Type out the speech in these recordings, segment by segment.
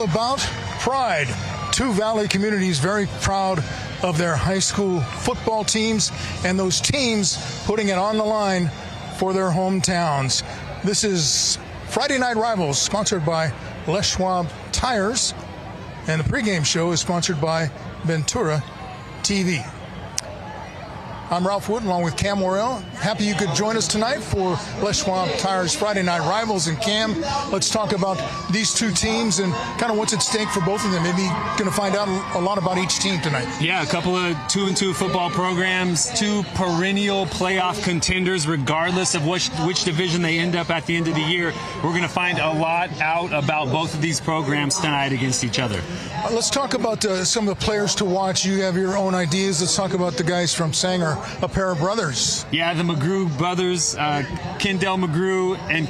About pride. Two Valley communities very proud of their high school football teams and those teams putting it on the line for their hometowns. This is Friday Night Rivals, sponsored by Les Schwab Tires, and the pregame show is sponsored by Ventura TV. I'm Ralph Wood along with Cam Worrell. Happy you could join us tonight for Les Schwab Tires Friday Night Rivals. And Cam, let's talk about these two teams and kind of what's at stake for both of them. Maybe going to find out a lot about each team tonight. Yeah, a couple of 2-2 football programs, two perennial playoff contenders, regardless of which division they end up at the end of the year. We're going to find a lot out about both of these programs tonight against each other. Let's talk about some of the players to watch. You have your own ideas. Let's talk about the guys from Sanger, a pair of brothers. Yeah, the McGrew brothers, Kendall McGrew and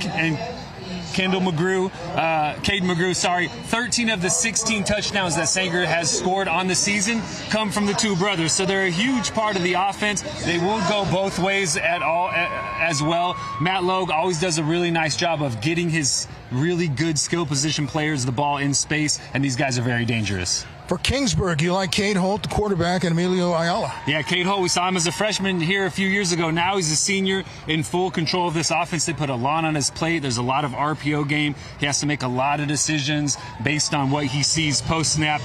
Kendall McGrew, Caden McGrew, 13 of the 16 touchdowns that Sanger has scored on the season come from the two brothers. So they're a huge part of the offense. They will go both ways as well. Matt Logue always does a really nice job of getting his really good skill position players the ball in space, and these guys are very dangerous. For Kingsburg, you like Cade Holt, the quarterback, and Emilio Ayala. Yeah, Cade Holt, we saw him as a freshman here a few years ago. Now he's a senior in full control of this offense. They put a lot on his plate. There's a lot of RPO game. He has to make a lot of decisions based on what he sees post-snap.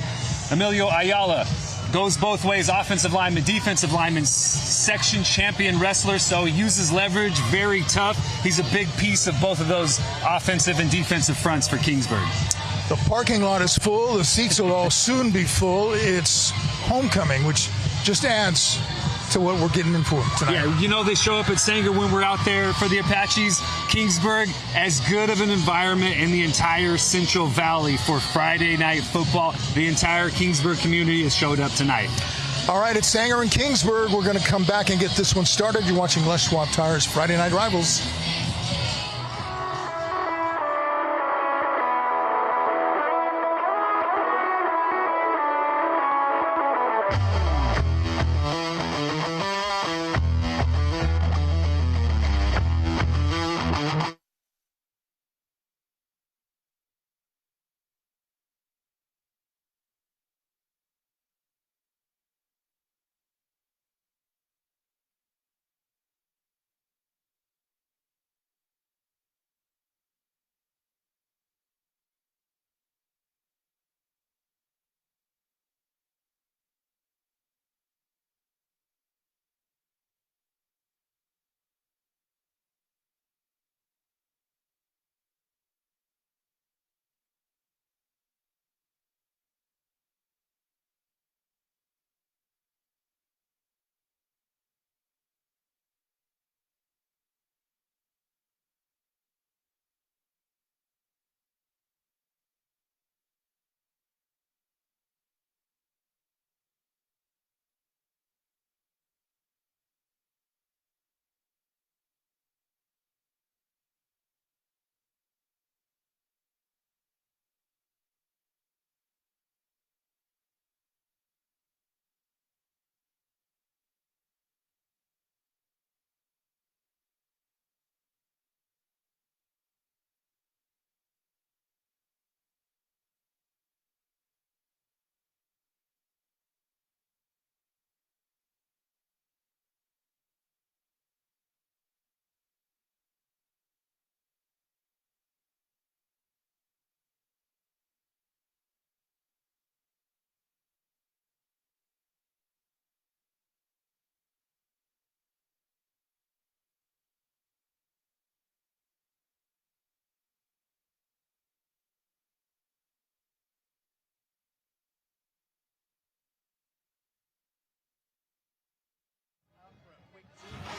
Emilio Ayala goes both ways, offensive lineman, defensive lineman, section champion wrestler, so he uses leverage, very tough. He's a big piece of both of those offensive and defensive fronts for Kingsburg. The parking lot is full. The seats will all soon be full. It's homecoming, which just adds to what we're getting in for tonight. Yeah, you know they show up at Sanger when we're out there for the Apaches. Kingsburg, as good of an environment in the entire Central Valley for Friday night football. The entire Kingsburg community has showed up tonight. All right, it's Sanger and Kingsburg. We're going to come back and get this one started. You're watching Les Schwab Tires Friday Night Rivals.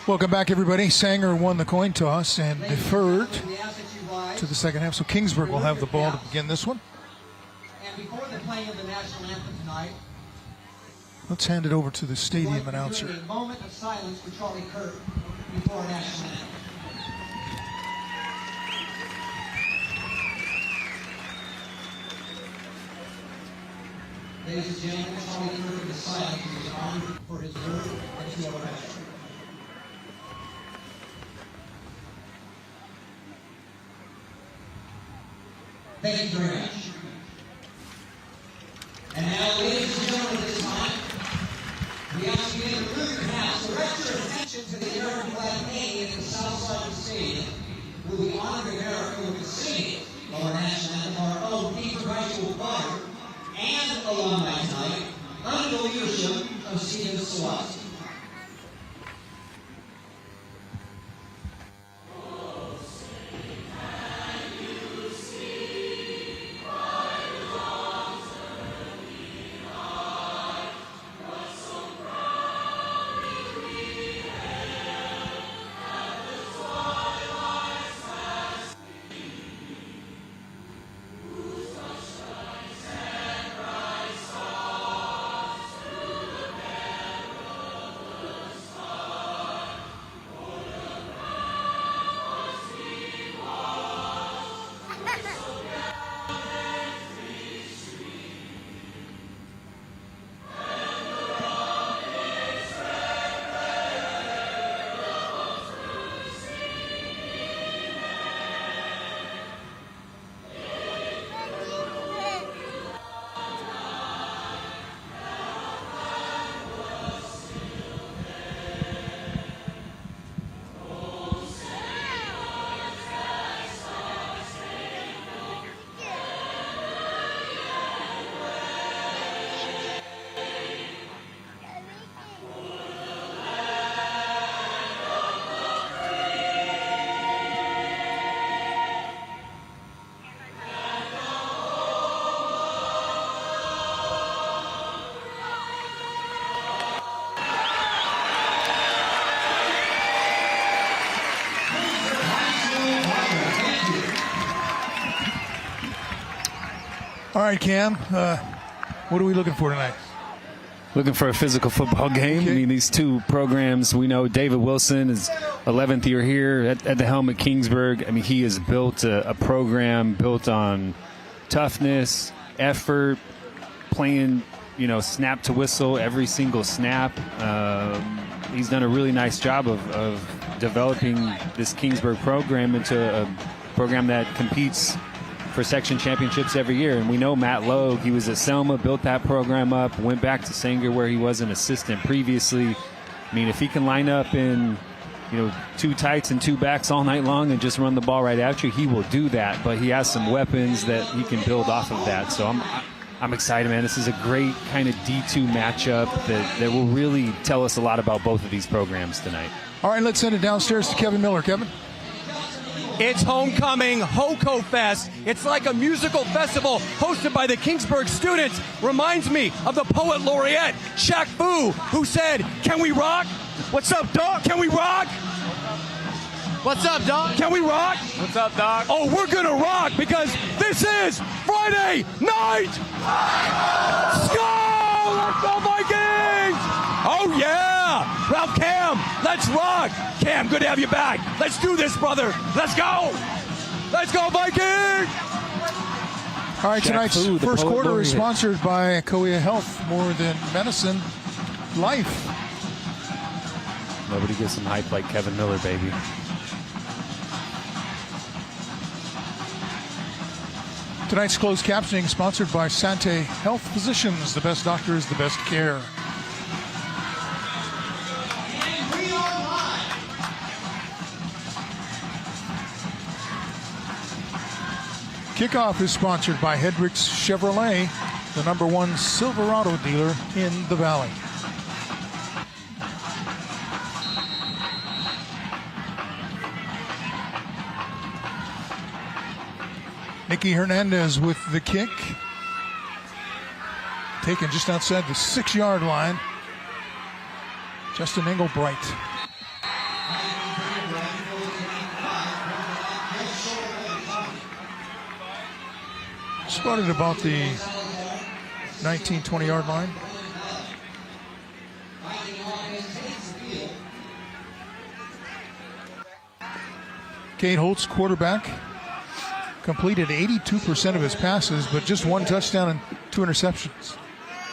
Welcome back, everybody. Sanger won the coin toss and deferred to the second half, so Kingsburg will have the ball to begin this one. And before the playing of the national anthem tonight, let's hand it over to the stadium announcer. A moment of silence for Charlie Kirk before our national anthem. Ladies and gentlemen, Charlie Kirk is silent. He is honored for his work and to our passion. Thank you very much. School choir and alumni tonight under the leadership of Stephen Sawatsky. All right, Cam, what are we looking for tonight? Looking for a physical football game. Okay. I mean, these two programs, we know David Wilson is 11th year here at the helm at Kingsburg. I mean, he has built a program built on toughness, effort, playing, snap to whistle every single snap. He's done a really nice job of developing this Kingsburg program into a program that competes for section championships every year. And we know Matt Logue, he was at Selma, built that program up, went back to Sanger where he was an assistant previously. I mean, if he can line up in, two tights and two backs all night long and just run the ball right at you, he will do that. But he has some weapons that he can build off of that. So I'm excited, man. This is a great kind of D2 matchup that will really tell us a lot about both of these programs tonight. All right, let's send it downstairs to Kevin Miller. Kevin? It's homecoming, HoCo Fest. It's like a musical festival hosted by the Kingsburg students. Reminds me of the poet laureate, Shaq Fu, who said, "Can we rock? What's up, dog? Can we rock? What's up, dog? Can we rock? What's up, dog? Oh, we're gonna rock because this is Friday night. Let's go! Let's go, Vikings! Oh, yeah! Ralph Cam, let's rock! Cam, good to have you back. Let's do this, brother. Let's go! Let's go, Vikings! All right, tonight's first quarter is sponsored by Koea Health, more than medicine, life. Nobody gets some hype like Kevin Miller, baby. Tonight's closed captioning sponsored by Sante Health Physicians. The best doctors, the best care. Kickoff is sponsored by Hedrick's Chevrolet, the #1 Silverado dealer in the Valley. Nicky Hernandez with the kick. Taken just outside the 6-yard line. Justin Engelbright. Spotted about the 19, 20-yard line. Cade Holtz, quarterback, completed 82% of his passes, but just 1 touchdown and 2 interceptions.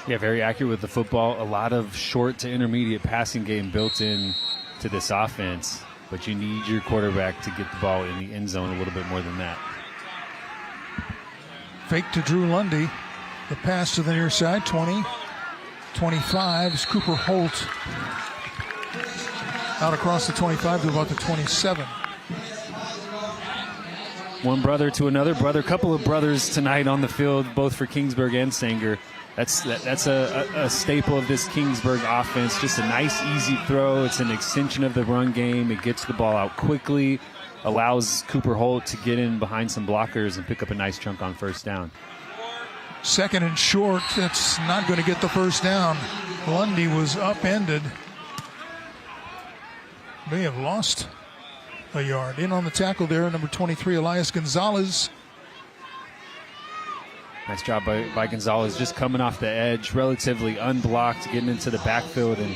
Yeah, very accurate with the football. A lot of short to intermediate passing game built in to this offense, but you need your quarterback to get the ball in the end zone a little bit more than that. Fake to Drew Lundy. The pass to the near side, 20, 25 is Cooper Holt. Out across the 25 to about the 27. one brother to another brother, couple of brothers tonight on the field, both for Kingsburg and Sanger. That's a staple of this Kingsburg offense. Just a nice, easy throw. It's an extension of the run game. It gets the ball out quickly, allows Cooper Holt to get in behind some blockers and pick up a nice chunk on first down. Second and short. That's not going to get the first down. Lundy was upended. May have lost a yard. In on the tackle there, number 23, Elias Gonzalez. Nice job by Gonzalez, just coming off the edge, relatively unblocked, getting into the backfield and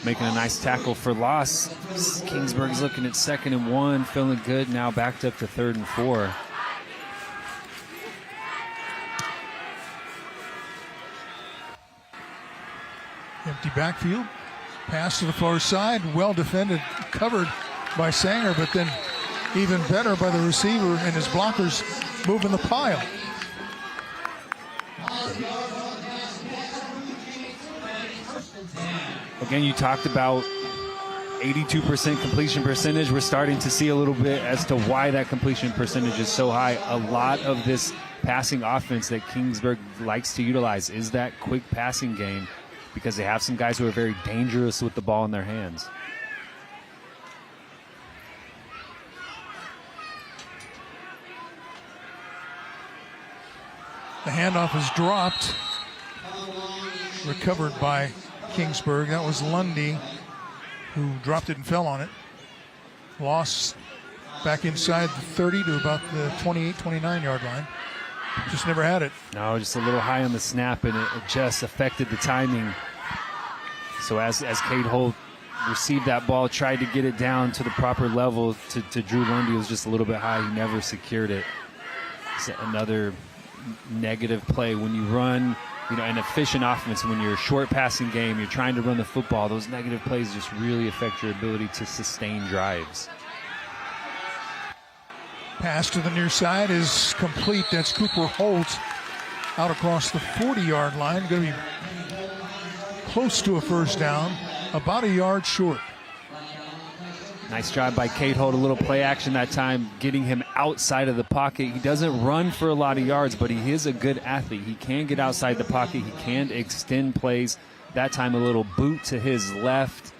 making a nice tackle for loss. Kingsburg's looking at 2nd and 1, feeling good now, backed up to 3rd and 4. Empty backfield. Pass to the far side. Well defended, covered by Sanger, but then even better by the receiver and his blockers moving the pile. Again, you talked about 82% completion percentage. We're starting to see a little bit as to why that completion percentage is so high. A lot of this passing offense that Kingsburg likes to utilize is that quick passing game, because they have some guys who are very dangerous with the ball in their hands. The handoff is dropped. Recovered by Kingsburg. That was Lundy who dropped it and fell on it. Loss back inside the 30 to about the 28, 29 yard line. Just never had it. No, just a little high on the snap, and it just affected the timing. So as Cade Holt received that ball, tried to get it down to the proper level to Drew Lundy, it was just a little bit high. He never secured it. It's another negative play when you run, an efficient offense. When you're a short passing game, you're trying to run the football, those negative plays just really affect your ability to sustain drives. Pass to the near side is complete. That's Cooper Holt out across the 40-yard line. Going to be close to a first down, about a yard short. Nice job by Cade Holt, a little play action that time, getting him outside of the pocket. He doesn't run for a lot of yards, but he is a good athlete. He can get outside the pocket. He can extend plays. That time a little boot to his left,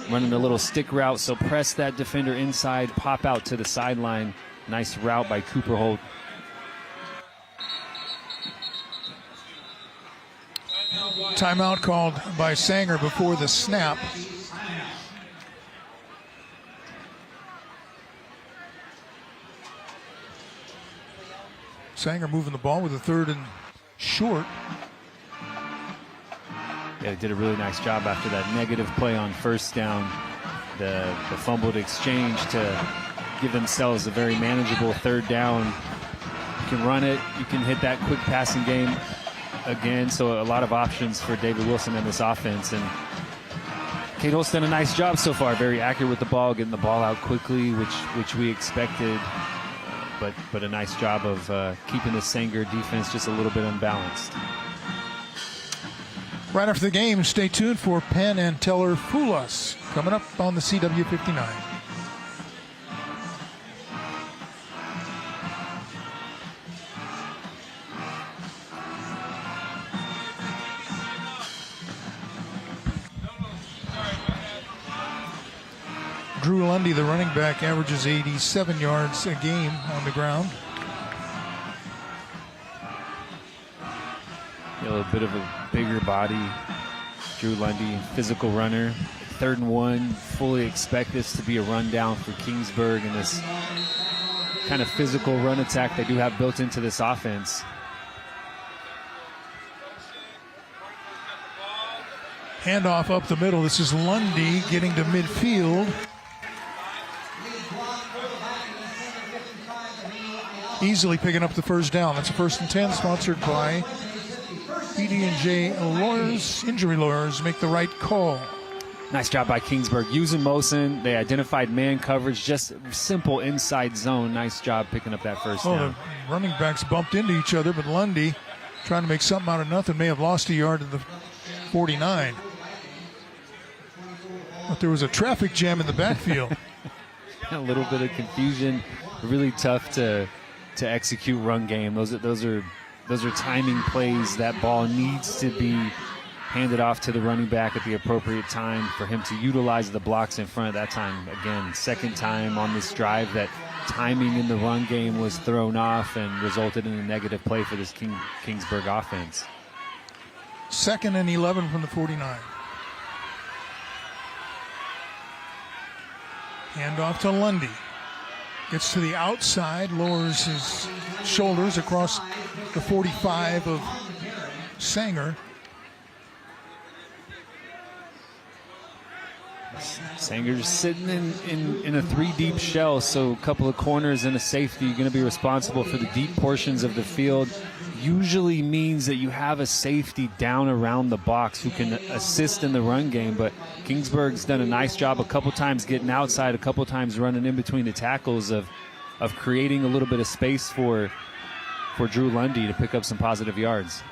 running a little stick route. So press that defender inside, pop out to the sideline. Nice route by Cooper Holt. Timeout called by Sanger before the snap. Sanger moving the ball with a 3rd and short. Yeah, they did a really nice job after that negative play on first down. The fumbled exchange to give themselves a very manageable 3rd down. You can run it. You can hit that quick passing game again. So a lot of options for David Wilson in this offense. And Cade Holt's done a nice job so far. Very accurate with the ball, getting the ball out quickly, which we expected. But a nice job of keeping the Sanger defense just a little bit unbalanced. Right after the game, stay tuned for Penn and Teller Fool Us coming up on the CW59. Drew Lundy, the running back, averages 87 yards a game on the ground. A little bit of a bigger body. Drew Lundy, physical runner. 3rd and 1. Fully expect this to be a rundown for Kingsburg and this kind of physical run attack they do have built into this offense. Handoff up the middle. This is Lundy getting to midfield. Easily picking up the first down. That's a 1st and 10, sponsored by ED&J Lawyers. Injury lawyers make the right call. Nice job by Kingsburg. Using Mosen, they identified man coverage, just simple inside zone. Nice job picking up that first down. The running backs bumped into each other, but Lundy, trying to make something out of nothing, may have lost a yard at the 49. But there was a traffic jam in the backfield. A little bit of confusion. Really tough to to execute run game. Those are timing plays. That ball needs to be handed off to the running back at the appropriate time for him to utilize the blocks in front at that time. Again, second time on this drive that timing in the run game was thrown off and resulted in a negative play for this Kingsburg offense. 2nd and 11 from the 49. Hand off to Lundy. Gets to the outside, lowers his shoulders across the 45 of Sanger. Sanger's sitting in a 3-deep shell, so a couple of corners and a safety. You're going to be responsible for the deep portions of the field. Usually means that you have a safety down around the box who can assist in the run game, but Kingsburg's done a nice job a couple times getting outside, a couple times running in between the tackles of creating a little bit of space for Drew Lundy to pick up some positive yards.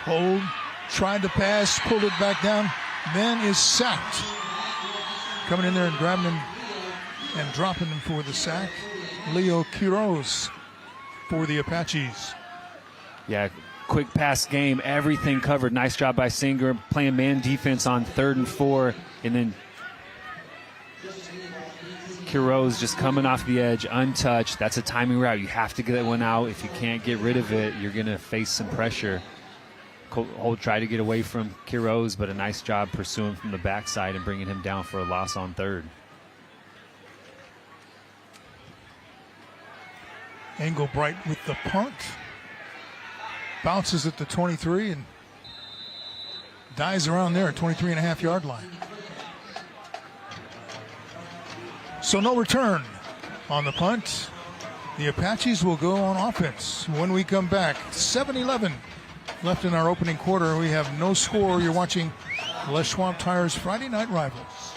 Hold, tried to pass, pulled it back down, then is sacked. Coming in there and grabbing him and dropping him for the sack, Leo Quiroz for the Apaches. Yeah, quick pass game, everything covered. Nice job by Sanger playing man defense on 3rd and 4, and then Quiroz just coming off the edge, untouched. That's a timing route. You have to get that one out. If you can't get rid of it, you're going to face some pressure. Holt tried to get away from Quiroz, but a nice job pursuing from the backside and bringing him down for a loss on 3rd. Engelbright with the punt. Bounces at the 23 and dies around there at 23.5-yard line. So no return on the punt. The Apaches will go on offense when we come back. 7-11 left in our opening quarter. We have no score. You're watching Les Schwab Tire's Friday Night Rivals.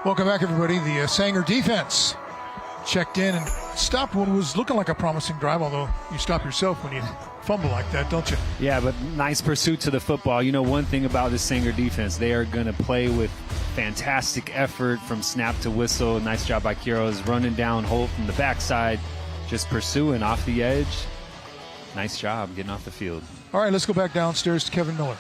Welcome back, everybody. The Sanger defense checked in and stopped what was looking like a promising drive, although you stop yourself when you fumble like that, don't you? Yeah, but nice pursuit to the football. You know, one thing about this Sanger defense, they are going to play with fantastic effort from snap to whistle. Nice job by Quiroz running down Holt from the backside, just pursuing off the edge. Nice job getting off the field. All right, let's go back downstairs to Kevin Miller.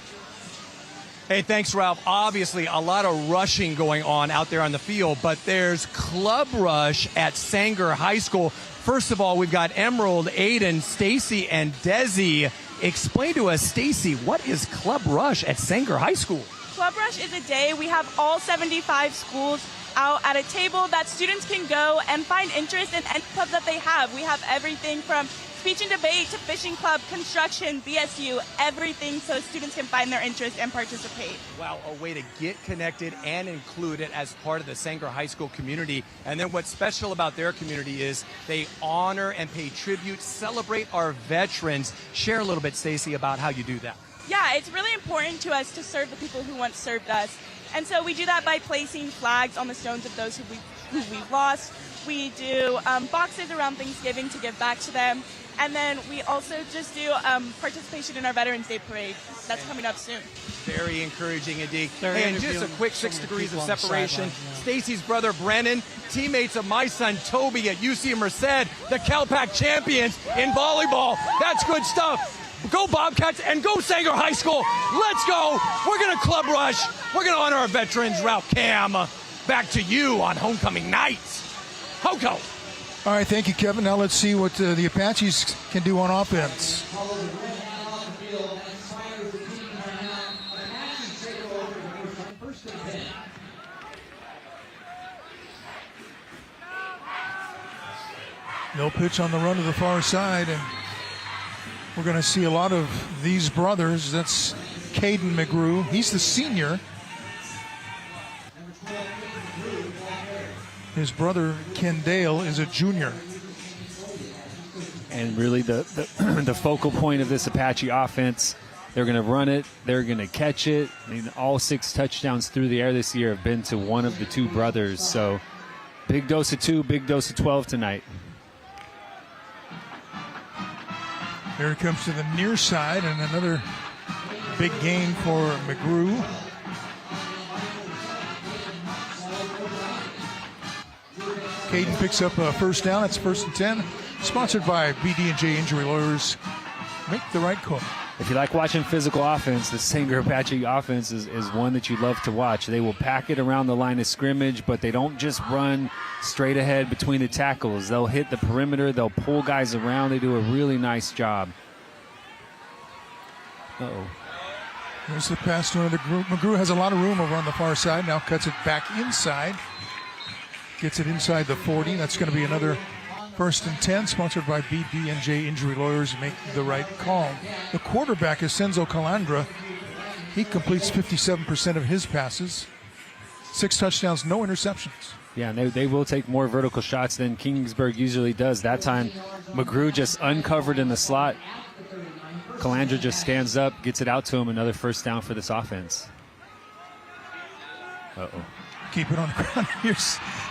Hey, thanks, Ralph. Obviously, a lot of rushing going on out there on the field, but there's club rush at Sanger High School. First of all, we've got Emerald, Aiden, Stacy, and Desi. Explain to us, Stacy, what is club rush at Sanger High School? Club Rush is a day we have all 75 schools out at a table that students can go and find interest in any club that they have. We have everything from speech and debate to fishing club, construction, BSU, everything so students can find their interest and participate. Wow, a way to get connected and included as part of the Sanger High School community. And then what's special about their community is they honor and pay tribute, celebrate our veterans. Share a little bit, Stacy, about how you do that. Yeah, it's really important to us to serve the people who once served us. And so we do that by placing flags on the stones of those who we've lost. We do boxes around Thanksgiving to give back to them. And then we also just do participation in our Veterans Day Parade. That's coming up soon. Very encouraging indeed. Hey, and just a quick 6 degrees of separation. Stacy's brother Brennan, teammates of my son Toby at UC Merced, the CalPAC champions in volleyball. That's good stuff. Go Bobcats and go Sanger High School. Let's go. We're going to club rush. We're going to honor our veterans. Ralph Cam, back to you on homecoming night. Hoco. All right, thank you, Kevin. Now let's see what the Apaches can do on offense. No pitch on the run to the far side, and we're going to see a lot of these brothers. That's Caden McGrew. He's the senior. His brother, Ken Dale, is a junior. And really the the focal point of this Apache offense, they're going to run it, they're going to catch it. I mean, all 6 touchdowns through the air this year have been to one of the 2 brothers. So big dose of 2, big dose of 12 tonight. Here it comes to the near side, and another big gain for McGrew. Caden picks up a first down. It's 1st and 10. Sponsored by BD&J Injury Lawyers. Make the right call. If you like watching physical offense, the Sanger Apache offense is one that you love to watch. They will pack it around the line of scrimmage, but they don't just run straight ahead between the tackles. They'll hit the perimeter. They'll pull guys around. They do a really nice job. Uh-oh. There's the pass to another group. McGrew has a lot of room over on the far side. Now cuts it back inside. Gets it inside the 40. That's going to be another 1st and 10, sponsored by BD&J Injury Lawyers. Make the right call. The quarterback is Senzo Calandra. He completes 57% of his passes. 6 touchdowns, no interceptions. Yeah, and they will take more vertical shots than Kingsburg usually does. That time, McGrew just uncovered in the slot. Calandra just stands up, gets it out to him. Another first down for this offense. Uh-oh. Keep it on the ground.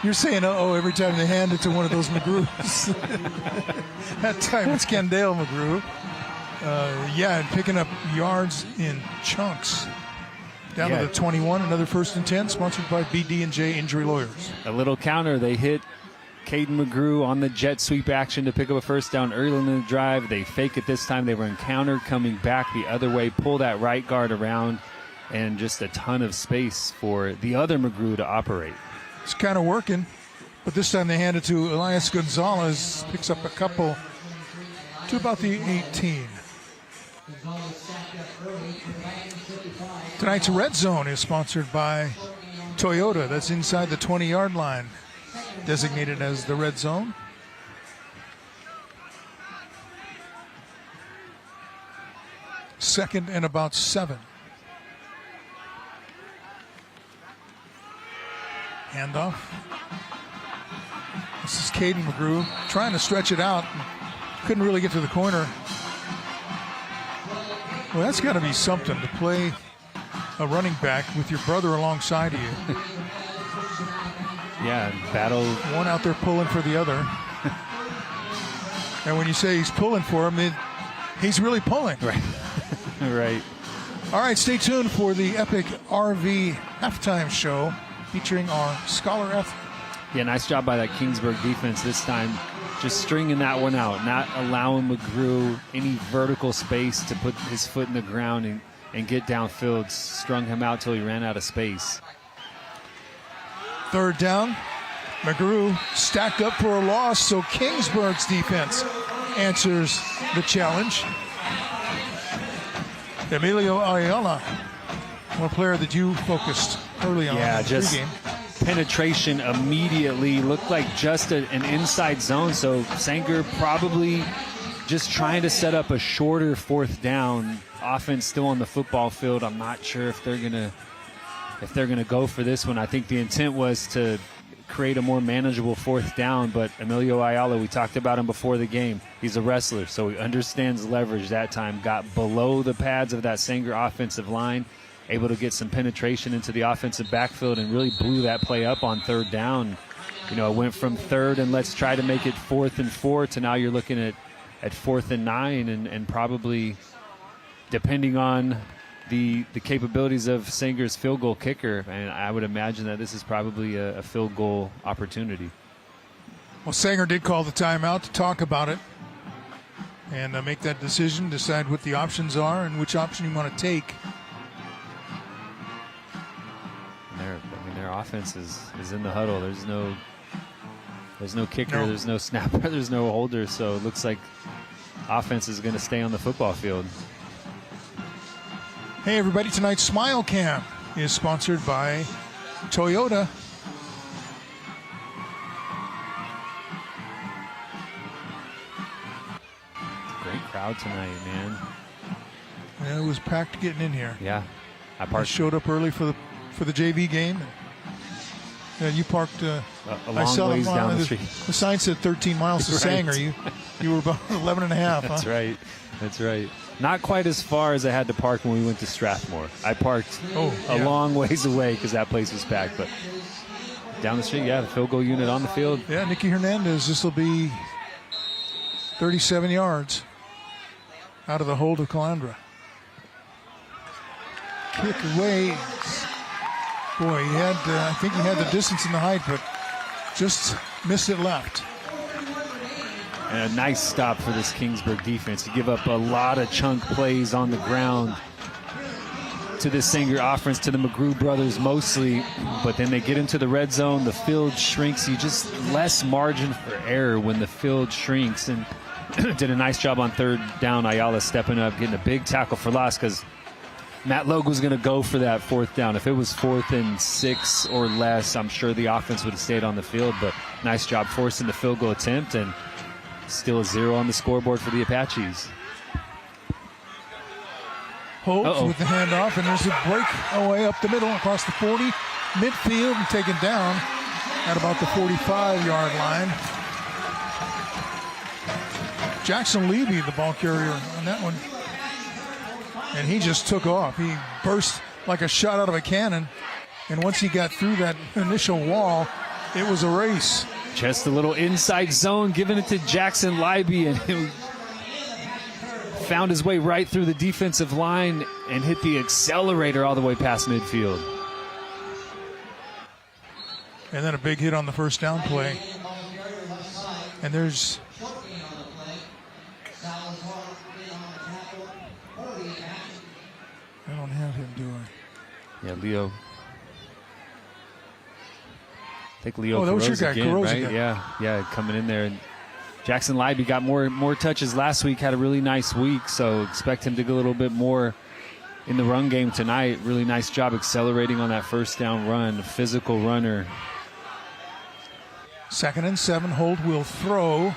You're saying uh-oh every time they hand it to one of those McGrews. That time it's Kendall McGrew. And picking up yards in chunks. Down to the 21, another 1st and 10, sponsored by BD&J Injury Lawyers. A little counter. They hit Caden McGrew on the jet sweep action to pick up a first down early in the drive. They fake it this time. They run counter, coming back the other way, pull that right guard around, and just a ton of space for the other McGrew to operate. It's kind of working, but this time they hand it to Elias Gonzalez. Picks up a couple to about the 18. Tonight's Red Zone is sponsored by Toyota. That's inside the 20-yard line, designated as the Red Zone. Second and about 7. Handoff. This is Caden McGrew trying to stretch it out. Couldn't really get to the corner. Well, that's got to be something to play a running back with your brother alongside of you. Yeah, battle. One out there pulling for the other. And when you say he's pulling for him, he's really pulling. Right. Right. All right, stay tuned for the Epic RV halftime show featuring our scholar athlete. Yeah, nice job by that Kingsburg defense this time. Just stringing that one out, not allowing McGrew any vertical space to put his foot in the ground and get downfield. Strung him out till he ran out of space. 3rd down. McGrew stacked up for a loss, so Kingsburg's defense answers the challenge. Emilio Ayala, one player that you focused early on. Yeah, in the just pregame. Penetration immediately. Looked like just an inside zone, so Sanger probably just trying to set up a shorter fourth down. Offense still on the football field. I'm not sure if they're gonna go for this one. I think the intent was to create a more manageable fourth down, but Emilio Ayala, we talked about him before the game. He's a wrestler, so he understands leverage that time. Got below the pads of that Sanger offensive line, able to get some penetration into the offensive backfield, and really blew that play up on third down. You know, it went from third and let's try to make it 4th and 4 to now you're looking at 4th and 9, and probably, depending on the capabilities of Sanger's field goal kicker, and I would imagine that this is probably a field goal opportunity. Well, Sanger did call the timeout to talk about it and make that decision, decide what the options are and which option you want to take. And their offense is in the huddle. There's no kicker, there's no snapper, there's no holder, so it looks like offense is going to stay on the football field. Hey everybody, tonight's Smile Cam is sponsored by Toyota. Great crowd tonight, man. Yeah, it was packed getting in here. Yeah. I showed up early for the JV game. Yeah, you parked a I saw long ways down the street. The sign said 13 miles to Right. Sanger. You were about 11 and a half. That's huh? right. That's right. Not quite as far as I had to park when we went to Strathmore. I parked a long ways away because that place was packed. But down the street, the field goal unit on the field. Yeah, Nicky Hernandez, this will be 37 yards out of the hold of Calandra. Kick away. Boy, I think he had the distance and the height, but just missed it left. And a nice stop for this Kingsburg defense to give up a lot of chunk plays on the ground to this Sanger offense, to the McGrew brothers mostly. But then they get into the red zone, the field shrinks. You just less margin for error when the field shrinks. And did a nice job on third down. Ayala stepping up, getting a big tackle for loss because Matt Logue was going to go for that fourth down. If it was 4th and 6 or less, I'm sure the offense would have stayed on the field. But nice job forcing the field goal attempt, and still a 0 on the scoreboard for the Apaches. Holtz with the handoff, and there's a breakaway up the middle across the 40, midfield, and taken down at about the 45-yard line. Jackson Levy, the ball carrier on that one. And he just took off. He burst like a shot out of a cannon. And once he got through that initial wall, it was a race. Just a little inside zone, giving it to Jackson Libby, and he found his way right through the defensive line and hit the accelerator all the way past midfield. And then a big hit on the first down play. And there's... I don't have him doing. Yeah, Leo. I think Leo that was your guy, again, Carrozza right? guy. Yeah, coming in there. And Jackson Libby got more touches last week, had a really nice week, so expect him to get a little bit more in the run game tonight. Really nice job accelerating on that first down run, physical runner. 2nd and 7, Holt will throw.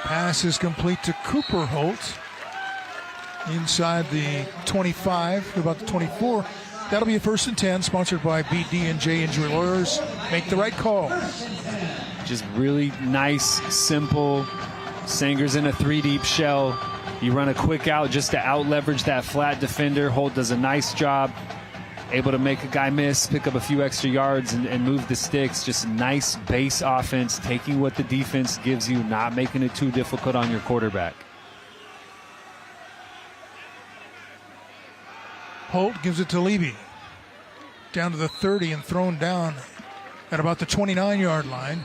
Pass is complete to Cooper Holt. Inside the 25, about the 24. That'll be a 1st and 10, sponsored by BD&J Injury Lawyers. Make the right call. Just really nice, simple. Sanger's in a 3-deep shell. You run a quick out just to out-leverage that flat defender. Holt does a nice job, able to make a guy miss, pick up a few extra yards, and move the sticks. Just nice base offense, taking what the defense gives you, not making it too difficult on your quarterback. Holt gives it to Levy. Down to the 30 and thrown down at about the 29-yard line.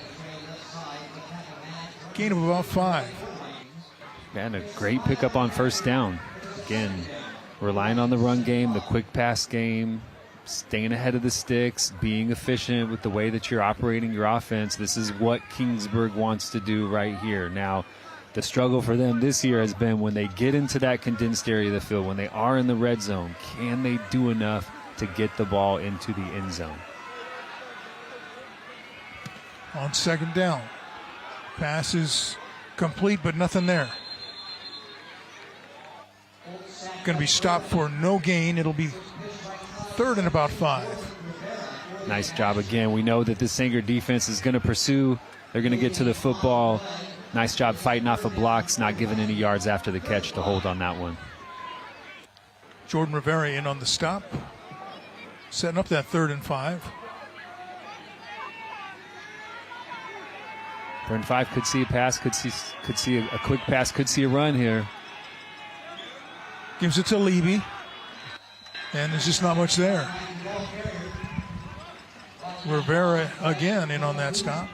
Gain of about 5. And a great pickup on first down. Again, relying on the run game, the quick pass game, staying ahead of the sticks, being efficient with the way that you're operating your offense. This is what Kingsburg wants to do right here. Now, the struggle for them this year has been when they get into that condensed area of the field, when they are in the red zone, can they do enough to get the ball into the end zone? On 2nd down. Pass is complete, but nothing there. going to be stopped for no gain. It'll be 3rd and about 5. Nice job again. We know that this Sanger defense is going to pursue. They're going to get to the football. Nice job fighting off of blocks, not giving any yards after the catch to hold on that one. Jordan Rivera in on the stop, setting up that 3rd and 5. 3rd and 5, could see a pass, could see a quick pass, could see a run here. Gives it to Levy, and there's just not much there. Rivera again in on that stop.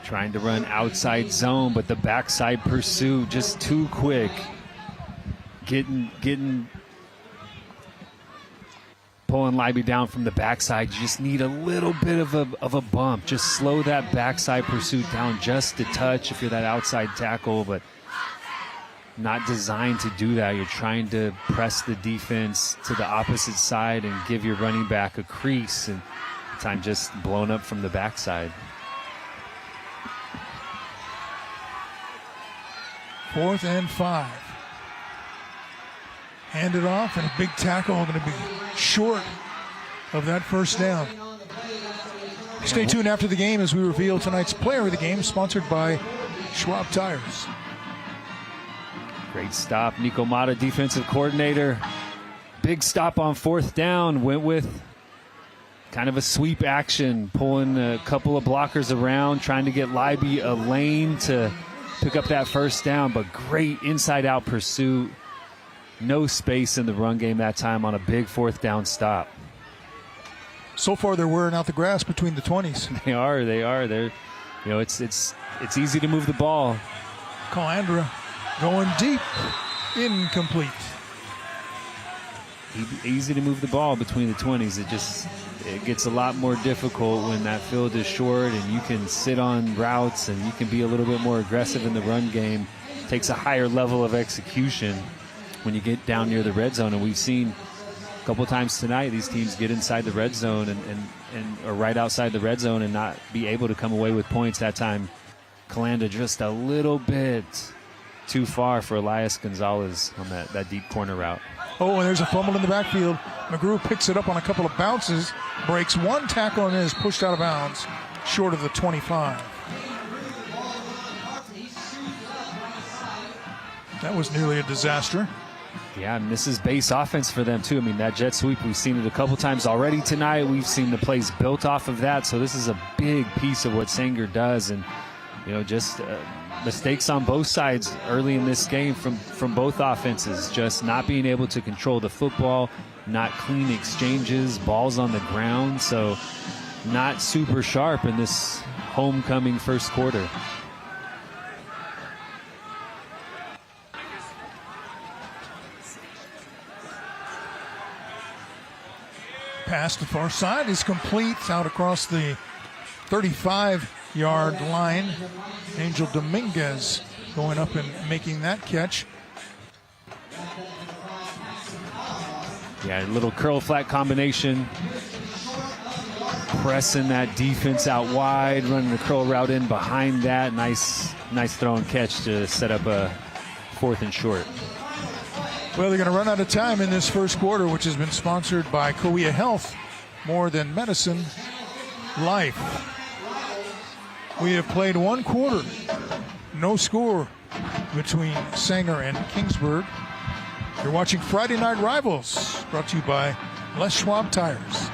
Trying to run outside zone, but the backside pursuit just too quick. Pulling Libby down from the backside. You just need a little bit of a bump. Just slow that backside pursuit down just a touch if you're that outside tackle, but not designed to do that. You're trying to press the defense to the opposite side and give your running back a crease, and time just blown up from the backside. 4th and 5. Hand it off, and a big tackle going to be short of that 1st down. Stay tuned after the game as we reveal tonight's player of the game, sponsored by Schwab Tires. Great stop. Nico Mata, defensive coordinator. Big stop on 4th down. Went with kind of a sweep action, pulling a couple of blockers around, trying to get Libby a lane to pick up that 1st down, but great inside-out pursuit. No space in the run game that time on a big 4th down stop. So far, they're wearing out the grass between the 20s. They are. They're, it's easy to move the ball. Calandra going deep, incomplete. Easy to move the ball between the 20s. It gets a lot more difficult when that field is short and you can sit on routes and you can be a little bit more aggressive in the run game. It takes a higher level of execution when you get down near the red zone. And we've seen a couple times tonight these teams get inside the red zone and or right outside the red zone and not be able to come away with points. That time, Calanda just a little bit too far for Elias Gonzalez on that deep corner route. Oh, and there's a fumble in the backfield. McGrew picks it up on a couple of bounces, breaks one tackle, and is pushed out of bounds, short of the 25. That was nearly a disaster. Yeah, and this is base offense for them, too. I mean, that jet sweep, we've seen it a couple times already tonight. We've seen the plays built off of that, so this is a big piece of what Sanger does. And, just mistakes on both sides early in this game from both offenses, just not being able to control the football, not clean exchanges, balls on the ground, so not super sharp in this homecoming first quarter. Pass to far side is complete, out across the 35-yard line. Angel Dominguez going up and making that catch. Yeah, a little curl flat combination. Pressing that defense out wide, running the curl route in behind that. Nice throw and catch to set up a 4th and short. Well, they're going to run out of time in this first quarter, which has been sponsored by Cahuilla Health. More than medicine, life. We have played one quarter. No score between Sanger and Kingsburg. You're watching Friday Night Rivals, brought to you by Les Schwab Tires.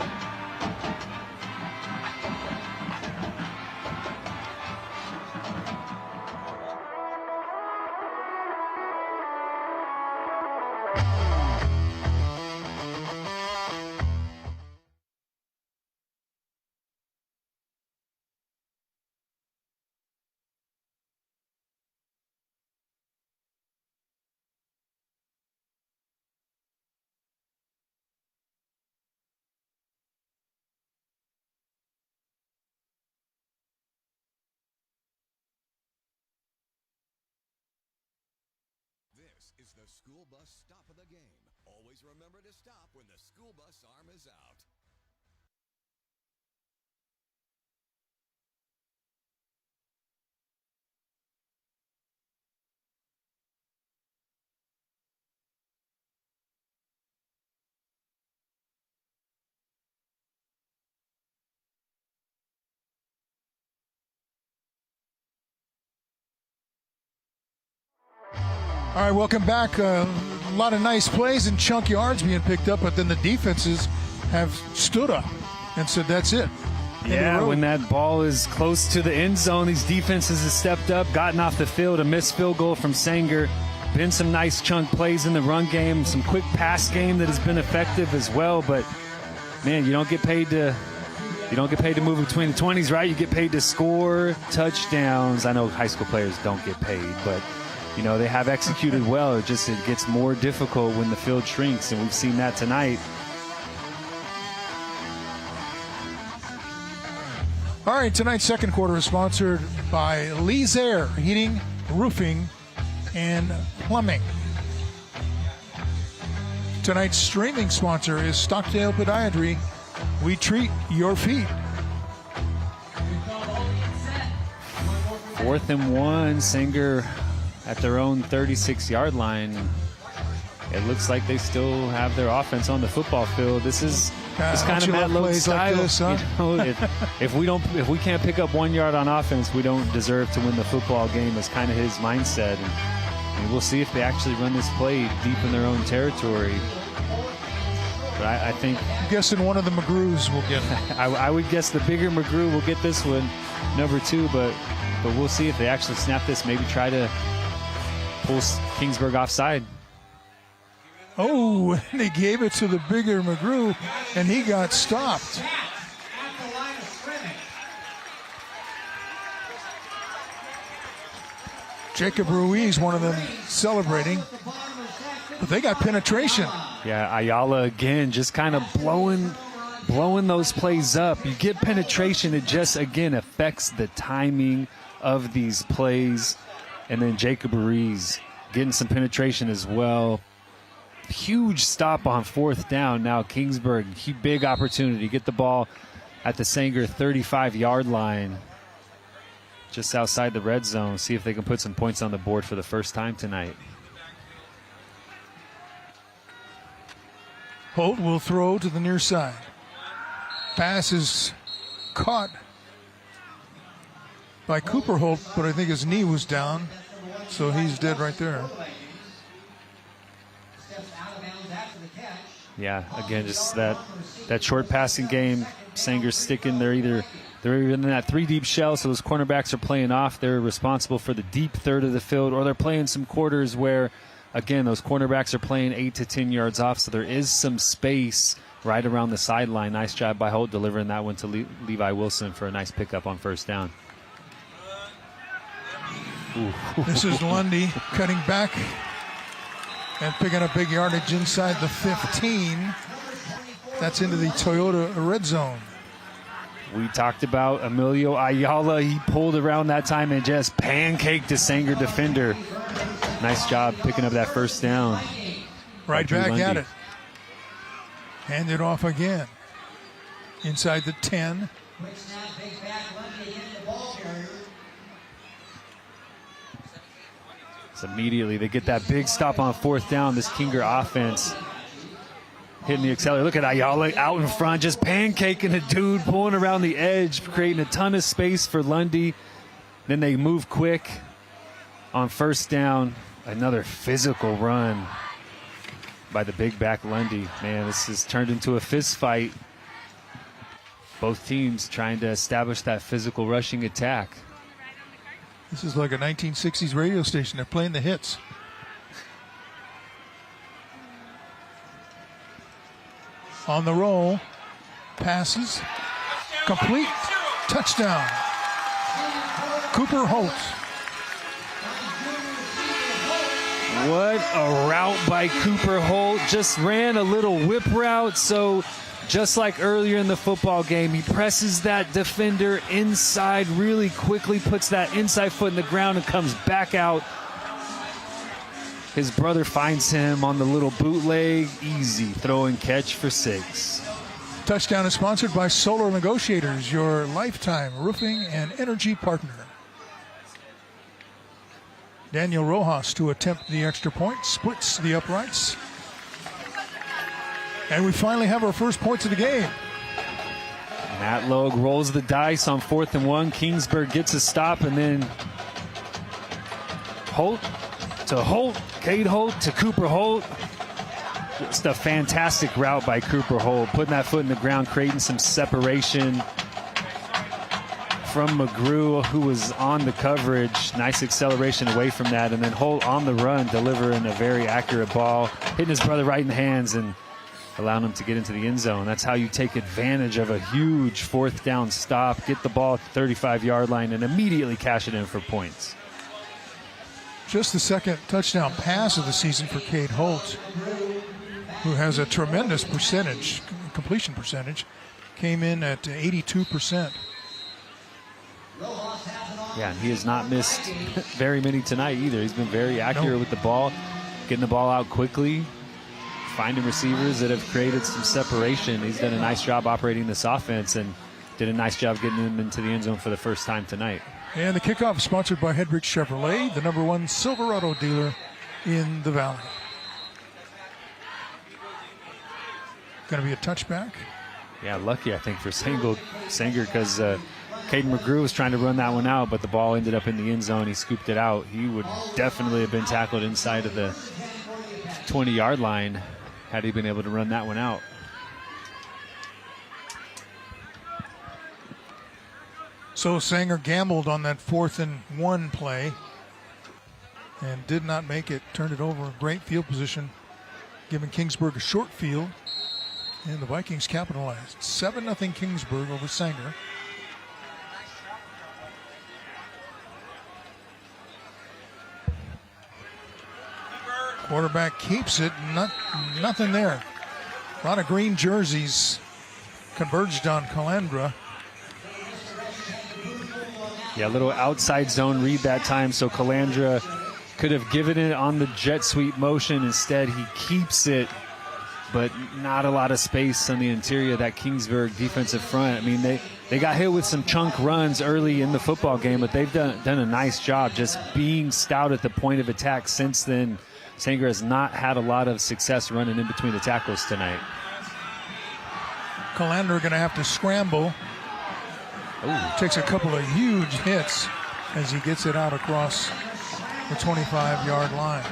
This is the school bus stop of the game. Always remember to stop when the school bus arm is out. All right, welcome back. A lot of nice plays and chunk yards being picked up, but then the defenses have stood up and said, that's it. Yeah, when that ball is close to the end zone, these defenses have stepped up, gotten off the field, a missed field goal from Sanger. Been some nice chunk plays in the run game, some quick pass game that has been effective as well. But man, you don't get paid to move between the 20s, right? You get paid to score touchdowns. I know high school players don't get paid, but you know, they have executed well. It gets more difficult when the field shrinks, and we've seen that tonight. All right, tonight's second quarter is sponsored by Lee's Air Heating, Roofing, and Plumbing. Tonight's streaming sponsor is Stockdale Podiatry. We treat your feet. 4th and 1, Sanger at their own 36-yard line. It looks like they still have their offense on the football field. This is kind of Matt Lowe's style. Like this, huh? You know, if we can't pick up 1 yard on offense, we don't deserve to win the football game. Is kind of his mindset, and we'll see if they actually run this play deep in their own territory. But I think, I'm guessing one of the McGrews will get it. I would guess the bigger McGrew will get this one, number 2. But we'll see if they actually snap this. Maybe try to pull Kingsburg offside. Oh, and they gave it to the bigger McGrew, and he got stopped. Jacob Ruiz, one of them, celebrating. But they got penetration. Yeah, Ayala again, just kind of blowing those plays up. You get penetration, it just, again, affects the timing of these plays. And then Jacob Ruiz getting some penetration as well. Huge stop on 4th down. Now Kingsburg, big opportunity. Get the ball at the Sanger 35-yard line, just outside the red zone. See if they can put some points on the board for the first time tonight. Holt will throw to the near side. Pass is caught by Cooper Holt, but I think his knee was down, so he's dead right there. Yeah, again, just that short passing game. Sanger's sticking. They're either in that 3 deep shell, so those cornerbacks are playing off. They're responsible for the deep third of the field, or they're playing some quarters where, again, those cornerbacks are playing 8 to 10 yards off, so there is some space right around the sideline. Nice job by Holt delivering that one to Levi Wilson for a nice pickup on 1st down. This is Lundy cutting back and picking up big yardage inside the 15. That's into the Toyota red zone. We talked about Emilio Ayala. He pulled around that time and just pancaked a Sanger defender. Nice job picking up that 1st down. Right back at it. Hand it off again. Inside the 10. So immediately they get that big stop on 4th down. This Kinger offense hitting the accelerator. Look at Ayala out in front, just pancaking a dude, pulling around the edge, creating a ton of space for Lundy. Then they move quick on 1st down. Another physical run by the big back Lundy. Man, this has turned into a fist fight. Both teams trying to establish that physical rushing attack. This is like a 1960s radio station. They're playing the hits. On the roll. Passes. Complete. Touchdown. Cooper Holt. What a route by Cooper Holt. Just ran a little whip route. So just like earlier in the football game, he presses that defender inside really quickly, puts that inside foot in the ground and comes back out. His brother finds him on the little bootleg. Easy throw and catch for 6. Touchdown is sponsored by Solar Negotiators, your lifetime roofing and energy partner. Daniel Rojas to attempt the extra point, splits the uprights. And we finally have our first points of the game. Matt Logue rolls the dice on 4th and 1. Kingsburg gets a stop, and then Holt to Holt, Cade Holt to Cooper Holt. Just a fantastic route by Cooper Holt, putting that foot in the ground, creating some separation from McGrew, who was on the coverage. Nice acceleration away from that, and then Holt on the run, delivering a very accurate ball, hitting his brother right in the hands and allowing him to get into the end zone. That's how you take advantage of a huge fourth down stop, get the ball at the 35-yard line, and immediately cash it in for points. Just the second touchdown pass of the season for Cade Holt, who has a tremendous completion percentage, came in at 82%. Yeah, and he has not missed very many tonight either. He's been very accurate with the ball, getting the ball out quickly, finding receivers that have created some separation. He's done a nice job operating this offense and did a nice job getting him into the end zone for the first time tonight. And the kickoff is sponsored by Hedrick Chevrolet, the #1 Silverado dealer in the Valley. Going to be a touchback. Yeah, lucky, I think, for Sanger because Caden McGrew was trying to run that one out, but the ball ended up in the end zone. He scooped it out. He would definitely have been tackled inside of the 20-yard line had he been able to run that one out. So Sanger gambled on that 4th and 1 play and did not make it. Turned it over. Great field position, giving Kingsburg a short field. And the Vikings capitalized. 7-0 Kingsburg over Sanger. Quarterback keeps it. Nothing there. A lot of green jerseys converged on Calandra. Yeah, a little outside zone read that time, so Calandra could have given it on the jet sweep motion. Instead, he keeps it, but not a lot of space on the interior of that Kingsburg defensive front. I mean, they got hit with some chunk runs early in the football game, but they've done a nice job just being stout at the point of attack since then. Sanger has not had a lot of success running in between the tackles tonight. Calandra going to have to scramble. Ooh. Takes a couple of huge hits as he gets it out across the 25-yard line.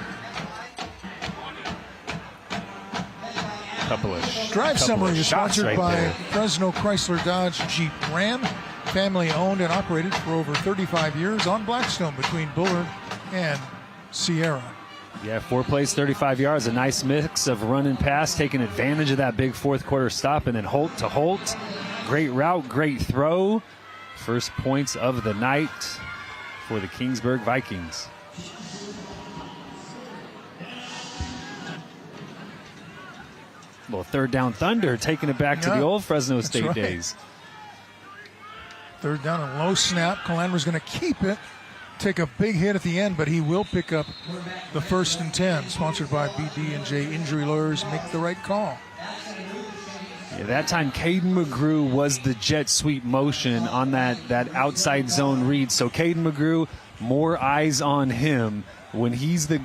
Drive summary is sponsored by Fresno Chrysler Dodge Jeep Ram. Family owned and operated for over 35 years on Blackstone between Bullard and Sierra. Yeah, 4 plays, 35 yards. A nice mix of run and pass, taking advantage of that big fourth quarter stop. And then Holt to Holt. Great route, great throw. First points of the night for the Kingsburg Vikings. Well, third down thunder, taking it back to the old Fresno State days. Third down and low snap. Calandra's going to keep it. Take a big hit at the end, but he will pick up the 1st and 10. Sponsored by BD&J Injury Lawyers. Make the right call. Yeah, that time Caden McGrew was the jet sweep motion on that outside zone read. So Caden McGrew, more eyes on him. When he's the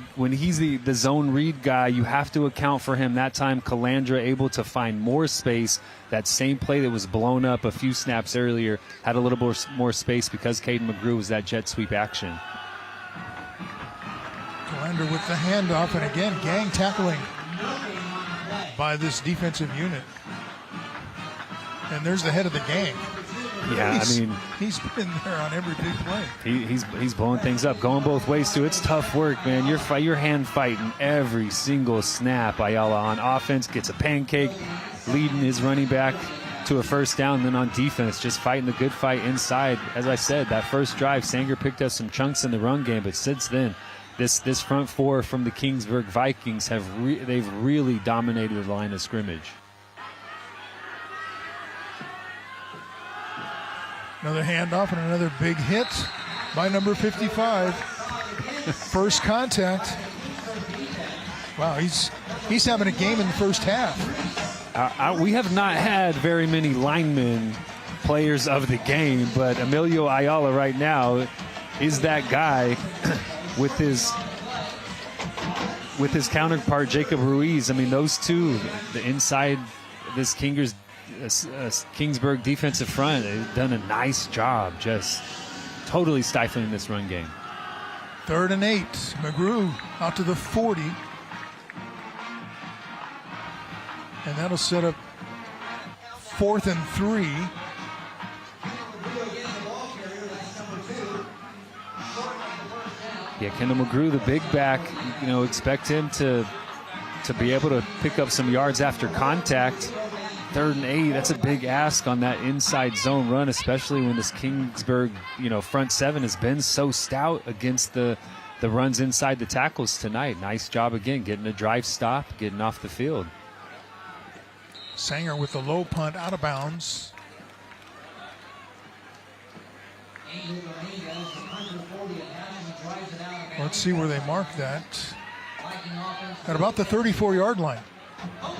zone read guy, you have to account for him. That time Calandra able to find more space. That same play that was blown up a few snaps earlier had a little more space because Caden McGrew was that jet sweep action. Calandra with the handoff, and again, gang tackling by this defensive unit. And there's the head of the gang. Yeah, he's been there on every big play. He's blowing things up, going both ways too. It's tough work, man. You're hand fighting every single snap. Ayala on offense gets a pancake, leading his running back to a first down. And then on defense, just fighting the good fight inside. As I said, that first drive, Sanger picked up some chunks in the run game, but since then, this front four from the Kingsburg Vikings they've really dominated the line of scrimmage. Another handoff and another big hit by number 55. First contact. Wow, he's having a game in the first half. We have not had very many linemen players of the game, but Emilio Ayala right now is that guy with his counterpart Jacob Ruiz. I mean, those two, the inside this Kingsburg defensive front, they've done a nice job just totally stifling this run game. 3rd and 8. McGrew out to the 40. And that'll set up 4th and 3. Yeah, Kendall McGrew, the big back, expect him to be able to pick up some yards after contact. 3rd and 8, that's a big ask on that inside zone run, especially when this Kingsburg, front seven has been so stout against the runs inside the tackles tonight. Nice job again, getting a drive stop, getting off the field. Sanger with the low punt out of bounds. Let's see where they mark that. At about the 34-yard line.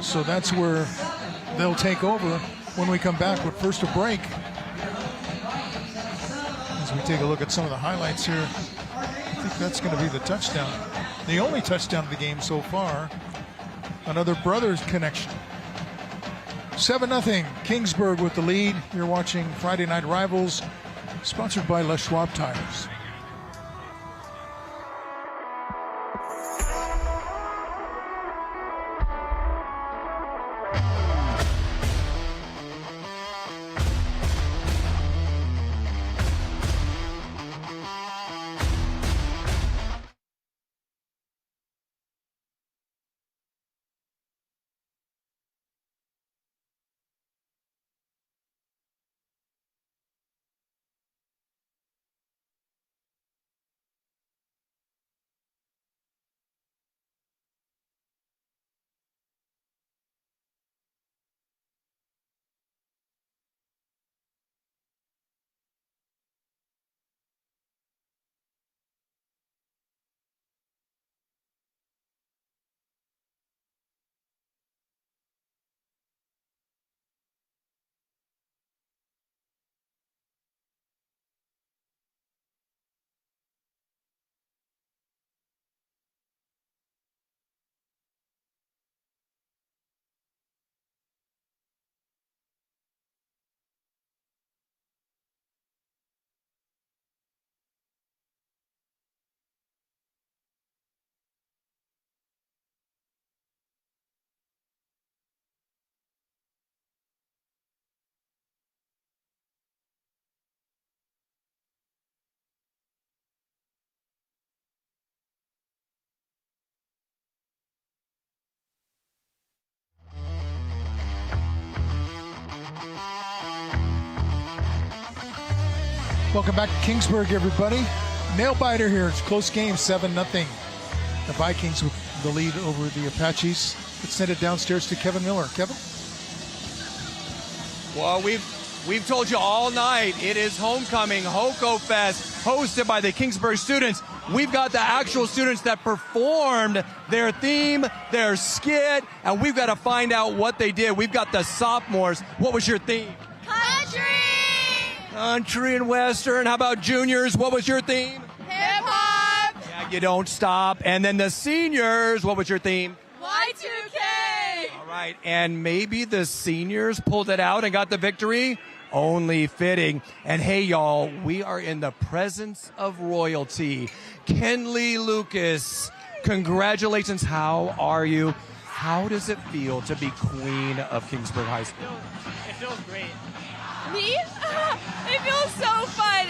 So that's where they'll take over when we come back. But first a break. As we take a look at some of the highlights here, I think that's going to be the touchdown. The only touchdown of the game so far. Another brothers connection. 7-0, Kingsburg with the lead. You're watching Friday Night Rivals, sponsored by Les Schwab Tires. Welcome back to Kingsburg, everybody. Nail biter here. It's a close game, 7-0. The Vikings with the lead over the Apaches. Let's send it downstairs to Kevin Miller. Kevin? Well, we've told you all night, it is homecoming, HOCO Fest, hosted by the Kingsburg students. We've got the actual students that performed their theme, their skit, and we've got to find out what they did. We've got the sophomores. What was your theme? Country and Western. How about juniors? What was your theme? Hip-hop! Yeah, you don't stop. And then the seniors, what was your theme? Y2K! All right, and maybe the seniors pulled it out and got the victory? Only fitting. And hey, y'all, we are in the presence of royalty. Kenley Lucas, congratulations. How are you? How does it feel to be queen of Kingsburg High School? It feels great. Me? It feels so fun.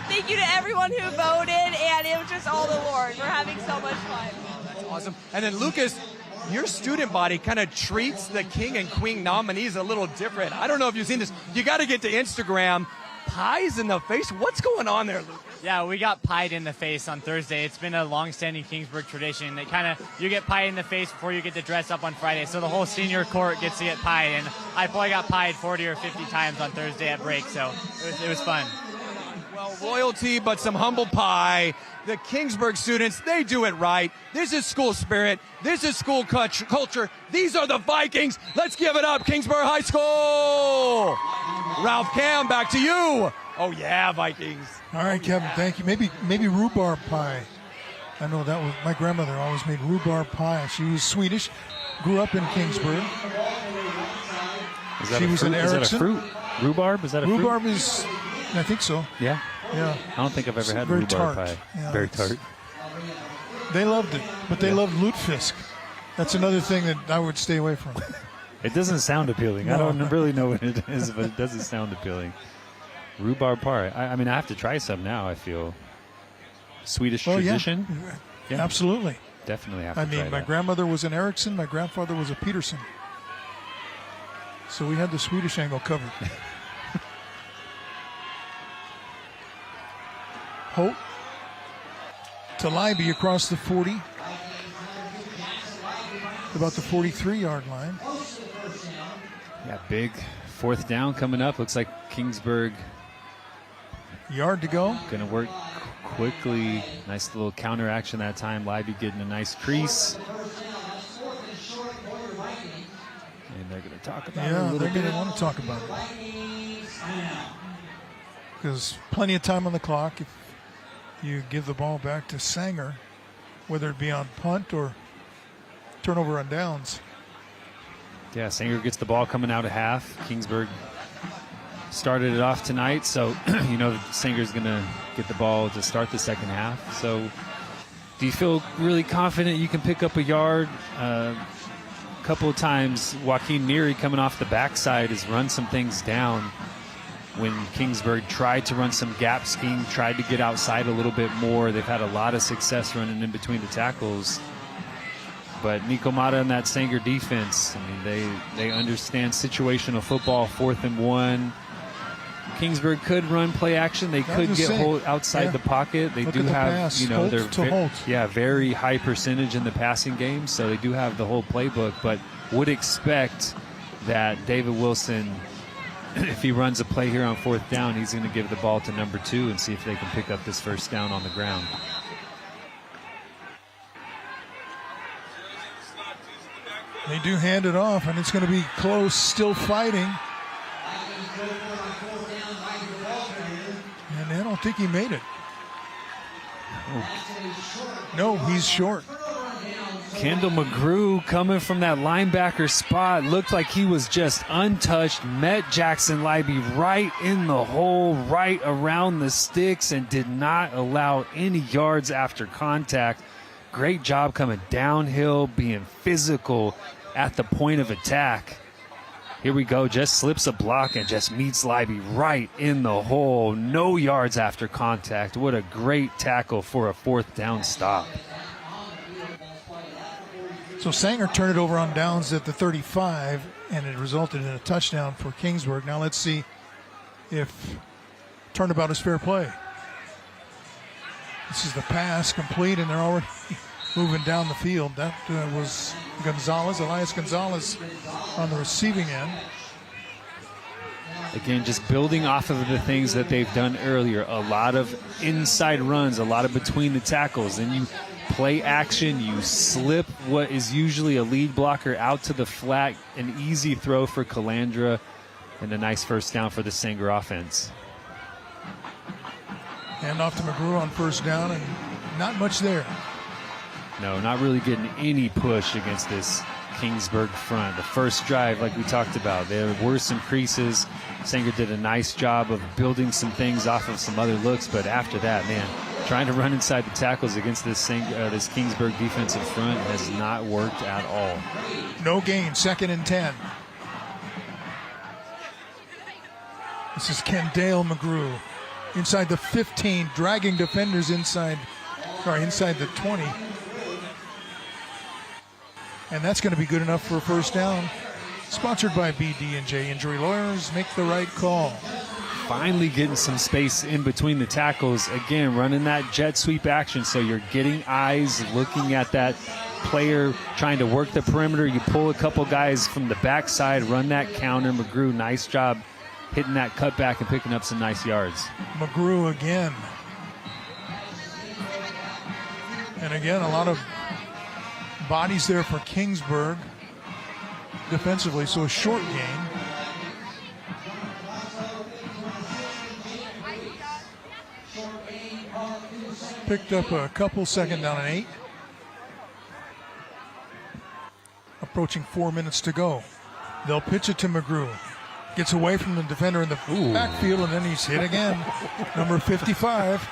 Thank you to everyone who voted, and it was just all the Lord. We're having so much fun. That's awesome. And then Lucas, your student body kind of treats the king and queen nominees a little different. I don't know if you've seen this. You got to get to Instagram. Pies in the face. What's going on there, Lucas? Yeah, we got pied in the face on Thursday. It's been a long-standing Kingsburg tradition that you get pied in the face before you get to dress up on Friday. So the whole senior court gets to get pied, and I probably got pied 40 or 50 times on Thursday at break. So it was fun. Well, royalty, but some humble pie. The Kingsburg students, they do it right. This is school spirit. This is school culture. These are the Vikings. Let's give it up, Kingsburg High School. Ralph Cam, back to you. Oh, yeah, Vikings. All right, Kevin, thank you. Maybe rhubarb pie. I know that was my grandmother always made rhubarb pie. She was Swedish, grew up in Kingsburg. She was an Erickson. Is that a fruit? Rhubarb? Is that a fruit? Rhubarb is, I think so. Yeah? Yeah. I don't think I've ever had very rhubarb tart. pie. Yeah, very tart. They loved it, but they loved lutefisk. That's another thing that I would stay away from. It doesn't sound appealing. No. I don't really know what it is, but it doesn't sound appealing. Rhubarb pie. I mean, I have to try some now, I feel. Swedish tradition? Yeah. Absolutely. Definitely have to I try mean, my that. grandmother was an Ericsson. My grandfather was a Peterson. So we had the Swedish angle covered. Holt to Leiby across the 40. About the 43-yard line. Yeah, big fourth down coming up. Looks like Kingsburg Yard to go. going to work quickly. Nice little counter action that time. Leiby getting a nice crease. And they're going to talk about it a Yeah, little they're bit. going to want to talk about it. Because plenty of time on the clock if you give the ball back to Sanger, whether it be on punt or turnover on downs. Yeah, Sanger gets the ball coming out of half. Kingsburg started it off tonight, so you know Sanger's going to get the ball to start the second half. So do you feel really confident you can pick up a yard? A couple of times, Joaquin Neary coming off the backside has run some things down when Kingsburg tried to run some gap scheme, tried to get outside a little bit more. They've had a lot of success running in between the tackles. But Nico Mata and that Sanger defense, I mean, they understand situational football, 4th and 1. Kingsburg could run play action. They could get Holt outside the pocket. They Look do at the have, pass, you know, Holt to Holt. very high percentage in the passing game. So they do have the whole playbook, but would expect that David Wilson, if he runs a play here on 4th down, he's going to give the ball to number 2 and see if they can pick up this first down on the ground. They do hand it off, and it's going to be close, still fighting. And I don't think he made it. No, he's short. Kendall McGrew coming from that linebacker spot looked like he was just untouched, met Jackson Leiby right in the hole, right around the sticks, and did not allow any yards after contact. Great job coming downhill, being physical at the point of attack. Here we go, just slips a block and just meets Leiby right in the hole. No yards after contact. What a great tackle for a 4th down stop. So Sanger turned it over on downs at the 35, and it resulted in a touchdown for Kingsburg. Now let's see if turnabout is fair play. This is the pass complete, and they're already moving down the field. That was Elias Gonzalez on the receiving end. Again, just building off of the things that they've done earlier. A lot of inside runs, a lot of between the tackles. And you play action, you slip what is usually a lead blocker out to the flat. An easy throw for Calandra, and a nice first down for the Sanger offense. Hand off to McGrew on 1st down, and not much there. No, not really getting any push against this Kingsburg front. The first drive, like we talked about, there were some creases. Sanger did a nice job of building some things off of some other looks, but after that, man, trying to run inside the tackles against this Kingsburg defensive front has not worked at all. No gain, 2nd and 10. This is Kendale McGrew inside the 15, dragging defenders inside the 20. And that's going to be good enough for a 1st down. Sponsored by BD&J Injury Lawyers. Make the right call. Finally getting some space in between the tackles. Again, running that jet sweep action, so you're getting eyes looking at that player trying to work the perimeter. You pull a couple guys from the backside, run that counter. McGrew, nice job hitting that cutback and picking up some nice yards. McGrew again. And again, a lot of bodies there for Kingsburg defensively, so a short gain. Picked up a couple, 2nd down and 8. Approaching 4 minutes to go. They'll pitch it to McGrew. Gets away from the defender in the backfield, and then he's hit again. Number 55.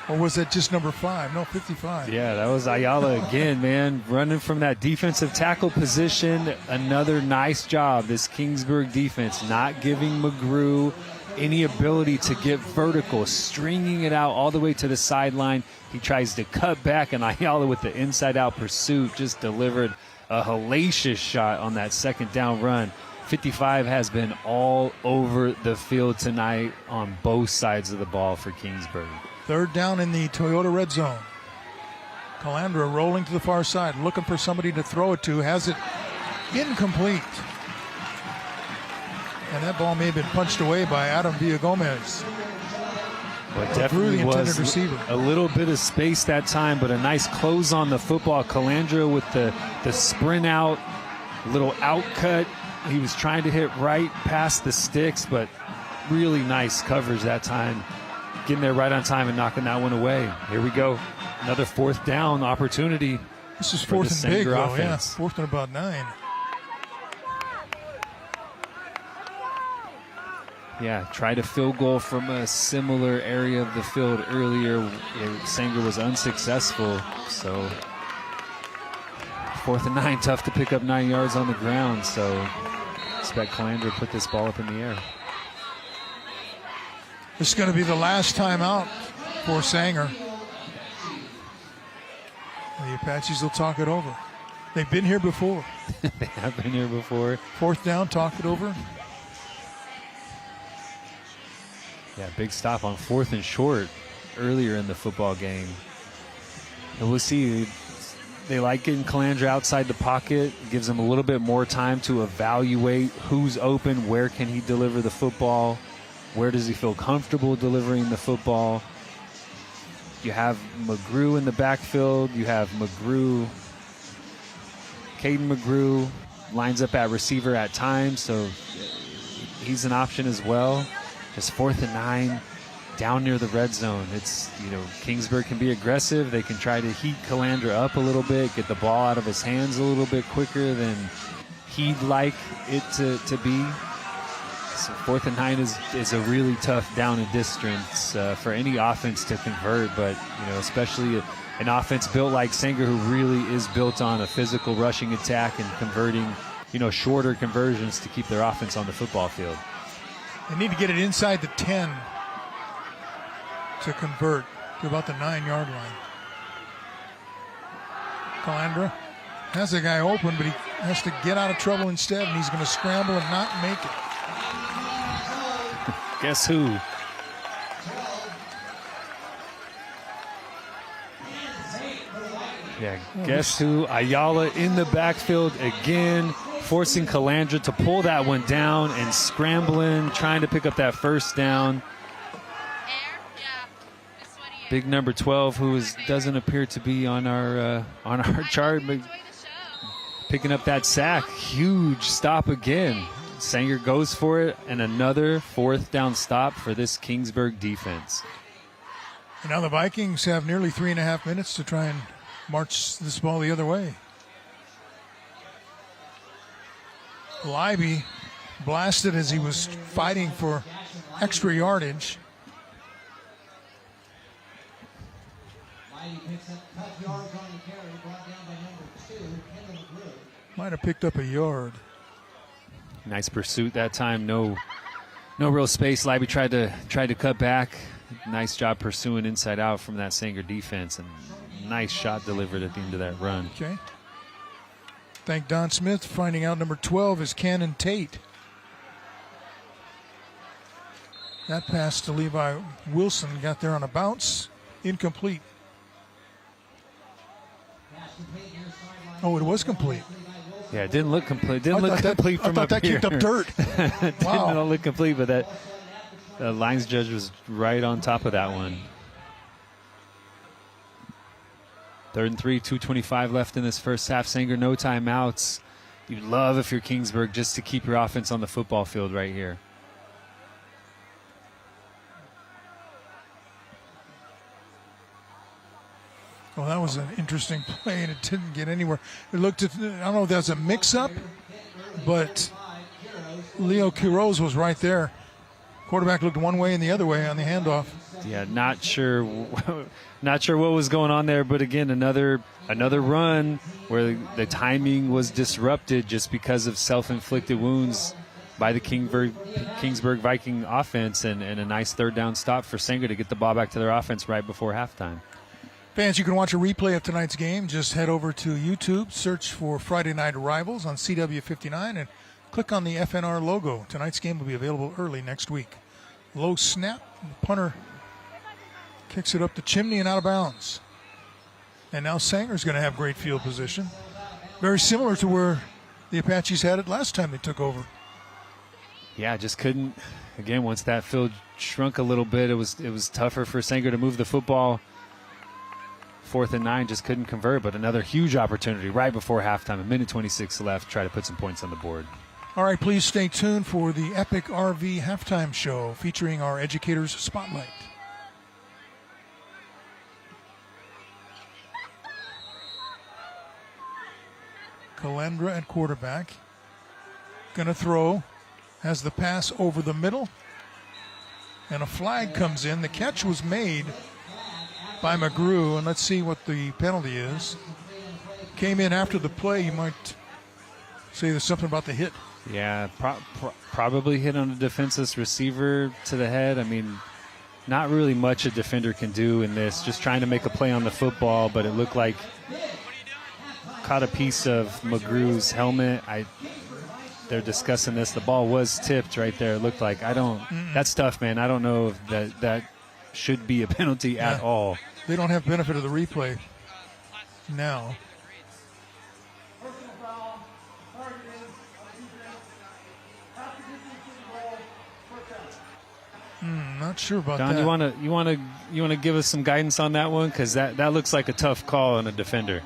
Or was that just number 5? No, 55. Yeah, that was Ayala again, man, running from that defensive tackle position. Another nice job, this Kingsburg defense, not giving McGrew any ability to get vertical, stringing it out all the way to the sideline. He tries to cut back, and Ayala with the inside-out pursuit just delivered a hellacious shot on that second down run. 55 has been all over the field tonight on both sides of the ball for Kingsburg. Third down in the Toyota red zone. Calandra rolling to the far side, looking for somebody to throw it to. Has it incomplete. And that ball may have been punched away by Adam Villagomez. But definitely the intended was receiver. A little bit of space that time, but a nice close on the football. Calandra with the sprint out, little out cut. He was trying to hit right past the sticks, but really nice coverage that time. Getting there right on time and knocking that one away. Here we go. Another fourth down opportunity. This is fourth and big, though, yeah. Fourth and about 9. Yeah, tried a field goal from a similar area of the field earlier. Sanger was unsuccessful, so 4th and 9, tough to pick up 9 yards on the ground, so expect Calandra to put this ball up in the air. This is going to be the last time out for Sanger. The Apaches will talk it over. They've been here before. They have been here before. 4th down, talk it over. Yeah, big stop on 4th and short earlier in the football game. And we'll see. They like getting Calandra outside the pocket. It gives them a little bit more time to evaluate who's open, where can he deliver the football, where does he feel comfortable delivering the football. You have McGrew in the backfield. You have McGrew. Caden McGrew lines up at receiver at times, so he's an option as well. Just 4th and 9 down near the red zone. It's, Kingsburg can be aggressive. They can try to heat Calandra up a little bit, get the ball out of his hands a little bit quicker than he'd like it to be. So 4th and 9 is a really tough down and distance for any offense to convert, but especially an offense built like Sanger, who really is built on a physical rushing attack and converting, shorter conversions to keep their offense on the football field. They need to get it inside the 10 to convert to about the 9-yard line. Calandra has a guy open, but he has to get out of trouble instead, and he's going to scramble and not make it. Guess who? Yeah, guess who? Ayala in the backfield again, forcing Calandra to pull that one down and scrambling, trying to pick up that first down. Big number 12, who doesn't appear to be on our chart, but picking up that sack. Huge stop again. Sanger goes for it, and another 4th down stop for this Kingsburg defense. And now the Vikings have nearly 3.5 minutes to try and march this ball the other way. Leiby blasted as he was fighting for extra yardage. Might have picked up a yard. Nice pursuit that time. No real space. Leiby tried to cut back. Nice job pursuing inside out from that Sanger defense, and nice shot delivered at the end of that run. Okay. Thank Don Smith. Finding out number 12 is Cannon Tate. That pass to Levi Wilson got there on a bounce. Incomplete. Oh, it was complete. Yeah, it didn't look complete. Didn't look complete from up here. I thought that kicked up dirt. Wow. Didn't look complete, but that the lines judge was right on top of that one. 3rd and 3, 2:25 left in this first half. Sanger, no timeouts. You'd love, if you're Kingsburg, just to keep your offense on the football field right here. Well, that was an interesting play, and it didn't get anywhere. It looked at, I don't know if that's a mix-up, but Leo Quiroz was right there. Quarterback looked one way and the other way on the handoff. Yeah, not sure what was going on there, but again, another run where the timing was disrupted just because of self-inflicted wounds by the Kingsburg Viking offense, and a nice third down stop for Sanger to get the ball back to their offense right before halftime. Fans, you can watch a replay of tonight's game. Just head over to YouTube, search for Friday Night Rivals on CW59, and click on the FNR logo. Tonight's game will be available early next week. Low snap, the punter kicks it up the chimney and out of bounds. And now Sanger's going to have great field position. Very similar to where the Apaches had it last time they took over. Yeah, just couldn't. Again, once that field shrunk a little bit, it was tougher for Sanger to move the football. 4th and 9, just couldn't convert, but another huge opportunity right before halftime. 1:26 left, try to put some points on the board. All right, please stay tuned for the Epic RV halftime show featuring our Educators Spotlight. Calandra at quarterback. Going to throw. Has the pass over the middle. And a flag comes in. The catch was made by McGrew, and let's see what the penalty is. Came in after the play. You might say there's something about the hit. Yeah, probably hit on a defenseless receiver to the head. I mean, not really much a defender can do in this. Just trying to make a play on the football, but it looked like caught a piece of McGrew's helmet. They're discussing this. The ball was tipped right there. It looked like that's tough, man. I don't know if that should be a penalty at all. They don't have benefit of the replay now. Not sure about Don, that. you want to give us some guidance on that one, because that looks like a tough call on a defender.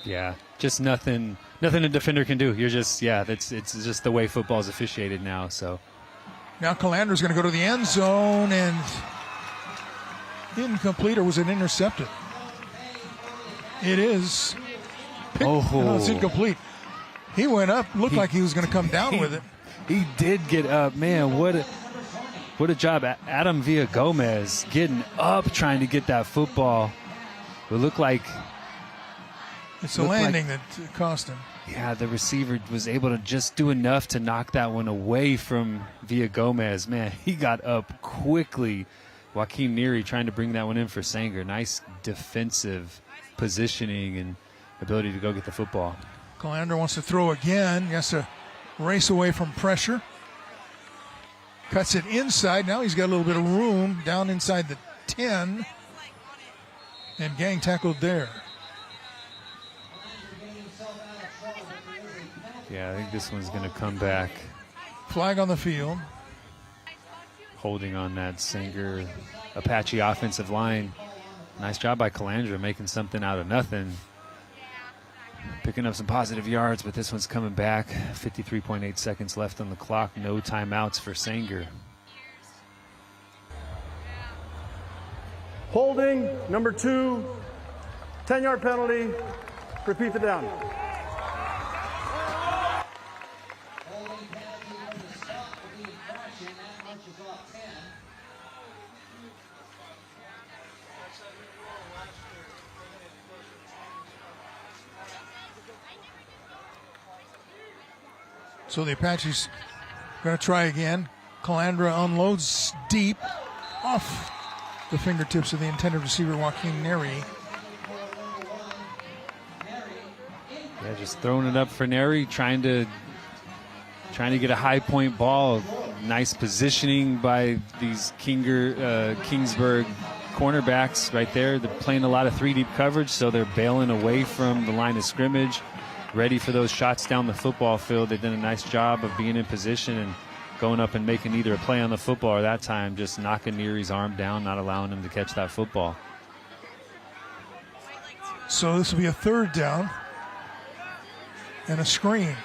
Yeah, just nothing a defender can do. You're just, it's just the way football is officiated now. So now Calandra's going to go to the end zone, and incomplete, or was it intercepted? It is. No, it's incomplete. He went up, looked like he was going to come down with it. He did get up. Man, what a job. Adam Villagomez getting up, trying to get that football. It looked like it's a landing that cost him. Yeah, the receiver was able to just do enough to knock that one away from Villagomez. Man, he got up quickly. Joaquin Neary trying to bring that one in for Sanger. Nice defensive positioning and ability to go get the football. Calandra wants to throw again. He has to race away from pressure. Cuts it inside. Now he's got a little bit of room down inside the 10. And gang tackled there. Yeah, I think this one's going to come back. Flag on the field. Holding on that Sanger Apache offensive line. Nice job by Calandra making something out of nothing. Picking up some positive yards, but this one's coming back. 53.8 seconds left on the clock. No timeouts for Sanger. Holding, number 2, 10-yard penalty. Repeat the down. So the Apaches going to try again. Calandra unloads deep off the fingertips of the intended receiver, Joaquin Neary. Yeah, just throwing it up for Neary, trying to get a high point ball. Nice positioning by these Kingsburg cornerbacks right there. They're playing a lot of 3-deep coverage, so they're bailing away from the line of scrimmage, ready for those shots down the football field. They've done a nice job of being in position and going up and making either a play on the football, or that time just knocking Neary's arm down, not allowing him to catch that football. So this will be a third down and a screen.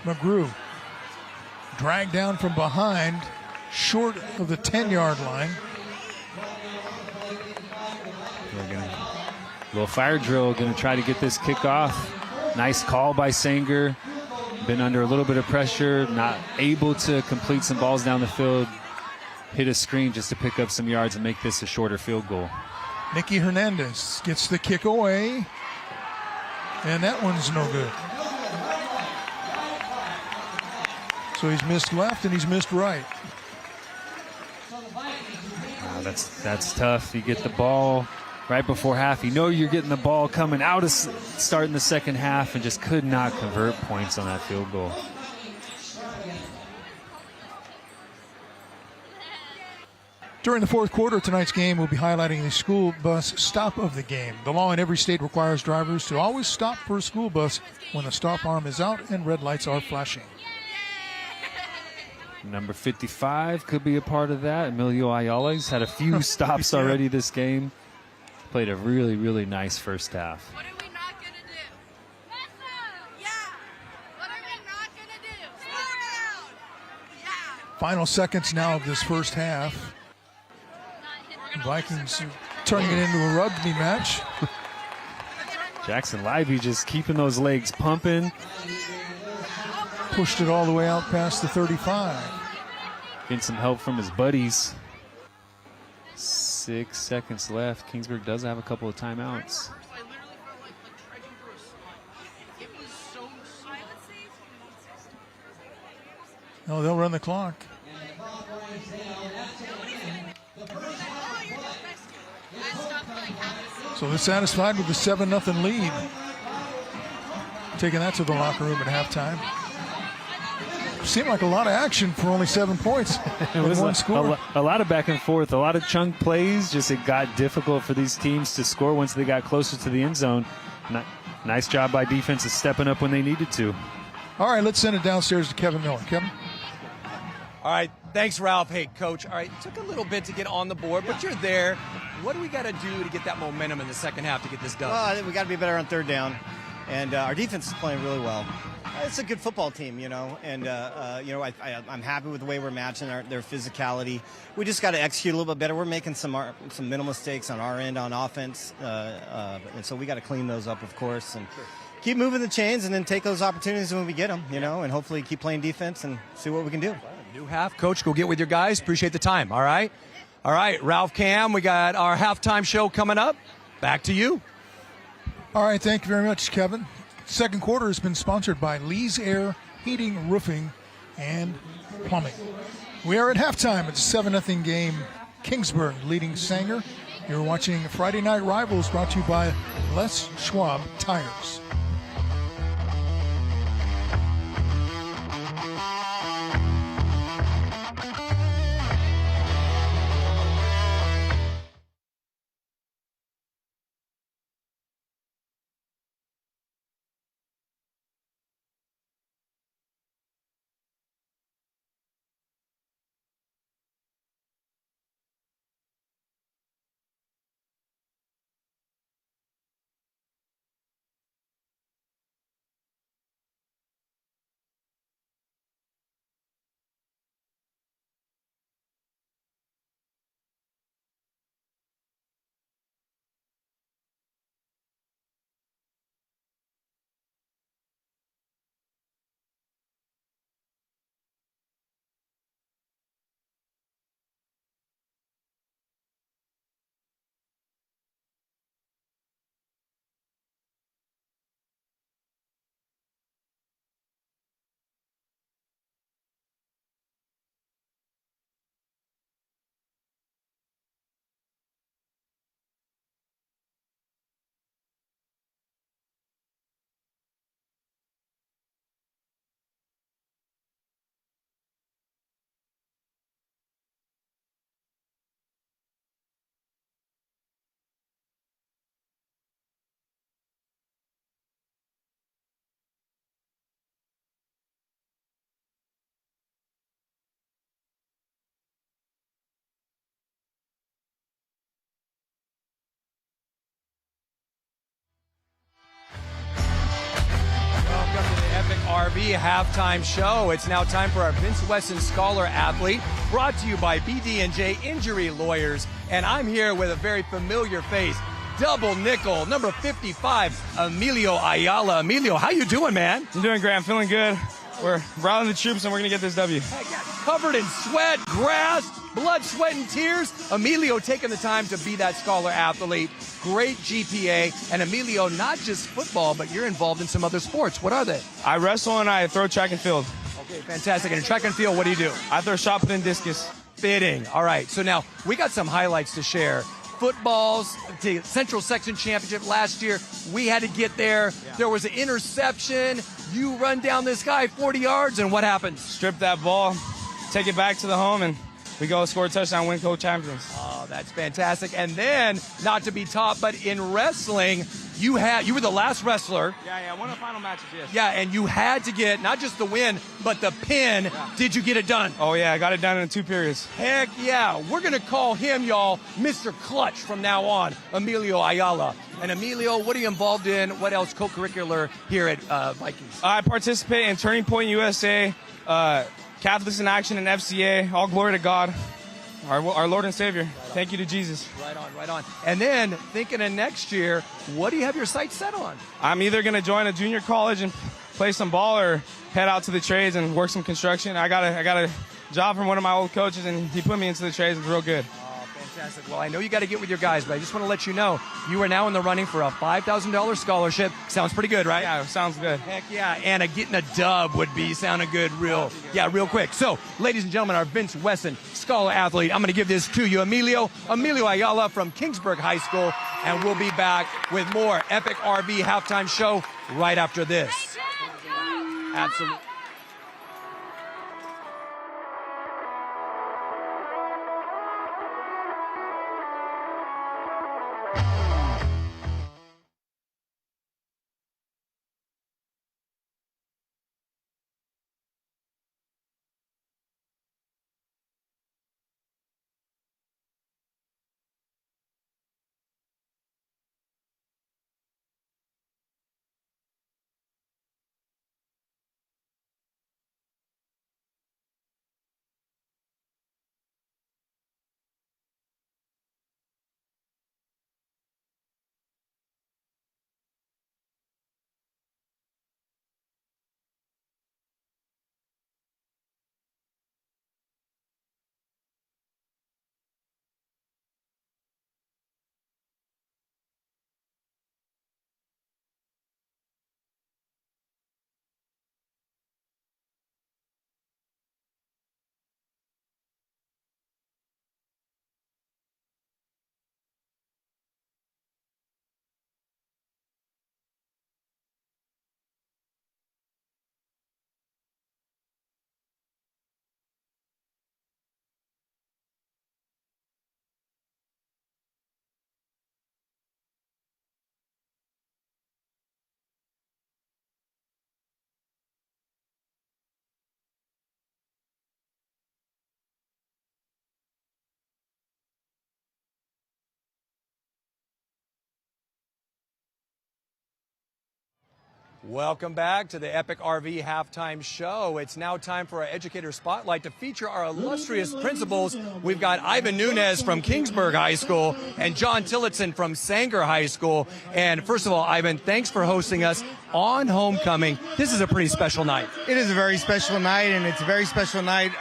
McGrew dragged down from behind, short of the 10-yard line. Little fire drill, going to try to get this kick off. Nice call by Sanger. Been under a little bit of pressure, not able to complete some balls down the field. Hit a screen just to pick up some yards and make this a shorter field goal. Nicky Hernandez gets the kick away, and that one's no good. So he's missed left and he's missed right. That's tough. You get the ball right before half. You know you're getting the ball coming out of starting the second half and just could not convert points on that field goal. During the fourth quarter of tonight's game, we'll be highlighting the school bus stop of the game. The law in every state requires drivers to always stop for a school bus when the stop arm is out and red lights are flashing. Number 55 could be a part of that. Emilio Ayala's had a few stops already this game. Played a really, really nice first half. What are we not going to do? Yeah. What are we not going to do? Slow down. Yeah. Final seconds now of this first half. Vikings turning it into a rugby match. Jackson Libby just keeping those legs pumping. Pushed it all the way out past the 35. Getting some help from his buddies. 6 seconds left. Kingsburg does have a couple of timeouts. No, they'll run the clock. So they're satisfied with the 7-0 lead. Taking that to the locker room at halftime. Seemed like a lot of action for only 7 points. It was one score. a lot of back and forth, a lot of chunk plays. Just it got difficult for these teams to score once they got closer to the end zone. Nice job by defense of stepping up when they needed to. All right, let's send it downstairs to Kevin Miller. Kevin? All right, thanks, Ralph. Hey, Coach, all right, took a little bit to get on the board, but you're there. What do we got to do to get that momentum in the second half to get this done? Well, I think we got to be better on third down, and our defense is playing really well. It's a good football team, you know, and I'm happy with the way we're matching their physicality. We just got to execute a little bit better. We're making some minimal mistakes on our end on offense, and so we got to clean those up, of course, and keep moving the chains, and then take those opportunities when we get them, you know, and hopefully keep playing defense and see what we can do. New half, Coach, go get with your guys. Appreciate the time, all right? All right, Ralph, Cam, we got our halftime show coming up. Back to you. All right, thank you very much, Kevin. Second quarter has been sponsored by Lee's Air Heating, Roofing, and Plumbing. We are at halftime. It's a 7-0 game. Kingsburg leading Sanger. You're watching Friday Night Rivals, brought to you by Les Schwab Tires. RV halftime show. It's now time for our Vince Wesson Scholar Athlete, brought to you by BD&J Injury Lawyers. And I'm here with a very familiar face, double nickel, number 55, Emilio Ayala. Emilio, how you doing, man? I'm doing great. I'm feeling good. We're rallying the troops, and we're going to get this W. Covered in sweat, grass, blood, sweat, and tears. Emilio taking the time to be that Scholar Athlete. Great GPA. And Emilio, not just football, but you're involved in some other sports. What are they? I wrestle and I throw track and field. Okay, fantastic. And in track and field, what do you do? I throw shot put and discus. Fitting. All right. So now we got some highlights to share. Footballs, the Central Section Championship last year. We had to get there. Yeah. There was an interception. You run down this guy 40 yards, and what happens? Strip that ball, take it back to the home, and we go score a touchdown, win co-champions. Oh, that's fantastic. And then, not to be topped, but in wrestling, you were the last wrestler. Yeah, one of the final matches, yes. Yeah, and you had to get not just the win, but the pin. Yeah. Did you get it done? Oh, yeah, I got it done in 2 periods. Heck yeah. We're going to call him, y'all, Mr. Clutch from now on, Emilio Ayala. And Emilio, what are you involved in? What else co-curricular here at Vikings? I participate in Turning Point USA, Catholics in Action, and FCA. All glory to God, our Lord and Savior. Thank you to Jesus. Right on, right on. And then, thinking of next year, what do you have your sights set on? I'm either going to join a junior college and play some ball or head out to the trades and work some construction. I got a job from one of my old coaches, and he put me into the trades. It's real good. Fantastic. Well, I know you got to get with your guys, but I just want to let you know you are now in the running for a $5,000 scholarship. Sounds pretty good, right? Yeah, sounds good. Heck yeah. And getting a dub would be sounding good real quick. So, ladies and gentlemen, our Vince Wesson Scholar Athlete, I'm going to give this to you, Emilio Ayala from Kingsburg High School, and we'll be back with more Epic RV halftime show right after this. Absolutely. Welcome back to the Epic RV halftime show. It's now time for our Educator Spotlight to feature our illustrious principals. We've got Ivan Nunez from Kingsburg High School and John Tillotson from Sanger High School. And first of all, Ivan, thanks for hosting us on homecoming. This is a pretty special night. It is a very special night, and it's a very special night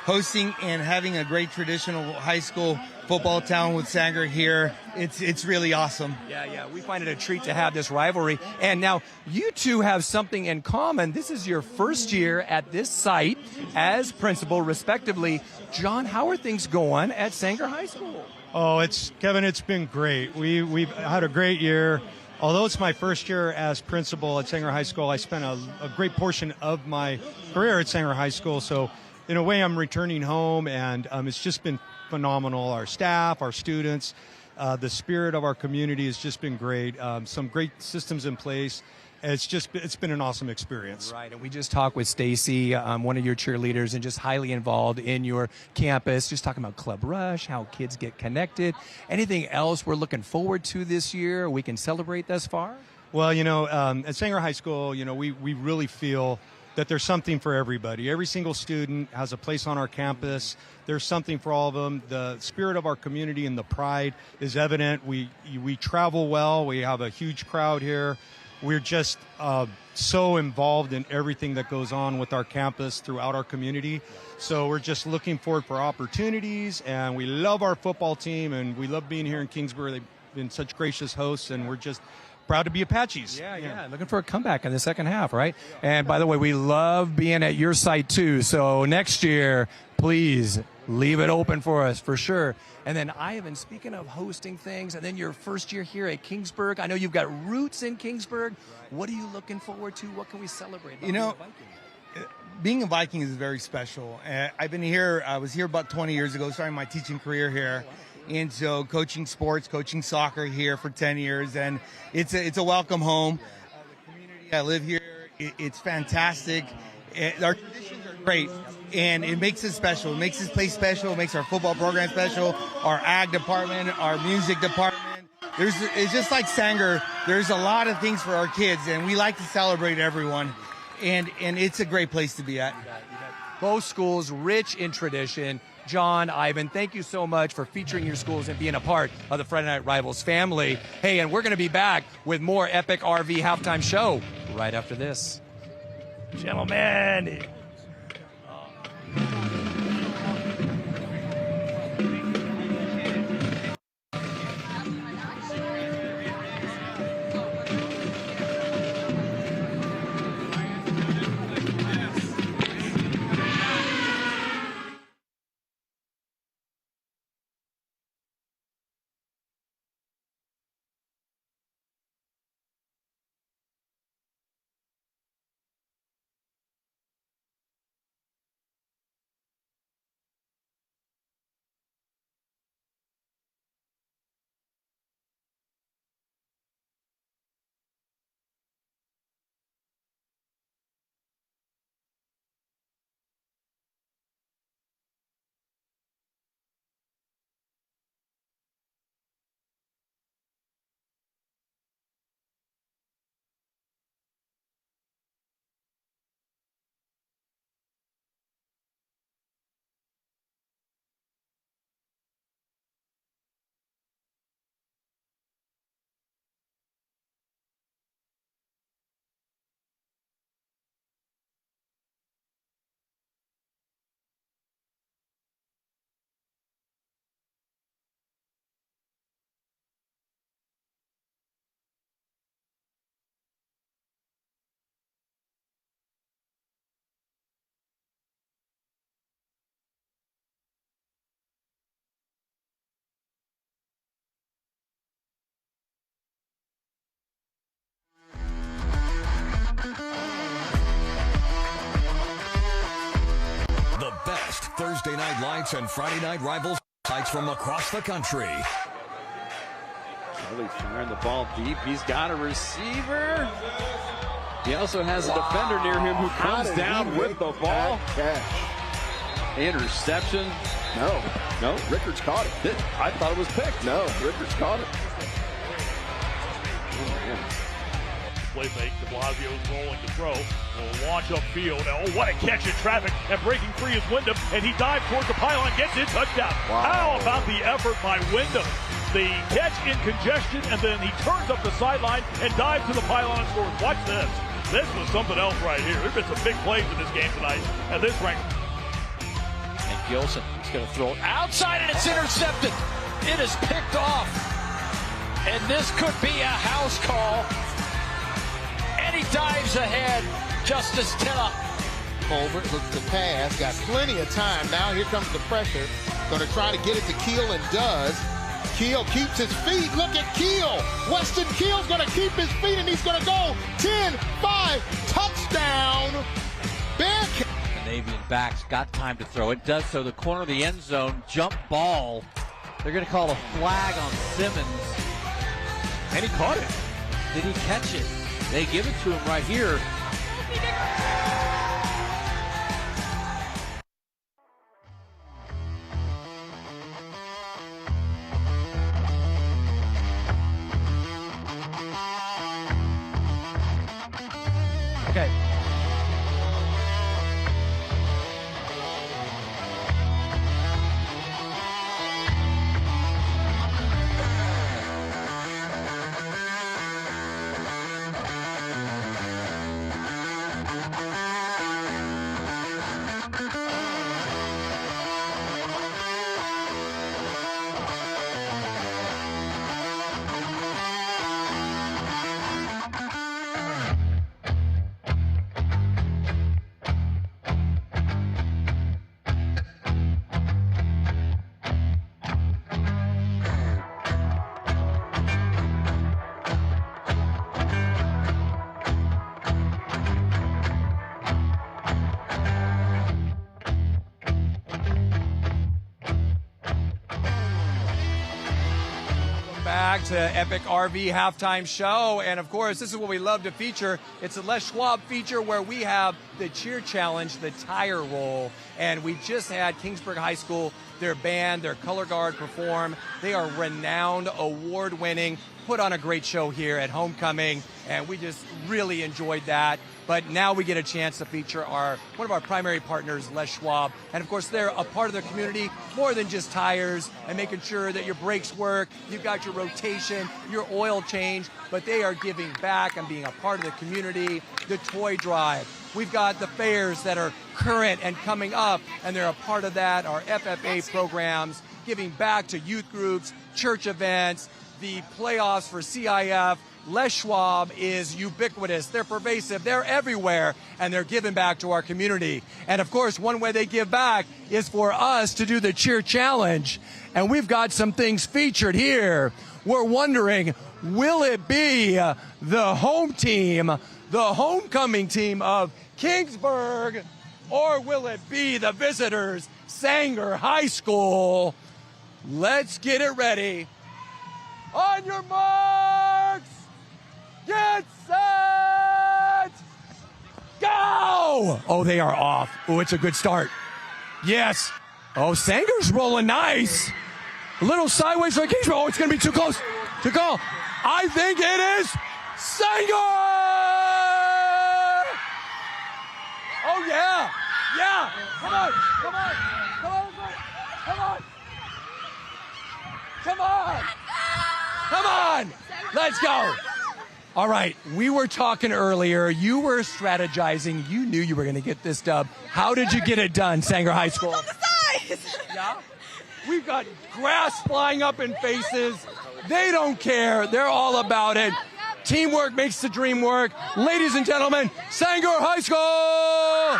hosting and having a great traditional high school football town with Sanger here. It's really awesome. Yeah. We find it a treat to have this rivalry. And now you two have something in common. This is your first year at this site as principal, respectively. John, how are things going at Sanger High School? Oh, Kevin, it's been great. We've had a great year. Although it's my first year as principal at Sanger High School, I spent a great portion of my career at Sanger High School. So in a way, I'm returning home, and it's just been phenomenal. Our staff, our students, the spirit of our community has just been great. Some great systems in place. It's been an awesome experience. Right, and we just talked with Stacy, one of your cheerleaders, and just highly involved in your campus, just talking about Club Rush, how kids get connected. Anything else we're looking forward to this year we can celebrate thus far? Well, at Sanger High School, we really feel that there's something for everybody. Every single student has a place on our campus. There's something for all of them. The spirit of our community and the pride is evident. We travel well. We have a huge crowd here. We're just so involved in everything that goes on with our campus throughout our community. So we're just looking forward for opportunities, and we love our football team, and we love being here in Kingsburg. They've been such gracious hosts, and we're just proud to be Apaches. Yeah. Looking for a comeback in the second half, right? And by the way, we love being at your site too. So next year, please leave it open for us for sure. And then Ivan, speaking of hosting things, and then your first year here at Kingsburg, I know you've got roots in Kingsburg. What are you looking forward to? What can we celebrate? Being a Viking is very special. I've been here. I was here about 20 years ago, starting my teaching career here. And so coaching sports, coaching soccer here for 10 years, and it's a welcome home. The community I live here, it's fantastic. Our traditions are great, and it makes it special. It makes this place special. It makes our football program special, our ag department, our music department. It's just like Sanger. There's a lot of things for our kids, and we like to celebrate everyone, and it's a great place to be at. Both schools rich in tradition. John, Ivan, thank you so much for featuring your schools and being a part of the Friday Night Rivals family. Hey, and we're going to be back with more Epic RV Halftime Show right after this. Gentlemen. The best Thursday night lights and Friday night rivals sites from across the country. Kelly firing the ball deep. He's got a receiver. He also has a defender near him who comes down with the ball. Interception. No, Rickards caught it. I thought it was picked. No, Rickards caught it. Play fake. De Blasio's rolling to throw. Will launch upfield. Oh, what a catch in traffic. And breaking free is Wyndham. And he dives towards the pylon. Gets it. Touchdown. Wow. How about the effort by Wyndham? The catch in congestion. And then he turns up the sideline and dives to the pylon and scores. Watch this. This was something else right here. There's been some big plays in this game tonight. And this ranks. And Gilson is going to throw it outside, and it's intercepted. It is picked off. And this could be a house call. And he dives ahead. Justice Tilla. Over, looks to pass, got plenty of time. Now here comes the pressure. Going to try to get it to Keel and does. Keel keeps his feet. Look at Keel. Weston Keel's going to keep his feet, and he's going to go 10-5. Touchdown. Bearcat. The Navian backs got time to throw. It does so. The corner of the end zone, jump ball. They're going to call a flag on Simmons. And he caught it. Did he catch it? They give it to him right here. back to Epic RV Halftime Show. And of course, this is what we love to feature. It's a Les Schwab feature where we have the cheer challenge, the tire roll. And we just had Kingsburg High School, their band, their color guard perform. They are renowned, award-winning, put on a great show here at Homecoming. And we just really enjoyed that. But now we get a chance to feature one of our primary partners, Les Schwab. And of course, they're a part of the community, more than just tires and making sure that your brakes work, you've got your rotation, your oil change, but they are giving back and being a part of the community, the toy drive. We've got the fairs that are current and coming up, and they're a part of that, our FFA programs, giving back to youth groups, church events, the playoffs for CIF. Les Schwab is ubiquitous. They're pervasive. They're everywhere, and they're giving back to our community. And of course, one way they give back is for us to do the cheer challenge. And we've got some things featured here. We're wondering, will it be the home team, the homecoming team of Kingsburg, or will it be the visitors, Sanger High School? Let's get it ready. On your marks! Get set! Go! Oh, they are off. Oh, it's a good start. Yes. Oh, Sanger's rolling nice. A little sideways for Kingsburg. Oh, it's going to be too close to call. I think it is Sanger! Oh, yeah. Yeah. Come on. Come on. Come on. Come on. Come on. Come on. Let's go. All right, we were talking earlier. You were strategizing. You knew you were going to get this dub. How did you get it done, Sanger High School? On the sides. Yeah? We've got grass flying up in faces. They don't care. They're all about it. Teamwork makes the dream work. Ladies and gentlemen, Sanger High School!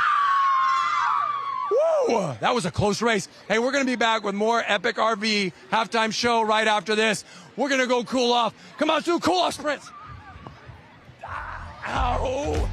Woo! That was a close race. Hey, we're going to be back with more Epic RV halftime show right after this. We're going to go cool off. Come on, Sue, cool off sprints. Ow! Oh!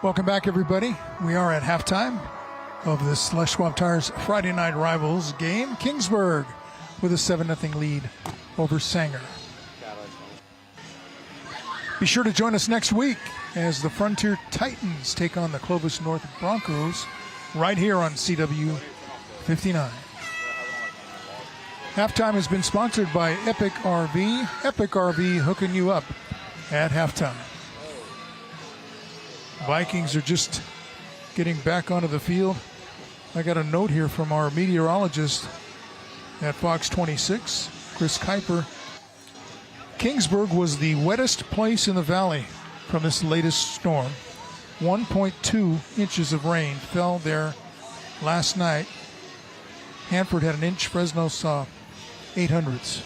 Welcome back, everybody. We are at halftime of this Les Schwab Tires Friday Night Rivals game. Kingsburg with a 7-0 lead over Sanger. Be sure to join us next week as the Frontier Titans take on the Clovis North Broncos right here on CW 59. Halftime has been sponsored by Epic RV. Epic RV hooking you up at halftime. Vikings are just getting back onto the field. I got a note here from our meteorologist at Fox 26, Chris Kuiper. Kingsburg was the wettest place in the valley from this latest storm. 1.2 inches of rain fell there last night. Hanford had an inch, Fresno saw 0.08.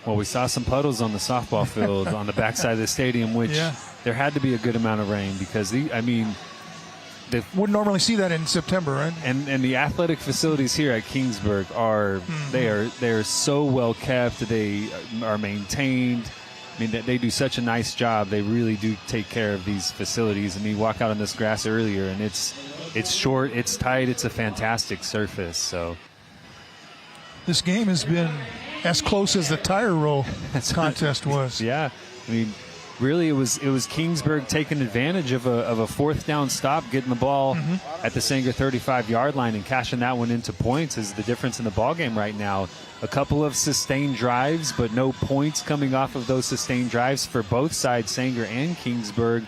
Well, we saw some puddles on the softball field on the backside of the stadium, which there had to be a good amount of rain because, wouldn't normally see that in September, right? And the athletic facilities here at Kingsburg are they're so well kept. They are maintained. I mean, they do such a nice job. They really do take care of these facilities. I mean, you walk out on this grass earlier, and it's short, it's tight, it's a fantastic surface. So this game has been as close as the tire roll contest was. Yeah, I mean, really, it was Kingsburg taking advantage of a fourth down stop, getting the ball at the Sanger 35-yard line and cashing that one into points is the difference in the ball game right now. A couple of sustained drives, but no points coming off of those sustained drives for both sides, Sanger and Kingsburg.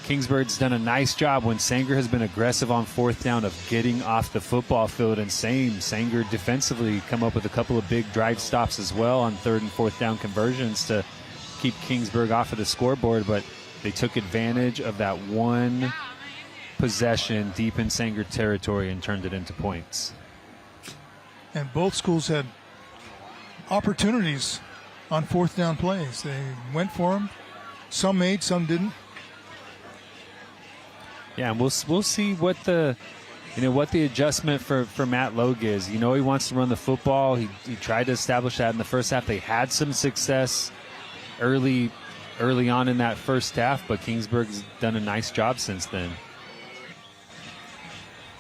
Kingsburg's done a nice job when Sanger has been aggressive on fourth down of getting off the football field, and Sanger defensively come up with a couple of big drive stops as well on third and fourth down conversions to keep Kingsburg off of the scoreboard, but they took advantage of that one possession deep in Sanger territory and turned it into points. And both schools had opportunities on fourth down plays. They went for them. Some made, some didn't. Yeah, and we'll see what the adjustment for Matt Logue is. He wants to run the football. He tried to establish that in the first half. They had some success early on in that first half, but Kingsburg's done a nice job since then.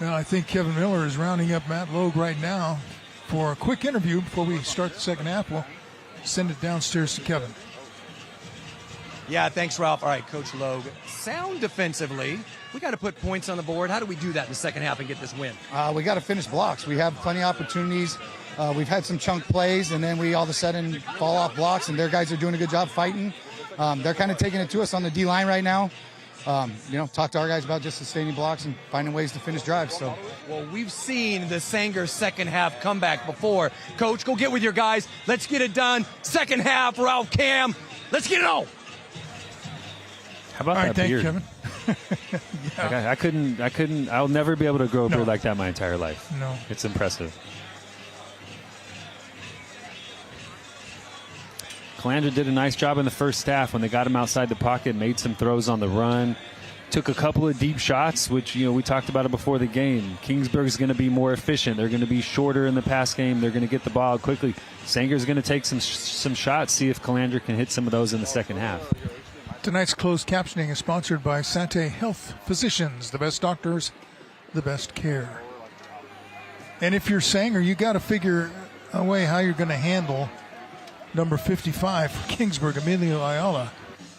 Well, I think Kevin Miller is rounding up Matt Logue right now for a quick interview before we start the second half. We'll send it downstairs to Kevin. Yeah, thanks, Ralph. All right, Coach Logue. Sound defensively. We got to put points on the board. How do we do that in the second half and get this win? We got to finish blocks. We have plenty of opportunities. We've had some chunk plays, and then we all of a sudden fall off blocks, and their guys are doing a good job fighting. They're kind of taking it to us on the D-line right now. Talk to our guys about just sustaining blocks and finding ways to finish drives. So, well, we've seen the Sanger second half comeback before. Coach, go get with your guys. Let's get it done. Second half, Ralph, Cam. Let's get it on. How about that beard? Kevin. I couldn't. I'll never be able to grow a beard like that my entire life. No, it's impressive. Calandra did a nice job in the first half when they got him outside the pocket, made some throws on the run, took a couple of deep shots, which we talked about it before the game. Kingsburg's going to be more efficient. They're going to be shorter in the pass game. They're going to get the ball quickly. Sanger's going to take some shots, see if Calandra can hit some of those in the second half. Tonight's closed captioning is sponsored by Sante Health Physicians, the best doctors, the best care. And if you're Sanger, you got to figure a way how you're going to handle number 55 for Kingsburg, Emilio Ayala.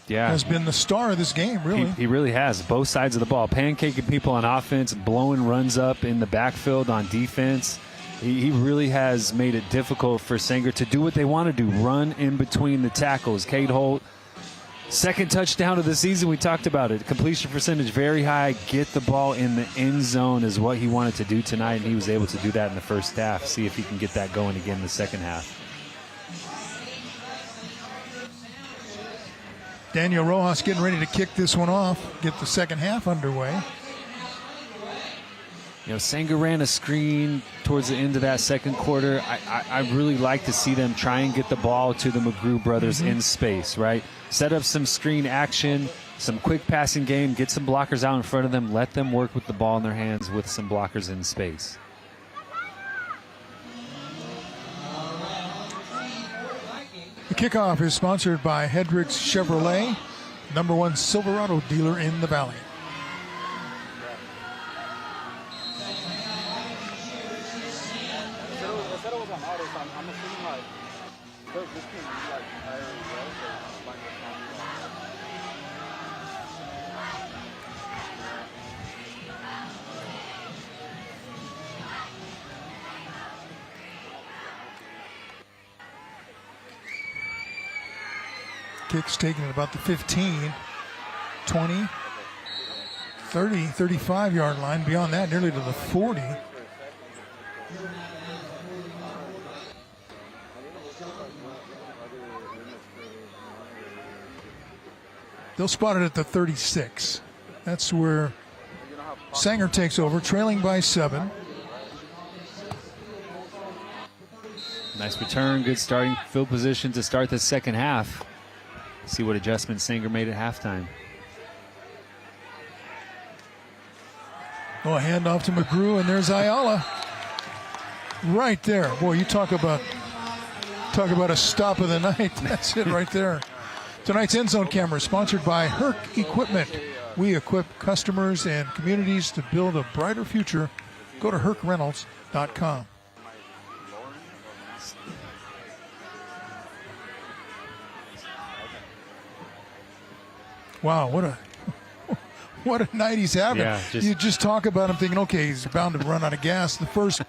Yeah, has been the star of this game, really. He really has. Both sides of the ball. Pancaking people on offense, blowing runs up in the backfield on defense. He really has made it difficult for Sanger to do what they want to do, run in between the tackles. Cade Holt, second touchdown of the season, we talked about it. Completion percentage very high. Get the ball in the end zone is what he wanted to do tonight, and he was able to do that in the first half. See if he can get that going again in the second half. Daniel Rojas getting ready to kick this one off, get the second half underway. Sanger ran a screen towards the end of that second quarter. I really like to see them try and get the ball to the McGrew brothers in space, right? Set up some screen action, some quick passing game, get some blockers out in front of them, let them work with the ball in their hands with some blockers in space. The kickoff is sponsored by Hendricks Chevrolet, #1 Silverado dealer in the Valley. Kick's taken at about the 15, 20, 30, 35-yard line. Beyond that, nearly to the 40. They'll spot it at the 36. That's where Sanger takes over, trailing by 7. Nice return, good starting field position to start the second half. See what adjustments Sanger made at halftime. Oh, a handoff to McGrew, and there's Ayala. Right there. Boy, you talk about a stop of the night. That's it right there. Tonight's End Zone Camera is sponsored by Herc Equipment. We equip customers and communities to build a brighter future. Go to hercrentals.com. Wow, what a night he's having. Yeah, you just talk about him thinking, okay, he's bound to run out of gas. The first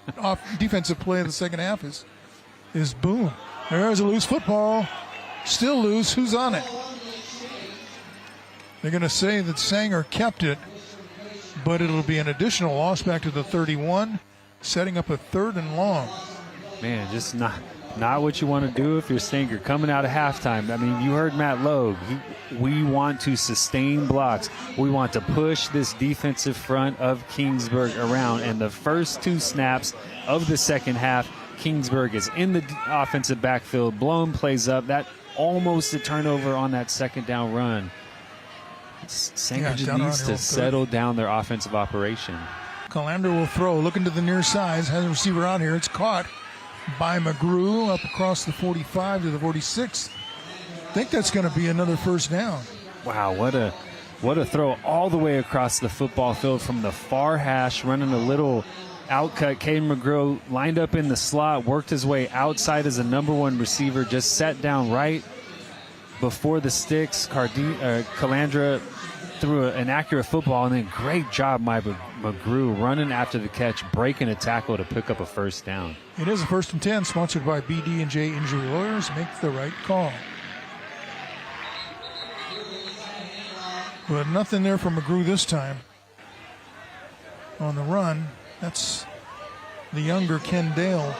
defensive play of the second half is boom. There's a loose football. Still loose. Who's on it? They're going to say that Sanger kept it, but it'll be an additional loss back to the 31, setting up a 3rd and long. Man, just not what you want to do if you're Sanger coming out of halftime. I mean, you heard Matt Logue. We want to sustain blocks. We want to push this defensive front of Kingsburg around. And the first 2 snaps of the second half, Kingsburg is in the offensive backfield, blowing plays up. That almost a turnover on that second down run. Sanger just needs to settle down their offensive operation. Calandra will throw, looking to the near side, has a receiver out here. It's caught by McGrew up across the 45 to the 46. I think that's going to be another first down. Wow, what a throw all the way across the football field from the far hash, running a little outcut. Caden McGrew lined up in the slot, worked his way outside as a number 1 receiver, just sat down right before the sticks. Calandra threw an accurate football, and then great job by McGrew running after the catch, breaking a tackle to pick up a first down. It is a 1st and 10, sponsored by BD&J Injury Lawyers. Make the right call. But nothing there for McGrew this time. On the run, that's the younger Ken Dale.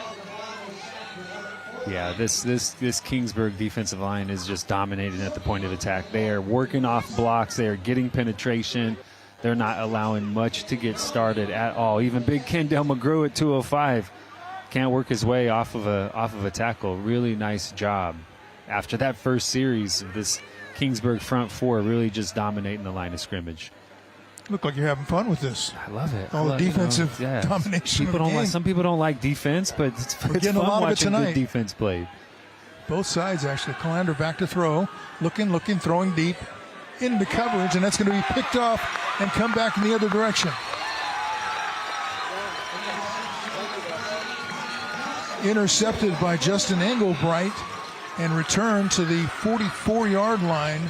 Yeah, this Kingsburg defensive line is just dominating at the point of attack. They are working off blocks. They are getting penetration. They're not allowing much to get started at all. Even big Kendall McGrew at 205 can't work his way off of a tackle. Really nice job. After that first series of this Kingsburg front 4 really just dominating the line of scrimmage. Look like you're having fun with this. I love it. All the defensive domination. Some people don't like defense, but it's fun watching good defense played. Both sides, actually. Calandra back to throw. Looking, throwing deep into coverage, and that's going to be picked off and come back in the other direction. Intercepted by Justin Engelbright and returned to the 44-yard line.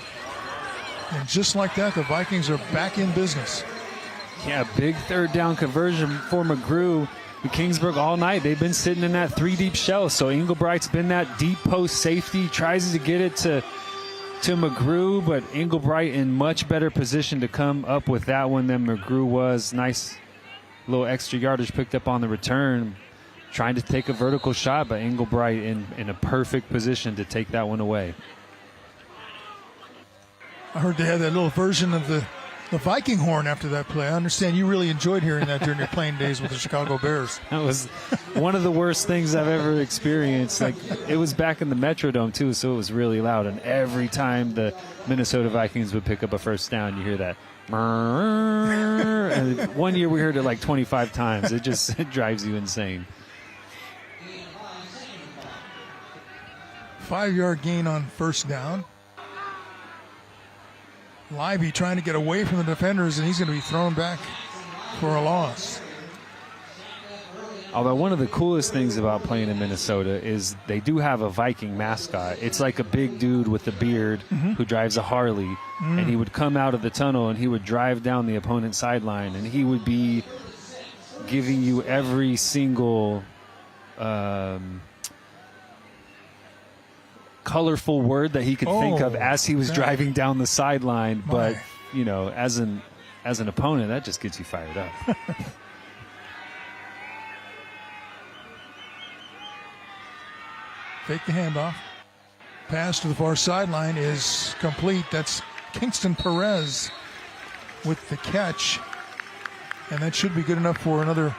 And just like that, the Vikings are back in business. Yeah, big 3rd down conversion for McGrew. Kingsburg all night, they've been sitting in that 3-deep shell. So Engelbright's been that deep post safety, tries to get it to McGrew, but Engelbright in much better position to come up with that one than McGrew was. Nice little extra yardage picked up on the return. Trying to take a vertical shot, but Engelbright in a perfect position to take that one away. I heard they had that little version of the Viking horn after that play. I understand you really enjoyed hearing that during your playing days with the Chicago Bears. That was one of the worst things I've ever experienced. Like, it was back in the Metrodome too, so it was really loud. And every time the Minnesota Vikings would pick up a first down, you hear that. And one year we heard it like 25 times. It drives you insane. 5-yard gain on first down. Libby trying to get away from the defenders, and he's going to be thrown back for a loss. Although one of the coolest things about playing in Minnesota is they do have a Viking mascot. It's like a big dude with a beard who drives a Harley, and he would come out of the tunnel and he would drive down the opponent's sideline, and he would be giving you every single colorful word that he could think of as he was driving down the sideline. But, you know, as an opponent, that just gets you fired up. Fake the handoff. Pass to the far sideline is complete. That's Kingston Perez with the catch. And that should be good enough for another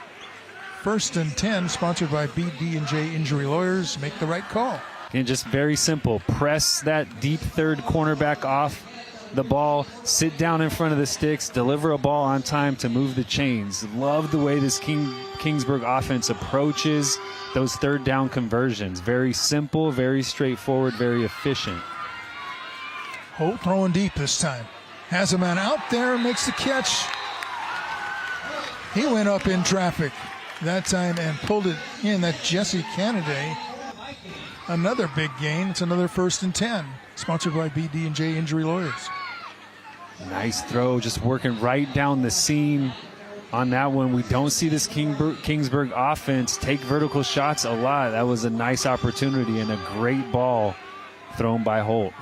1st and 10, sponsored by BD&J Injury Lawyers. Make the right call. And just very simple. Press that deep third cornerback off the ball, sit down in front of the sticks, deliver a ball on time to move the chains. Love the way this Kingsburg offense approaches those third down conversions. Very simple, very straightforward, very efficient. Holt throwing deep this time. Has a man out there, makes the catch. He went up in traffic that time and pulled it in. That Jesse Canaday. Another big gain. It's another 1st and 10. Sponsored by BD&J Injury Lawyers. Nice throw, just working right down the seam on that one. We don't see this Kingsburg offense take vertical shots a lot. That was a nice opportunity and a great ball thrown by Holt.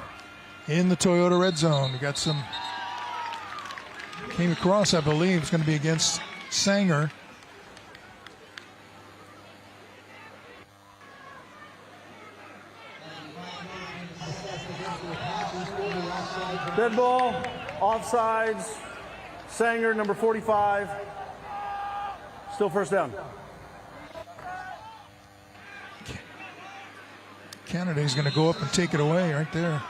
In the Toyota red zone, we got some, came across, I believe, it's going to be against Sanger. Dead ball, offsides, Sanger, number 45. Still 1st down. Canada's going to go up and take it away right there.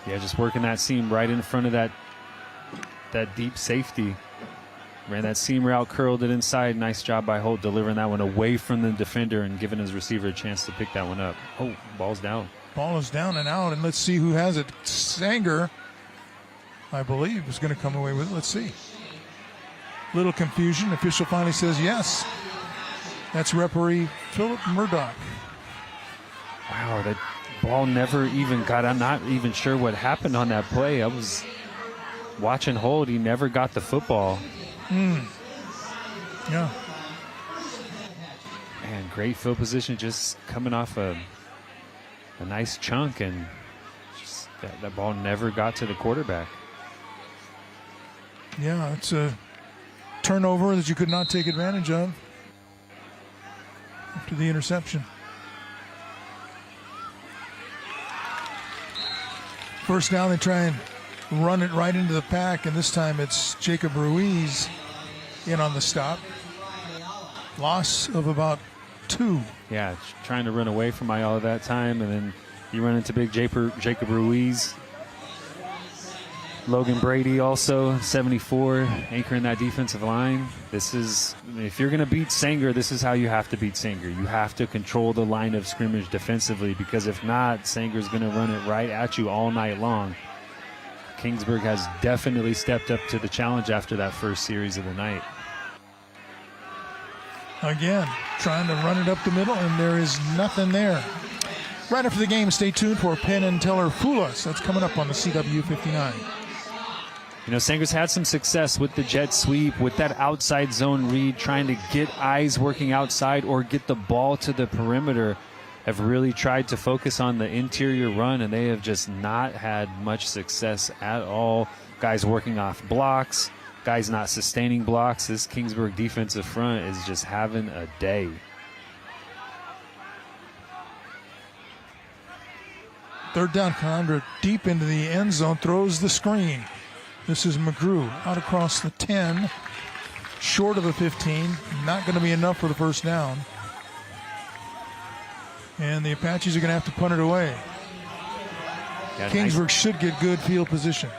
Yeah, just working that seam right in front of that deep safety. Ran that seam route, curled it inside. Nice job by Holt delivering that one away from the defender and giving his receiver a chance to pick that one up. Oh, ball's down. Ball is down and out, and let's see who has it. Sanger, I believe, is going to come away with it. Let's see. Little confusion. Official finally says yes. That's referee Philip Murdoch. Wow, that ball never even got. I'm not even sure what happened on that play. I was watching Holt. He never got the football. Yeah. Man, great field position, just coming off a nice chunk, and just that ball never got to the quarterback. Yeah, it's a turnover that you could not take advantage of after the interception. 1st down, they try and run it right into the pack, and this time it's Jacob Ruiz in on the stop. Loss of about 2. Yeah, trying to run away from Ayala that time, and then you run into big Jacob Ruiz. Logan Brady also, 74, anchoring that defensive line. This is, if you're going to beat Sanger, this is how you have to beat Sanger. You have to control the line of scrimmage defensively, because if not, Sanger's going to run it right at you all night long. Kingsburg has definitely stepped up to the challenge after that first series of the night. Again, trying to run it up the middle, and there is nothing there. Right after the game, stay tuned for Penn and Teller Fool Us. That's coming up on the CW 59. You know, Sanger's had some success with the jet sweep, with that outside zone read, trying to get eyes working outside or get the ball to the perimeter. Have really tried to focus on the interior run, and they have just not had much success at all. Guys working off blocks, guys not sustaining blocks. This Kingsburg defensive front is just having a day. Third down, Condra deep into the end zone, throws the screen. This is McGrew out across the 10, short of the 15. Not going to be enough for the 1st down. And the Apaches are going to have to punt it away. Yeah, Kingsburg should get good field position.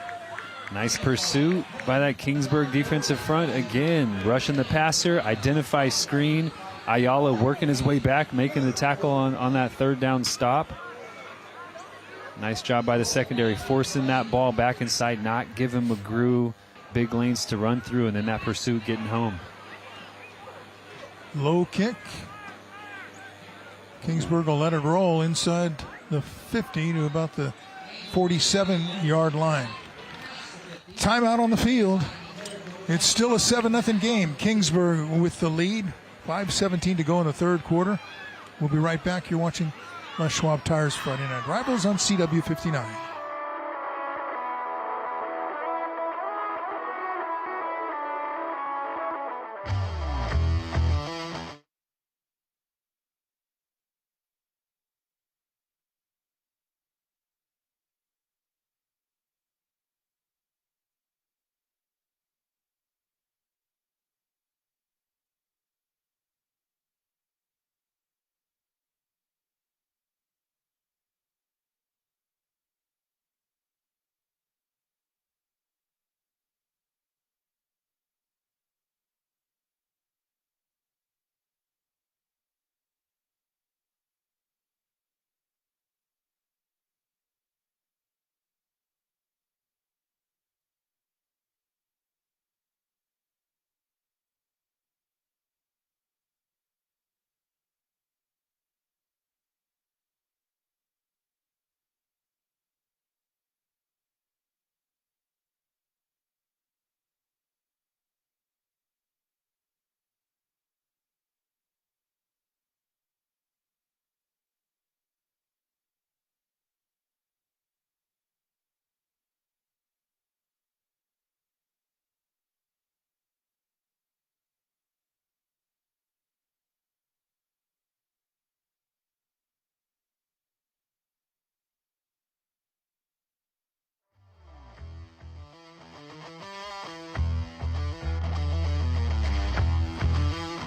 Nice pursuit by that Kingsburg defensive front. Again, rushing the passer, identify screen. Ayala working his way back, making the tackle on that 3rd down stop. Nice job by the secondary, forcing that ball back inside, not giving McGrew big lanes to run through, and then that pursuit getting home. Low kick. Kingsburg will let it roll inside the 50 to about the 47-yard line. Timeout on the field. It's still a 7-0 game. Kingsburg with the lead. 5:17 to go in the 3rd quarter. We'll be right back. You're watching Les Schwab Tires Friday Night Rivals on CW 59.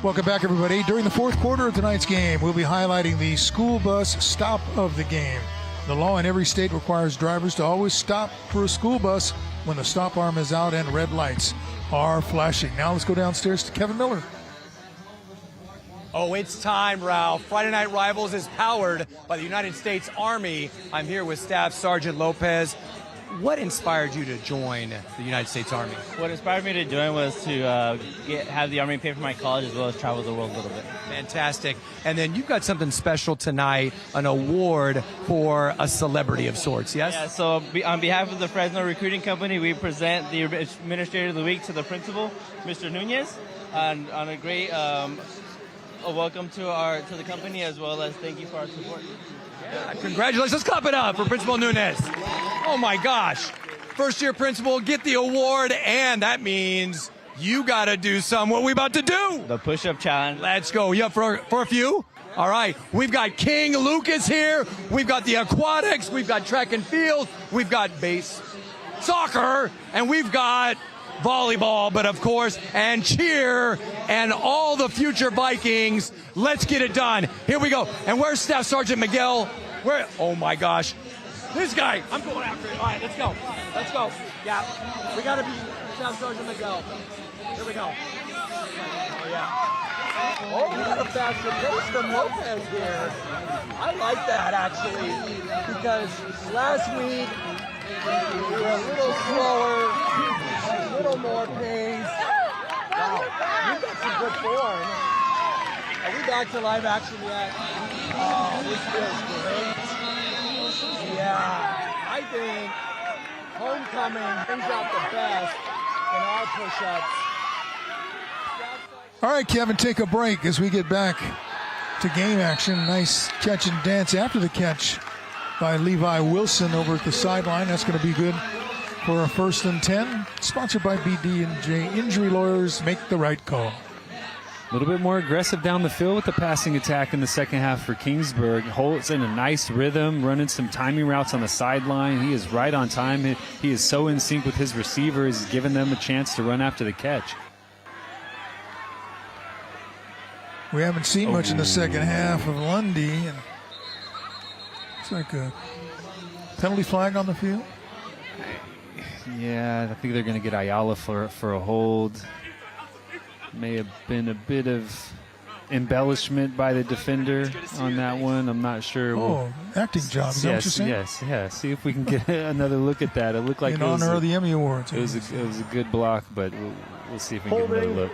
Welcome back, everybody. During the fourth quarter of tonight's game, we'll be highlighting the school bus stop of the game. The law in every state requires drivers to always stop for a school bus when the stop arm is out and red lights are flashing. Now let's go downstairs to Kevin Miller. Oh, it's time, Ralph. Friday Night Rivals is powered by the United States Army. I'm here with Staff Sergeant Lopez. What inspired you to join the United States Army? What inspired me to join was to have the Army pay for my college as well as travel the world a little bit. Fantastic. And then you've got something special tonight, an award for a celebrity of sorts, yes? Yeah, so on behalf of the Fresno Recruiting Company, we present the Administrator of the Week to the principal, Mr. Nunez, on a great a welcome to the company, as well as thank you for our support. Yeah, congratulations. Let's clap it up for Principal Nunez. Oh, my gosh. First-year principal, get the award, and that means you got to do what we about to do. The push-up challenge. Let's go. You up for a few? All right. We've got King Lucas here. We've got the aquatics. We've got track and field. We've got base soccer. And we've got volleyball, but of course, and cheer, and all the future Vikings. Let's get it done. Here we go. And where's Staff Sergeant Miguel? Where? Oh my gosh. This guy. I'm going after it. All right, let's go. Let's go. Yeah. We got to be Staff Sergeant Miguel. Here we go. Oh, yeah. Oh, we got a faster pace from Lopez here. I like that, actually, because last week we were a little slower, a little more pace. Wow, we've got some good form. Are we back to live action yet? Oh, this feels great. Yeah, I think homecoming brings out the best in our push-ups. All right, Kevin, take a break as we get back to game action. Nice catch and dance after the catch by Levi Wilson over at the sideline. That's going to be good for a 1st and 10. Sponsored by BD&J Injury Lawyers. Make the right call. A little bit more aggressive down the field with the passing attack in the second half for Kingsburg. Holt's in a nice rhythm, running some timing routes on the sideline. He is right on time. He is so in sync with his receivers. He's giving them a chance to run after the catch. We haven't seen much in the second half of Lundy. And it's like a penalty flag on the field. Yeah, I think they're going to get Ayala for a hold. May have been a bit of embellishment by the defender on that one. I'm not sure. Oh, acting job. Is that what you're saying? Yes, yeah. See if we can get another look at that. It looked like in honor of the Emmy Awards. It was a good block, but we'll see if we can get another look.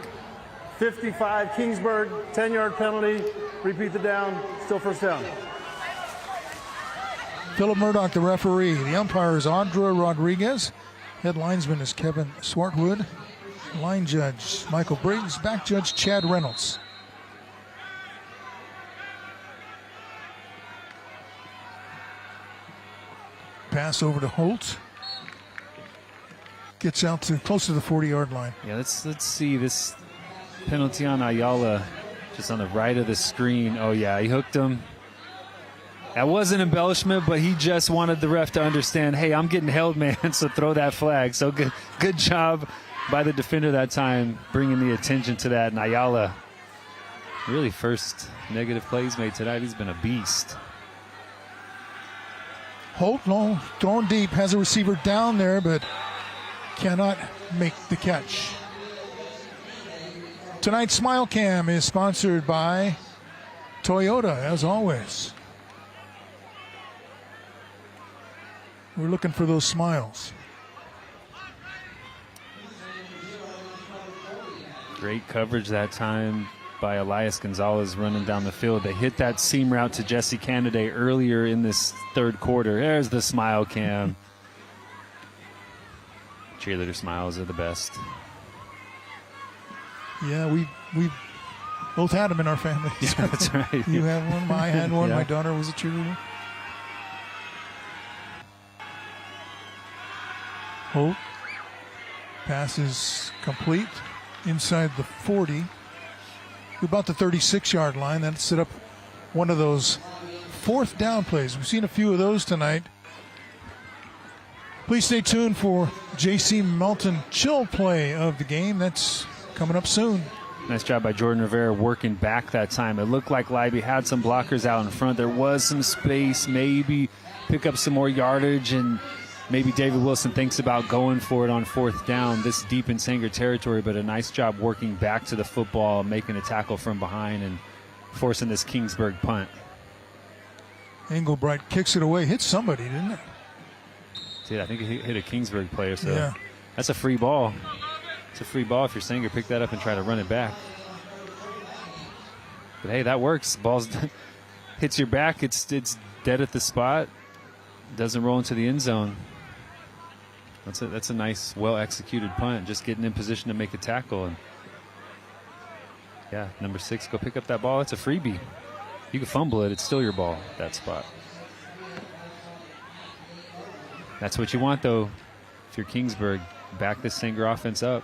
55, Kingsburg, 10-yard penalty. Repeat the down. Still 1st down. Philip Murdoch, the referee. The umpire is Audra Rodriguez. Head linesman is Kevin Swartwood. Line judge Michael Briggs. Back judge Chad Reynolds. Pass over to Holt. Gets out to close to the 40-yard line. Yeah, let's see this penalty on Ayala, just on the right of the screen. Oh yeah, he hooked him. That was an embellishment, but he just wanted the ref to understand, hey, I'm getting held, man, so throw that flag. So good job by the defender that time, bringing the attention to that. And Ayala, really first negative play he's made tonight. He's been a beast. Holt, long, thrown deep, has a receiver down there, but cannot make the catch. Tonight's Smile Cam is sponsored by Toyota, as always. We're looking for those smiles. Great coverage that time by Elias Gonzalez running down the field. They hit that seam route to Jesse Canaday earlier in this third quarter. There's the Smile Cam. Cheerleader smiles are the best. Yeah, we both had them in our family. Yeah, that's right. You have one, I had one, yeah. My daughter was a cheerleader. Holt. Pass is complete inside the 40. About the 36-yard line. That set up one of those 4th down plays. We've seen a few of those tonight. Please stay tuned for J.C. Melton chill play of the game. That's coming up soon. Nice job by Jordan Rivera working back that time. It looked like Libby had some blockers out in front. There was some space, maybe pick up some more yardage, and maybe David Wilson thinks about going for it on 4th down this deep in Sanger territory, but a nice job working back to the football, making a tackle from behind and forcing this Kingsburg punt. Englebright kicks it away. Hit somebody, didn't it? Dude, I think it hit a Kingsburg player, so yeah. That's a free ball. It's a free ball if you're Sanger. Pick that up and try to run it back. But hey, that works. Ball's hits your back. It's dead at the spot. Doesn't roll into the end zone. That's a nice, well-executed punt. Just getting in position to make a tackle. And yeah, number 6, go pick up that ball. It's a freebie. You can fumble it. It's still your ball at that spot. That's what you want, though, if you're Kingsburg. Back this Sanger offense up.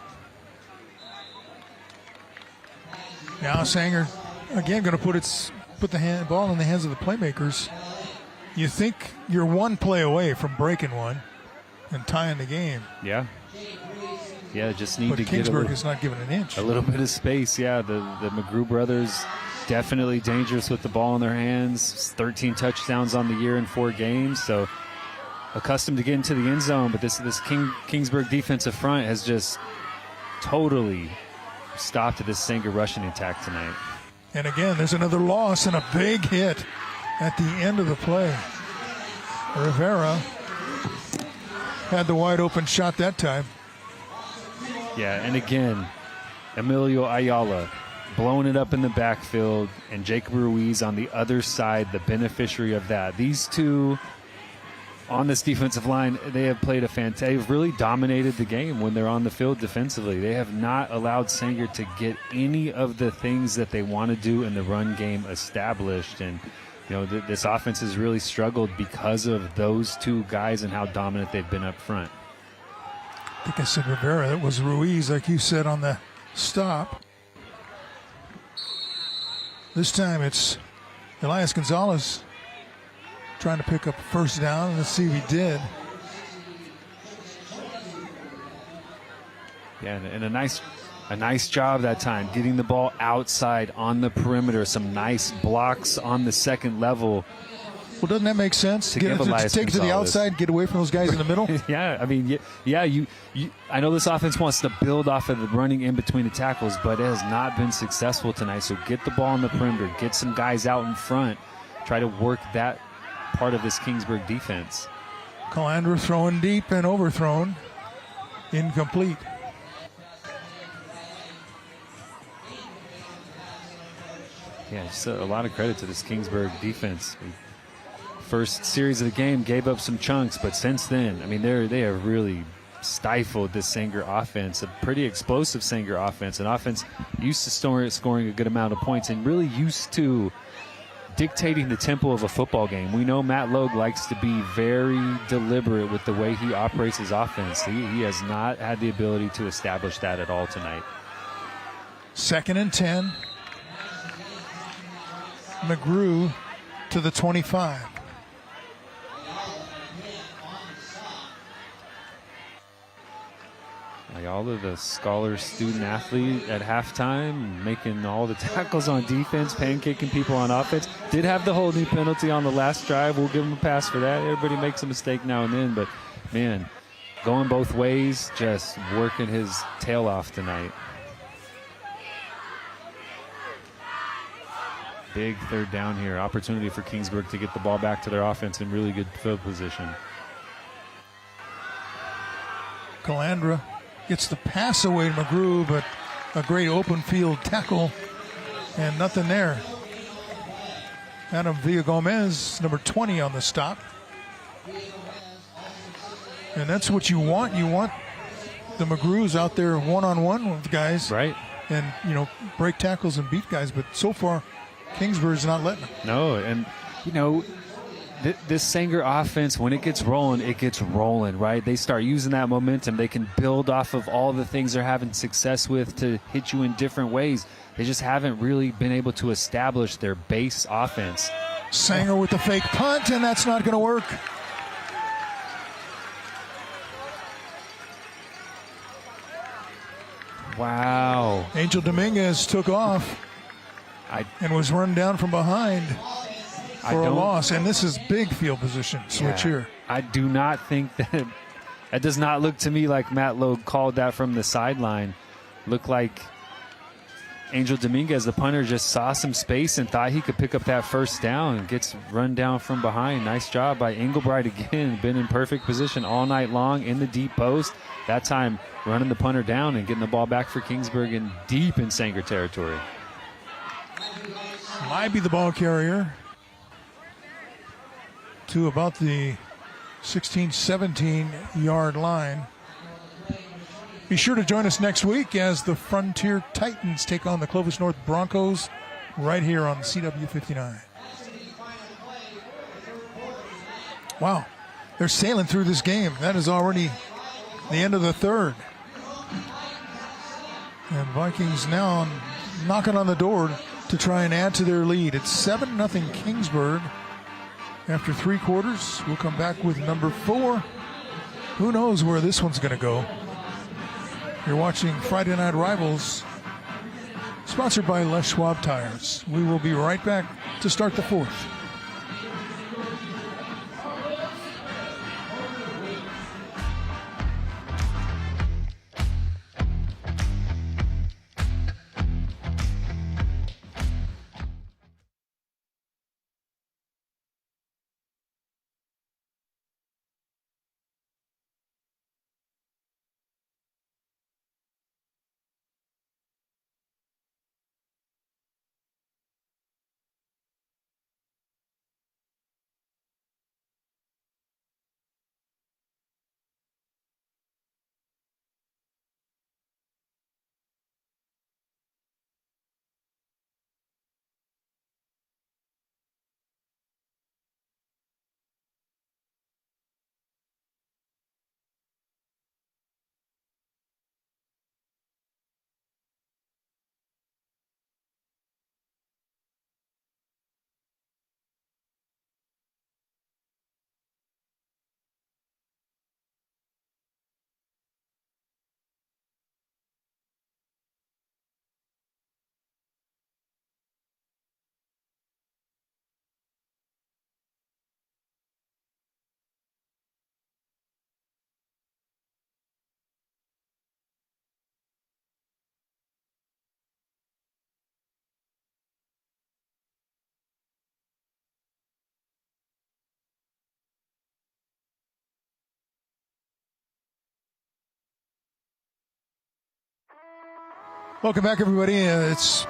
Now Sanger, again, going to put the ball in the hands of the playmakers. You think you're one play away from breaking one and tying the game. Yeah. Yeah, just need to get Kingsburg is not giving an inch. A little bit of space, yeah. The McGrew brothers definitely dangerous with the ball in their hands. 13 touchdowns on the year in 4 games, so accustomed to getting to the end zone. But this Kingsburg defensive front has just totally stopped this Sanger rushing attack tonight. And again, there's another loss and a big hit at the end of the play. Rivera had the wide open shot that time. Yeah, and again, Emilio Ayala blowing it up in the backfield, and Jacob Ruiz on the other side, the beneficiary of that. These two on this defensive line, they have played they've really dominated the game when they're on the field defensively. They have not allowed Sanger to get any of the things that they want to do in the run game established. And this offense has really struggled because of those two guys and how dominant they've been up front. I think I said Rivera. That was Ruiz, like you said, on the stop. This time it's Elias Gonzalez trying to pick up a 1st down. Let's see if he did. Yeah, and a nice job that time, getting the ball outside on the perimeter. Some nice blocks on the 2nd level. Well, doesn't that make sense? Take it to the outside, get away from those guys in the middle. Yeah, I mean, you. I know this offense wants to build off of the running in between the tackles, but it has not been successful tonight. So get the ball on the perimeter, get some guys out in front, try to work that part of this Kingsburg defense. Calandra throwing deep and overthrown. Incomplete. Yeah, just a lot of credit to this Kingsburg defense. First series of the game gave up some chunks, but since then, I mean, they have really stifled this Sanger offense, a pretty explosive Sanger offense, an offense used to scoring a good amount of points and really used to dictating the tempo of a football game. We know Matt Logue likes to be very deliberate with the way he operates his offense. He has not had the ability to establish that at all tonight. 2nd and 10. McGrew to the 25. Ayala, the scholar student athlete at halftime, making all the tackles on defense, pancaking people on offense. Did have the holding penalty on the last drive. We'll give him a pass for that. Everybody makes a mistake now and then, but man, going both ways, just working his tail off tonight. Big 3rd down here. Opportunity for Kingsburg to get the ball back to their offense in really good field position. Calandra gets the pass away to McGrew, but a great open field tackle and nothing there. Adam Villagomez, number 20 on the stop. And that's what you want. You want the McGrews out there one-on-one with guys. Right. And, break tackles and beat guys. But so far, Kingsburg's not letting them. No, and, this Sanger offense, when it gets rolling, right? They start using that momentum. They can build off of all the things they're having success with to hit you in different ways. They just haven't really been able to establish their base offense. Sanger with the fake punt, and that's not going to work. Wow. Angel Dominguez took off and was run down from behind for a loss. And this is big field position switch here. I do not think that – that does not look to me like Matt Logue called that from the sideline. Looked like Angel Dominguez, the punter, just saw some space and thought he could pick up that first down and gets run down from behind. Nice job by Englebright again. Been in perfect position all night long in the deep post. That time running the punter down and getting the ball back for Kingsburg and deep in Sanger territory. Might be the ball carrier to about the 16, 17 yard line. Be sure to join us next week as the Frontier Titans take on the Clovis North Broncos right here on CW59. Wow, they're sailing through this game. That is already the end of the third. And Vikings now knocking on the door to try and add to their lead. It's 7-0 Kingsburg after 3 quarters. We'll come back with number 4. Who knows where this one's going to go? You're watching Friday Night Rivals, sponsored by Les Schwab Tires. We will be right back to start the 4th. Welcome back, everybody. It's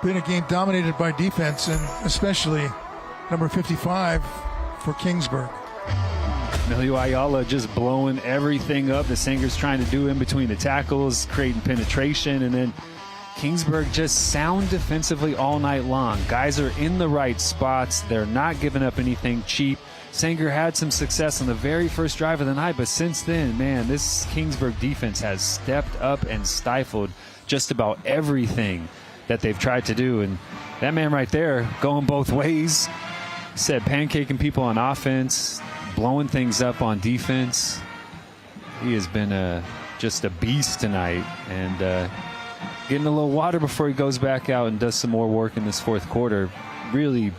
been a game dominated by defense, and especially number 55 for Kingsburg. Emilio Ayala just blowing everything up. The Sanger's trying to do in between the tackles, creating penetration, and then Kingsburg just sound defensively all night long. Guys are in the right spots. They're not giving up anything cheap. Sanger had some success on the very first drive of the night, but since then, man, this Kingsburg defense has stepped up and stifled just about everything that they've tried to do. And that man right there going both ways, said pancaking people on offense, blowing things up on defense. He has been just a beast tonight, and getting a little water before he goes back out and does some more work in this 4th quarter. Really,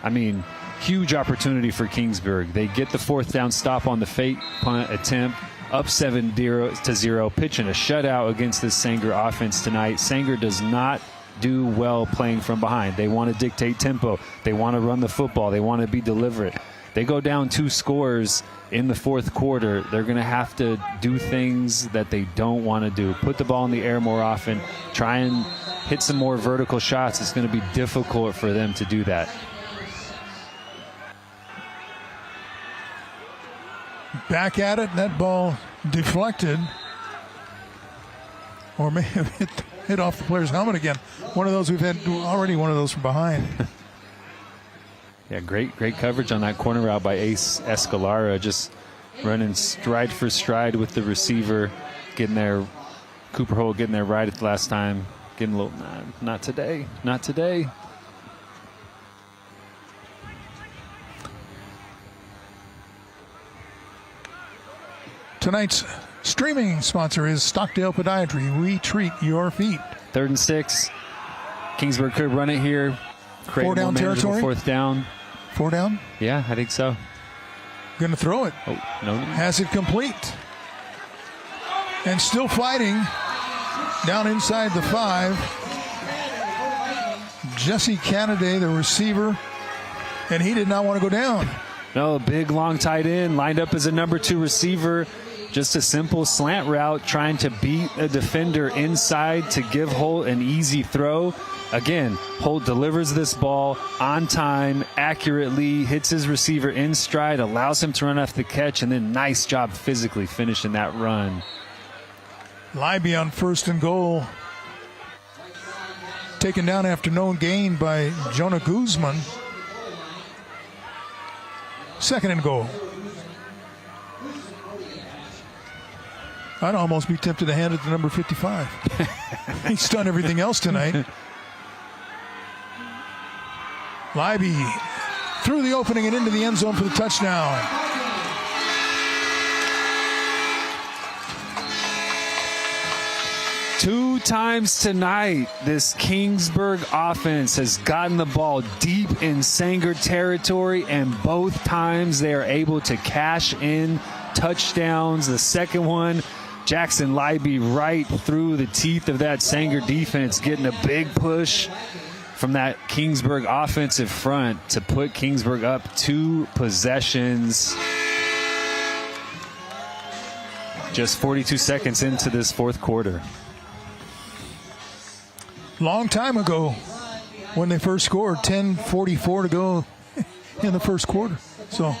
I mean, huge opportunity for Kingsburg. They get the 4th down stop on the fake punt attempt, up 7-0, pitching a shutout against this Sanger offense tonight. Sanger does not do well playing from behind. They want to dictate tempo. They want to run the football. They want to be deliberate. They go down 2 scores in the 4th quarter. They're going to have to do things that they don't want to do. Put the ball in the air more often. Try and hit some more vertical shots. It's going to be difficult for them to do that. Back at it, and that ball deflected, or may have hit off the player's helmet again. One of those, we've had already one of those from behind. Yeah, great coverage on that corner route by Ace Escalara, just running stride for stride with the receiver, getting there. Cooper Holt getting there right at the last time, getting a little, not today. Tonight's Streaming sponsor is Stockdale Podiatry. We treat your feet. 3rd and 6. Kingsburg could run it here. Create 4 down territory. 4th down. 4 down. Yeah, I think so. Going to throw it. Oh, no. Has it complete. And still fighting down inside the 5. Jesse Canaday, the receiver, and he did not want to go down. No, big long tight end lined up as a number 2 receiver. Just a simple slant route trying to beat a defender inside to give Holt an easy throw. Again, Holt delivers this ball on time, accurately, hits his receiver in stride, allows him to run off the catch, and then nice job physically finishing that run. Libby on 1st and goal. Taken down after no gain by Jonah Guzman. 2nd and goal. I'd almost be tempted to hand it to number 55. He's done everything else tonight. Libby through the opening and into the end zone for the touchdown. Two times tonight, this Kingsburg offense has gotten the ball deep in Sanger territory, and both times they are able to cash in touchdowns. The second one, Jackson Libby right through the teeth of that Sanger defense, getting a big push from that Kingsburg offensive front to put Kingsburg up 2 possessions. Just 42 seconds into this 4th quarter. Long time ago when they first scored, 10:44 to go in the 1st quarter. So,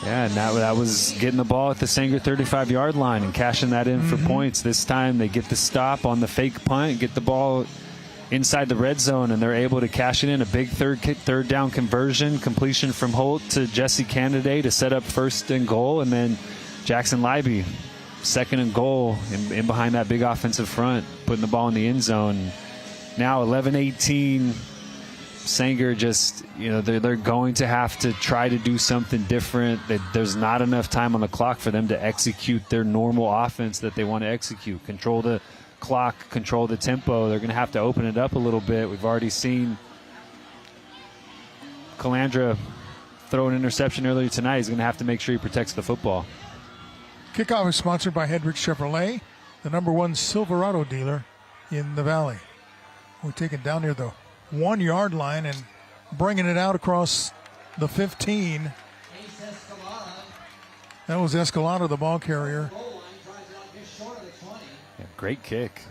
yeah, and that was getting the ball at the Sanger 35-yard line and cashing that in for points. This time they get the stop on the fake punt, get the ball inside the red zone, and they're able to cash it in. A big third down conversion, completion from Holt to Jesse Canaday to set up 1st and goal, and then Jackson Libby, 2nd and goal in behind that big offensive front, putting the ball in the end zone. Now 11-18. Sanger just, they're going to have to try to do something different. There's not enough time on the clock for them to execute their normal offense that they want to execute. Control the clock, control the tempo. They're going to have to open it up a little bit. We've already seen Calandra throw an interception earlier tonight. He's going to have to make sure he protects the football. Kickoff is sponsored by Hedrick Chevrolet, the #1 Silverado dealer in the Valley. We take it down near the 1-yard line and bringing it out across the 15. That was Escalada, the ball carrier. Yeah, great kick.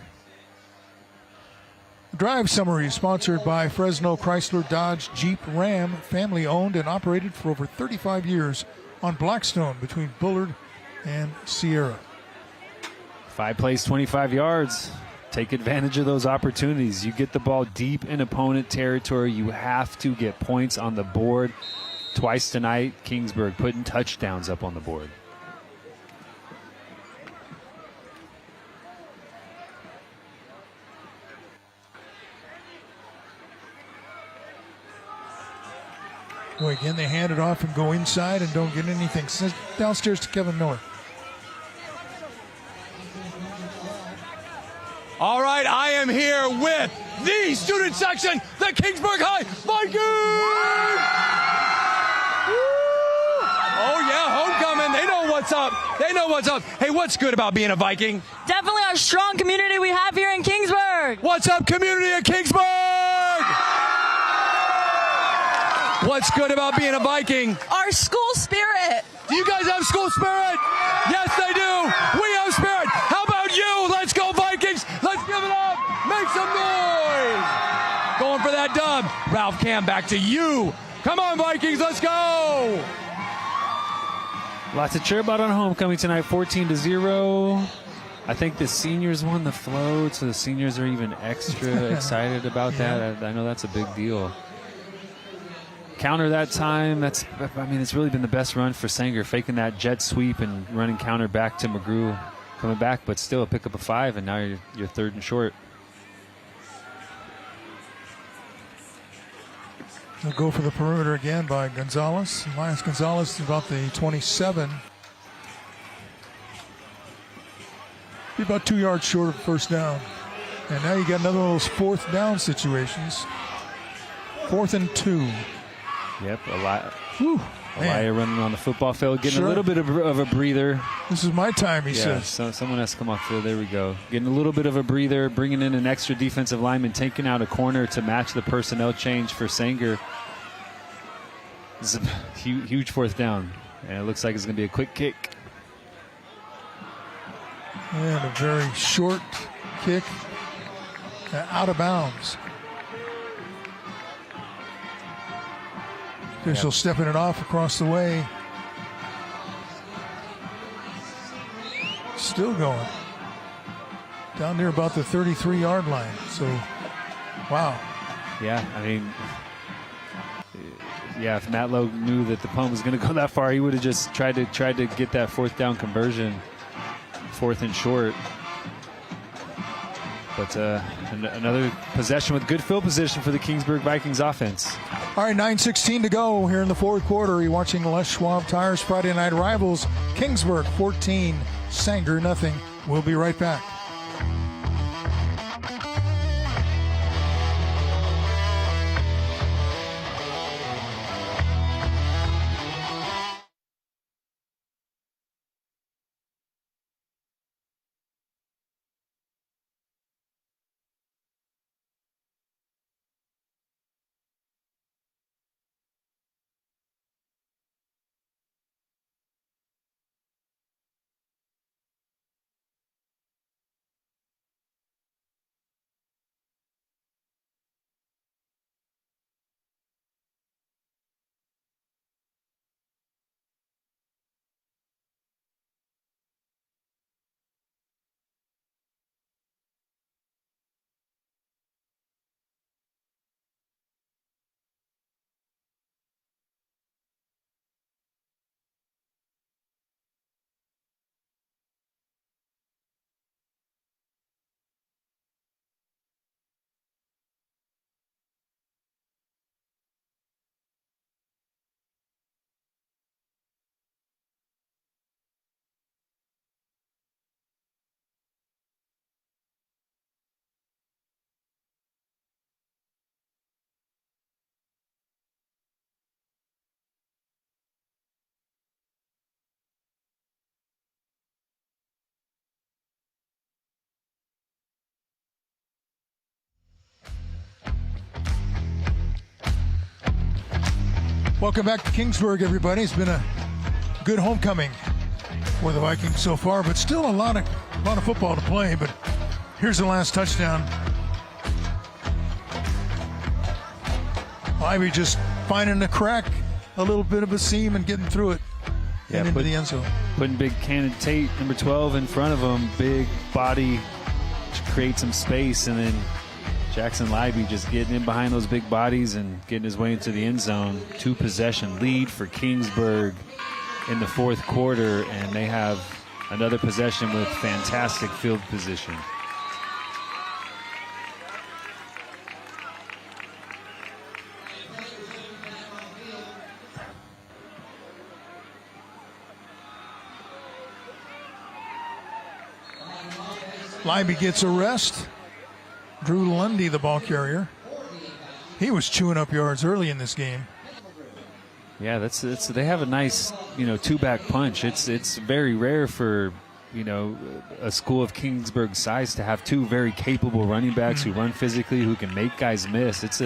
Drive summary sponsored by Fresno Chrysler Dodge Jeep Ram, family owned and operated for over 35 years on Blackstone between Bullard and Sierra. 5 plays, 25 yards. Take advantage of those opportunities. You get the ball deep in opponent territory, you have to get points on the board. Twice tonight, Kingsburg putting touchdowns up on the board. Boy, again, they hand it off and go inside and don't get anything. Sends downstairs to Kevin Miller. All right, I am here with the student section, the Kingsburg High Vikings! Oh, yeah, homecoming. They know what's up. They know what's up. Hey, what's good about being a Viking? Definitely our strong community we have here in Kingsburg. What's up, community of Kingsburg? What's good about being a Viking? Our school spirit. Do you guys have school spirit? Yes, they do. We have spirit. How about you? Let's go, Vikings. Let's give it up. Make some noise. Going for that dub. Ralph Cam, back to you. Come on, Vikings. Let's go. Lots to cheer about on homecoming tonight, 14-0. I think the seniors won the float, so the seniors are even extra excited about that. I know that's a big deal. Counter that time, it's really been the best run for Sanger, faking that jet sweep and running counter back to McGrew, coming back, but still a pick up a 5, and now you're 3rd and short. They'll go for the perimeter again by Gonzalez. Elias Gonzalez is about the 27. Be about 2 yards short of first down. And now you got another one of those fourth down situations. 4th and 2. Yep, Elia running on the football field, getting a little bit of a breather. This is my time, he says. So someone has to come off field. There we go. Getting a little bit of a breather, bringing in an extra defensive lineman, taking out a corner to match the personnel change for Sanger. This is a huge fourth down, and it looks like it's going to be a quick kick. And a very short kick out of bounds. Official stepping it off across the way. Still going. Down near about the 33-yard line. So, wow. Yeah, I mean, if Matt Lowe knew that the punt was going to go that far, he would have just tried to get that fourth down conversion, 4th and short. But another possession with good field position for the Kingsburg Vikings offense. All right, 9:16 to go here in the fourth quarter. You're watching Les Schwab Tires Friday Night Rivals. Kingsburg 14, Sanger nothing. We'll be right back. Welcome back to Kingsburg, everybody. It's been a good homecoming for the Vikings so far, but still a lot of football to play. But here's the last touchdown. Ivy just finding a crack, a little bit of a seam, and getting through it and into the end zone. Putting big Cannon Tate, number 12, in front of him. Big body to create some space, and then Jackson Libby just getting in behind those big bodies and getting his way into the end zone. 2-possession lead for Kingsburg in the fourth quarter, and they have another possession with fantastic field position. Libby gets a rest. Drew Lundy, the ball carrier. He was chewing up yards early in this game. Yeah, they have a nice, two-back punch. It's very rare for, a school of Kingsburg's size to have two very capable running backs who run physically, who can make guys miss. It's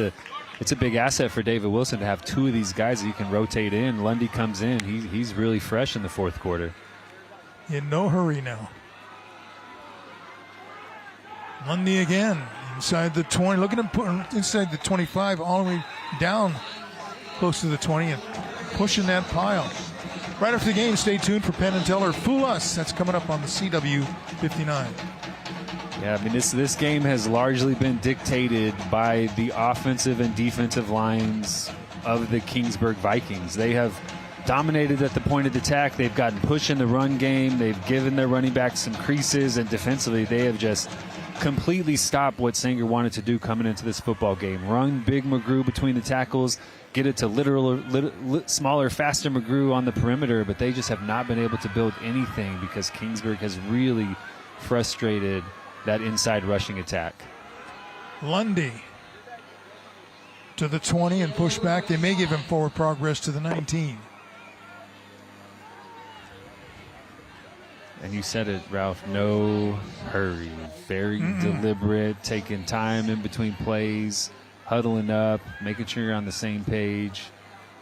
a big asset for David Wilson to have two of these guys that he can rotate in. Lundy comes in. He's really fresh in the fourth quarter. In no hurry now. Lundy again, inside the 20. Look at him putting inside the 25, all the way down close to the 20 and pushing that pile. Right after the game, stay tuned for Penn and Teller Fool Us. That's coming up on the CW 59. Yeah, I mean, this game has largely been dictated by the offensive and defensive lines of the Kingsburg Vikings. They have dominated at the point of attack. They've gotten push in the run game. They've given their running backs some creases, and defensively they have just completely stopped what Sanger wanted to do coming into this football game. Run big McGrew between the tackles, get it to smaller, faster McGrew on the perimeter, but they just have not been able to build anything because Kingsburg has really frustrated that inside rushing attack. Lundy to the 20 and push back. They may give him forward progress to the 19. And you said it, Ralph, no hurry. Very deliberate, taking time in between plays, huddling up, making sure you're on the same page,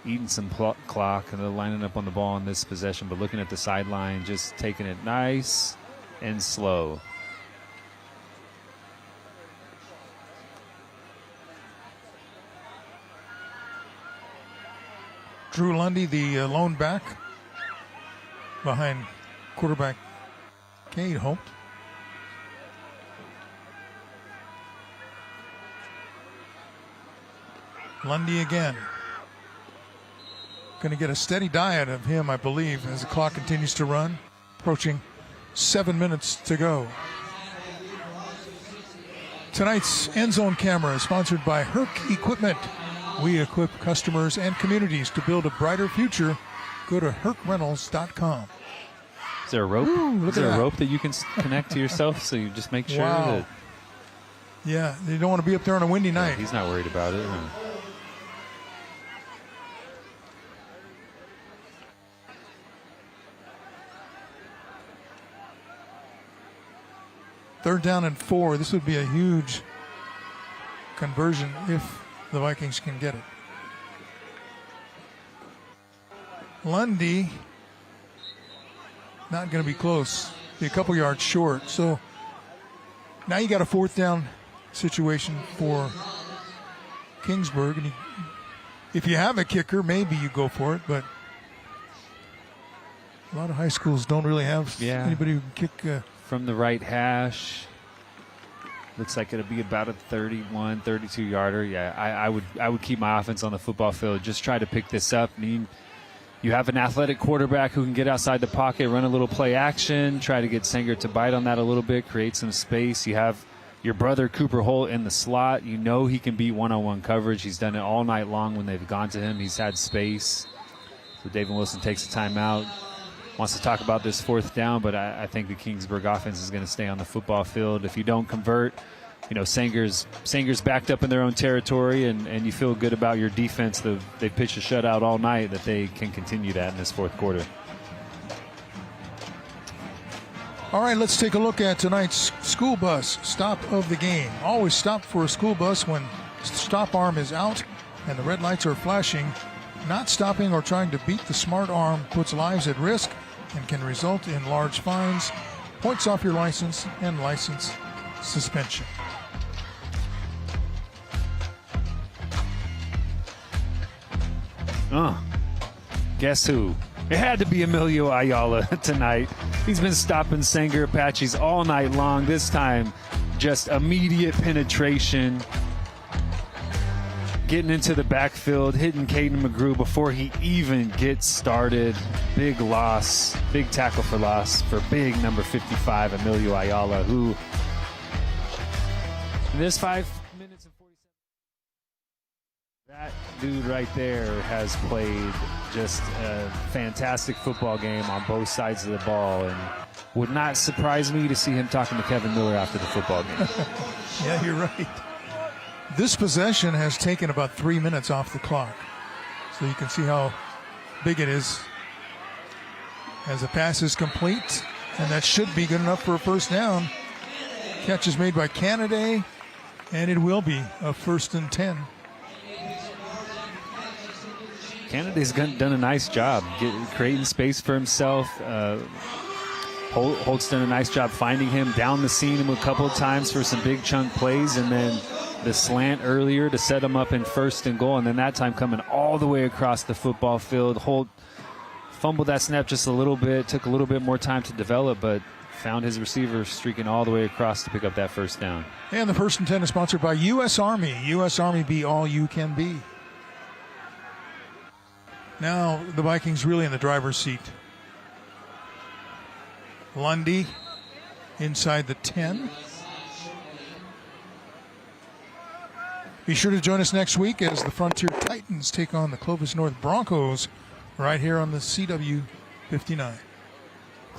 eating some clock, and then lining up on the ball in this possession, but looking at the sideline, just taking it nice and slow. Drew Lundy, the lone back behind quarterback Cade Holt. Lundy again. Going to get a steady diet of him, I believe, as the clock continues to run. Approaching 7 minutes to go. Tonight's end zone camera is sponsored by Herc Equipment. We equip customers and communities to build a brighter future. Go to hercrentals.com. Is there a rope? Ooh, Is there a rope that you can connect to yourself so you just make sure that... Yeah, you don't want to be up there on a windy night. He's not worried about it. Third down and 4. This would be a huge conversion if the Vikings can get it. Lundy, not going to be close. Be a couple yards short. So now you got a fourth down situation for Kingsburg. And if you have a kicker, maybe you go for it. But a lot of high schools don't really have anybody who can kick. From the right hash. Looks like it'll be about a 31, 32-yarder. Yeah, I would keep my offense on the football field. Just try to pick this up. You have an athletic quarterback who can get outside the pocket, run a little play action, try to get Sanger to bite on that a little bit, create some space. You have your brother Cooper Holt in the slot. You know he can beat one-on-one coverage. He's done it all night long when they've gone to him. He's had space. So David Wilson takes the timeout. Wants to talk about this fourth down, but I think the Kingsburg offense is going to stay on the football field. If you don't convert, Sanger's backed up in their own territory, and you feel good about your defense. They pitched a shutout all night, that they can continue that in this fourth quarter. All right, let's take a look at tonight's school bus stop of the game. Always stop for a school bus when stop arm is out and the red lights are flashing. Not stopping or trying to beat the smart arm puts lives at risk and can result in large fines, points off your license, and license suspension. Guess who? It had to be Emilio Ayala tonight. He's been stopping Sanger Apaches all night long. This time, just immediate penetration. Getting into the backfield, hitting Caden McGrew before he even gets started. Big loss, big tackle for loss for big number 55, Emilio Ayala, who in this 5 minutes and 47, that dude right there has played just a fantastic football game on both sides of the ball, and would not surprise me to see him talking to Kevin Miller after the football game. Yeah, you're right. This possession has taken about 3 minutes off the clock. So you can see how big it is as the pass is complete. And that should be good enough for a first down. Catch is made by Canada, and it will be a 1st and 10. Canada's done a nice job creating space for himself. Holt's done a nice job finding him down the seam a couple of times for some big chunk plays, and then the slant earlier to set him up in 1st and goal, and then that time coming all the way across the football field. Holt fumbled that snap just a little bit, took a little bit more time to develop, but found his receiver streaking all the way across to pick up that 1st down. And the 1st and 10 is sponsored by U.S. Army. U.S. Army, be all you can be. Now the Vikings really in the driver's seat. Lundy inside the 10. Be sure to join us next week as the Frontier Titans take on the Clovis North Broncos right here on the CW 59.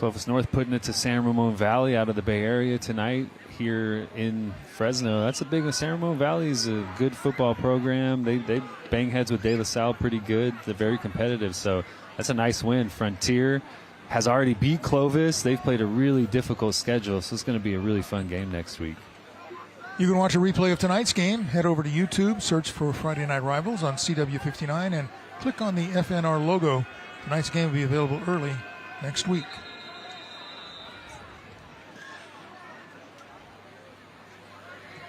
Clovis North putting it to San Ramon Valley out of the Bay Area tonight here in Fresno. That's a big one. San Ramon Valley is a good football program. They bang heads with De La Salle pretty good. They're very competitive, so that's a nice win. Frontier has already beat Clovis. They've played a really difficult schedule, so it's going to be a really fun game next week. You can watch a replay of tonight's game. Head over to YouTube, search for Friday Night Rivals on CW59, and click on the FNR logo. Tonight's game will be available early next week.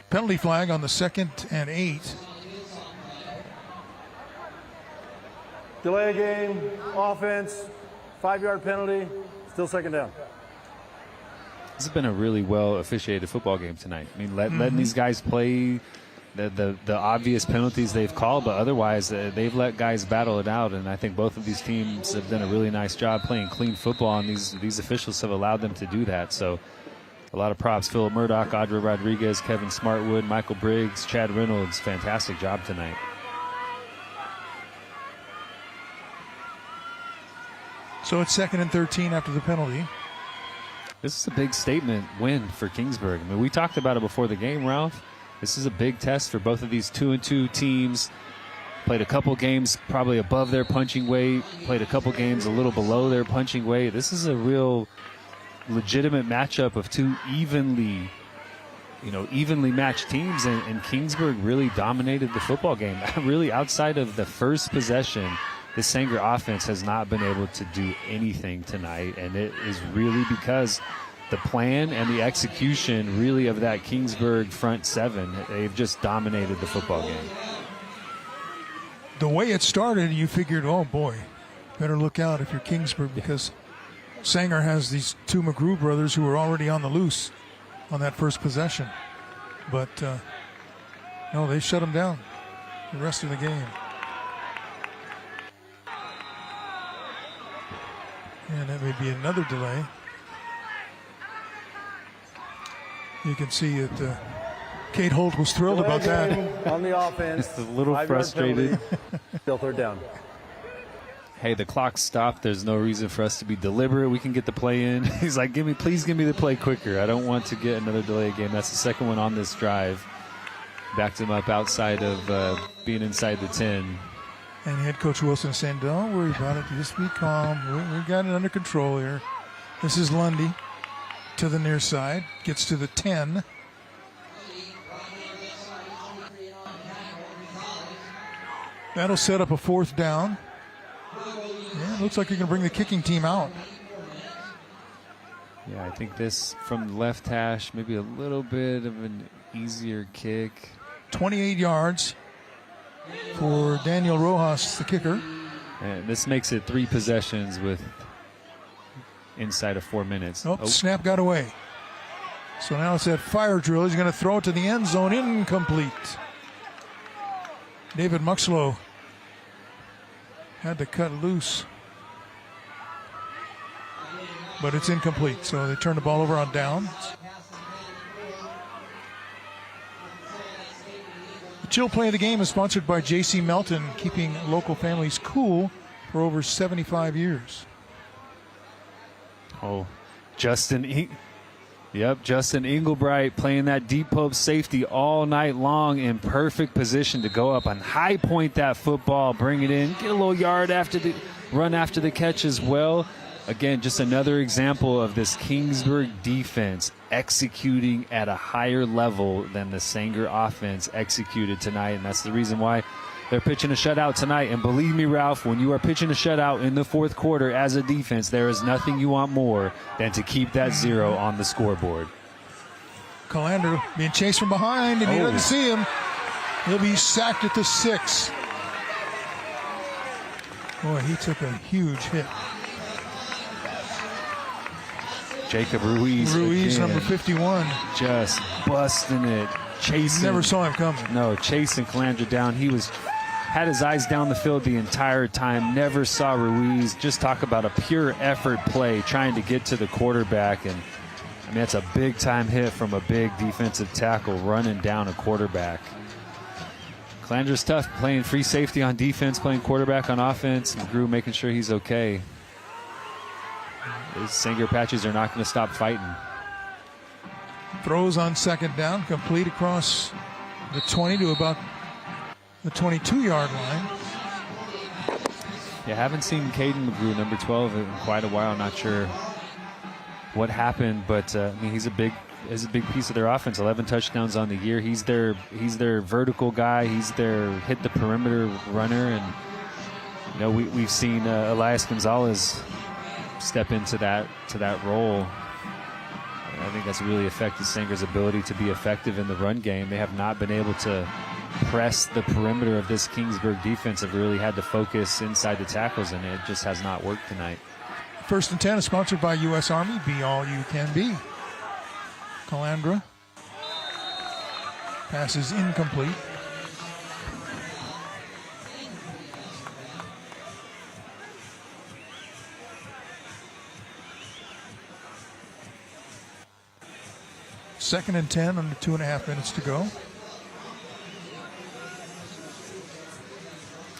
Penalty flag on the 2nd and 8. Delay game, offense, 5-yard penalty, still 2nd down. This has been a really well officiated football game tonight. I mean, letting these guys play the obvious penalties they've called, but otherwise they've let guys battle it out. And I think both of these teams have done a really nice job playing clean football, and these officials have allowed them to do that. So a lot of props. Philip Murdoch, Audrey Rodriguez, Kevin Smartwood, Michael Briggs, Chad Reynolds. Fantastic job tonight. So it's 2nd and 13 after the penalty. This is a big statement win for Kingsburg. I mean, we talked about it before the game, Ralph. This is a big test for both of these 2-2 teams. Played a couple games probably above their punching weight. Played a couple games a little below their punching weight. This is a real legitimate matchup of two evenly matched teams, and Kingsburg really dominated the football game. Really, outside of the first possession, the Sanger offense has not been able to do anything tonight, and it is really because the plan and the execution really of that Kingsburg front seven. They've just dominated the football game. The way it started, you figured, oh boy, better look out if you're Kingsburg, because Sanger has these two McGrew brothers who are already on the loose on that first possession. But no, they shut them down the rest of the game. And that may be another delay. You can see that Kate Holt was thrilled about that. On the offense. Just a little frustrated. Still 3rd down. Hey, the clock stopped. There's no reason for us to be deliberate. We can get the play in. He's like, please give me the play quicker. I don't want to get another delay again. That's the second one on this drive. Backed him up outside of being inside the 10. And head coach Wilson saying, don't worry about it. Just be calm. We got it under control here. This is Lundy to the near side. Gets to the 10. That'll set up a 4th down. Yeah, it looks like you're going to bring the kicking team out. Yeah, I think this from the left hash, maybe a little bit of an easier kick. 28 yards for Daniel Rojas, the kicker. And this makes it 3 possessions with inside of 4 minutes. Oh, snap got away. So now it's that fire drill. He's going to throw it to the end zone. Incomplete. David Muxlow had to cut loose. But it's incomplete. So they turn the ball over on downs. The Chill Play of the Game is sponsored by J.C. Melton, keeping local families cool for over 75 years. Oh, Justin Englebright playing that deep post safety all night long in perfect position to go up and high point that football, bring it in, get a little yard after the run after the catch as well. Again, just another example of this Kingsburg defense executing at a higher level than the Sanger offense executed tonight, and that's the reason why they're pitching a shutout tonight. And believe me, Ralph, when you are pitching a shutout in the 4th quarter as a defense, there is nothing you want more than to keep that 0 on the scoreboard. Calandra being chased from behind, and he doesn't see him. He'll be sacked at the 6. Boy, he took a huge hit. Jacob Ruiz again, number 51. Just busting it, chasing. Never saw him coming. No, chasing Calandra down. He had his eyes down the field the entire time. Never saw Ruiz. Just talk about a pure effort play, trying to get to the quarterback. And I mean, that's a big time hit from a big defensive tackle running down a quarterback. Calandra's tough, playing free safety on defense, playing quarterback on offense. McGrew making sure he's okay. Those Sanger Apaches are not going to stop fighting. Throws on second down, complete across the 20 to about the 22-yard line. Yeah, haven't seen Caden McGrew, number 12, in quite a while. Not sure what happened, but I mean, he's a big piece of their offense. 11 touchdowns on the year. He's their vertical guy. He's their hit the perimeter runner, and you know we've seen Elias Gonzalez step into that role. And I think that's really affected Sanger's ability to be effective in the run game. They have not been able to press the perimeter of this Kingsburg defense. Have really had to focus inside the tackles, and it just has not worked tonight. 1st and 10 is sponsored by U.S. Army. Be all you can be. Calandra. Pass is incomplete. Second and 10, under 2.5 minutes to go.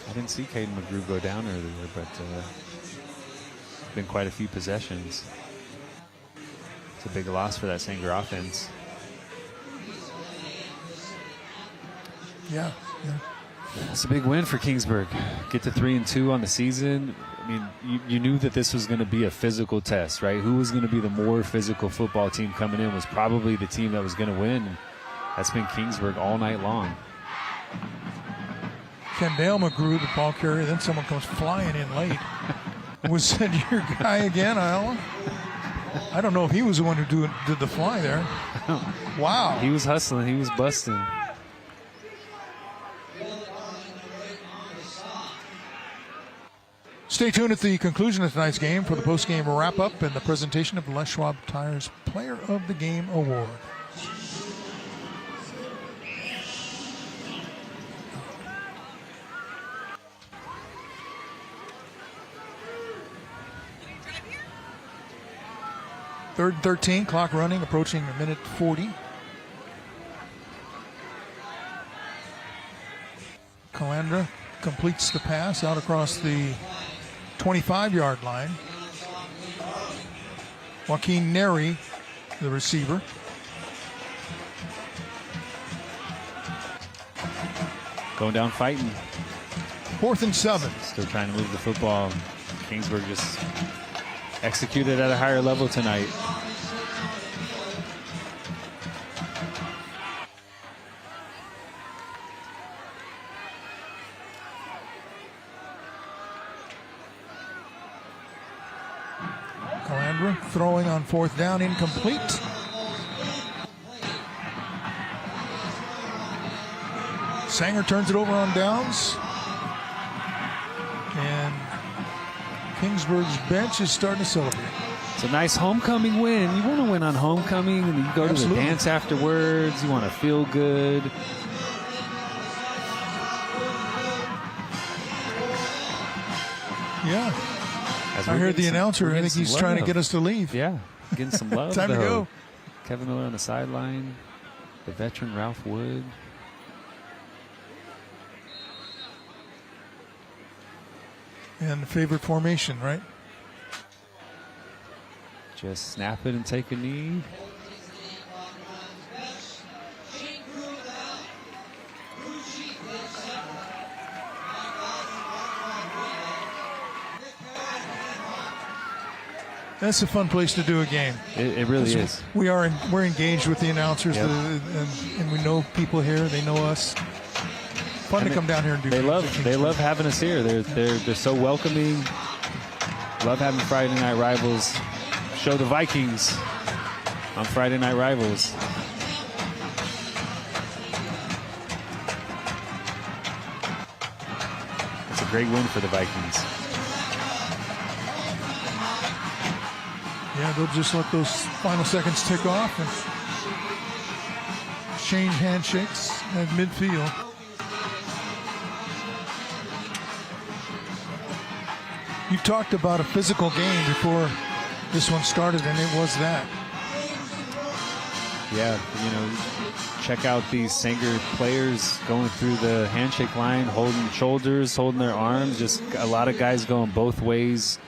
I didn't see Caden McGrew go down earlier, but been quite a few possessions. It's a big loss for that Sanger offense. Yeah. It's a big win for Kingsburg. Get to 3-2 on the season. I mean, you knew that this was going to be a physical test, right? Who was going to be the more physical football team coming in was probably the team that was going to win. That's been Kingsburg all night long. Kendall McGrew, the ball carrier, then someone comes flying in late. Was that your guy again, Alan? I don't know if he was the one who did the fly there. Wow. He was hustling. He was busting. Stay tuned at the conclusion of tonight's game for the post-game wrap-up and the presentation of the Les Schwab Tires Player of the Game Award. Third and 13, clock running, approaching a minute 40. Calandra completes the pass out across the 25-yard line. Joaquin Neri, the receiver. Going down fighting. 4th and 7. Still trying to move the football. Kingsburg just executed at a higher level tonight. Calandra throwing on 4th down, incomplete. Sanger turns it over on downs. And Kingsburg's bench is starting to celebrate. It's a nice homecoming win. You want to win on homecoming, and you go to the dance afterwards. You want to feel good. Yeah. I heard the announcer. I think he's trying to get us to leave. Yeah, getting some love. Time to go. Kevin Miller on the sideline. The veteran Ralph Wood. And the favorite formation, right? Just snap it and take a knee. That's a fun place to do a game. It really is. We're engaged with the announcers, Yep. and we know people here. They know us. Fun to come down here and do. They love having us here. They're so welcoming. Love having Friday Night Rivals. Show the Vikings on Friday Night Rivals. It's a great win for the Vikings. Yeah, they'll just let those final seconds tick off and exchange handshakes at midfield. You talked about a physical game before this one started, and it was that. Yeah, check out these Sanger players going through the handshake line, holding shoulders, holding their arms. Just a lot of guys going both ways.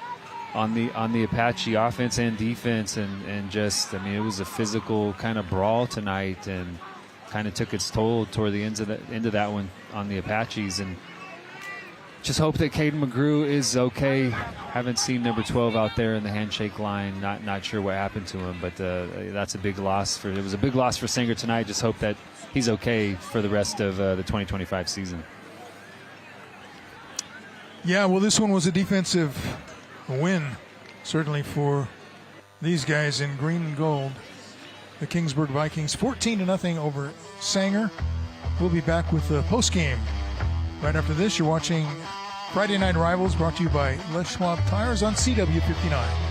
on the Apache offense and defense, and just, I mean, it was a physical kind of brawl tonight, and kind of took its toll toward the end of that one on the Apaches. And just hope that Caden McGrew is okay. Haven't seen number 12 out there in the handshake line. Not sure what happened to him, but that's a big loss. It was a big loss for Sanger tonight. Just hope that he's okay for the rest of the 2025 season. Yeah, well, this one was a defensive win, certainly for these guys in green and gold. The Kingsburg Vikings 14-0 over Sanger. We'll be back with the postgame right after this. You're watching Friday Night Rivals, brought to you by Les Schwab Tires on CW59.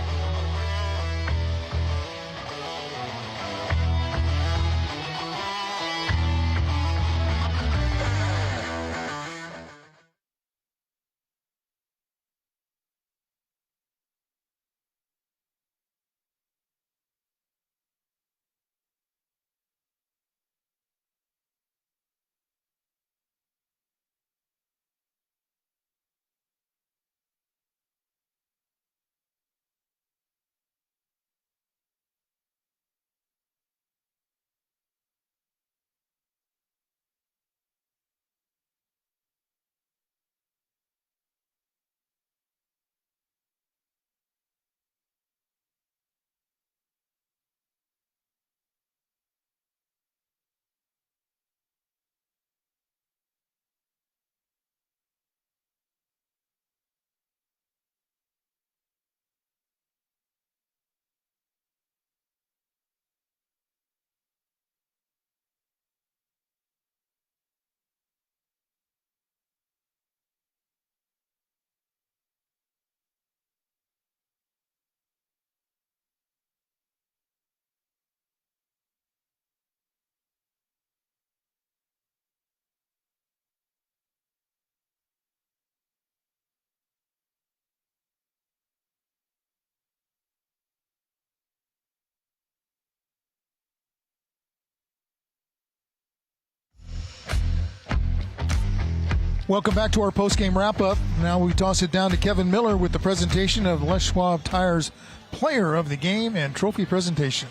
Welcome back to our post-game wrap-up. Now we toss it down to Kevin Miller with the presentation of Les Schwab Tires Player of the Game and Trophy presentation.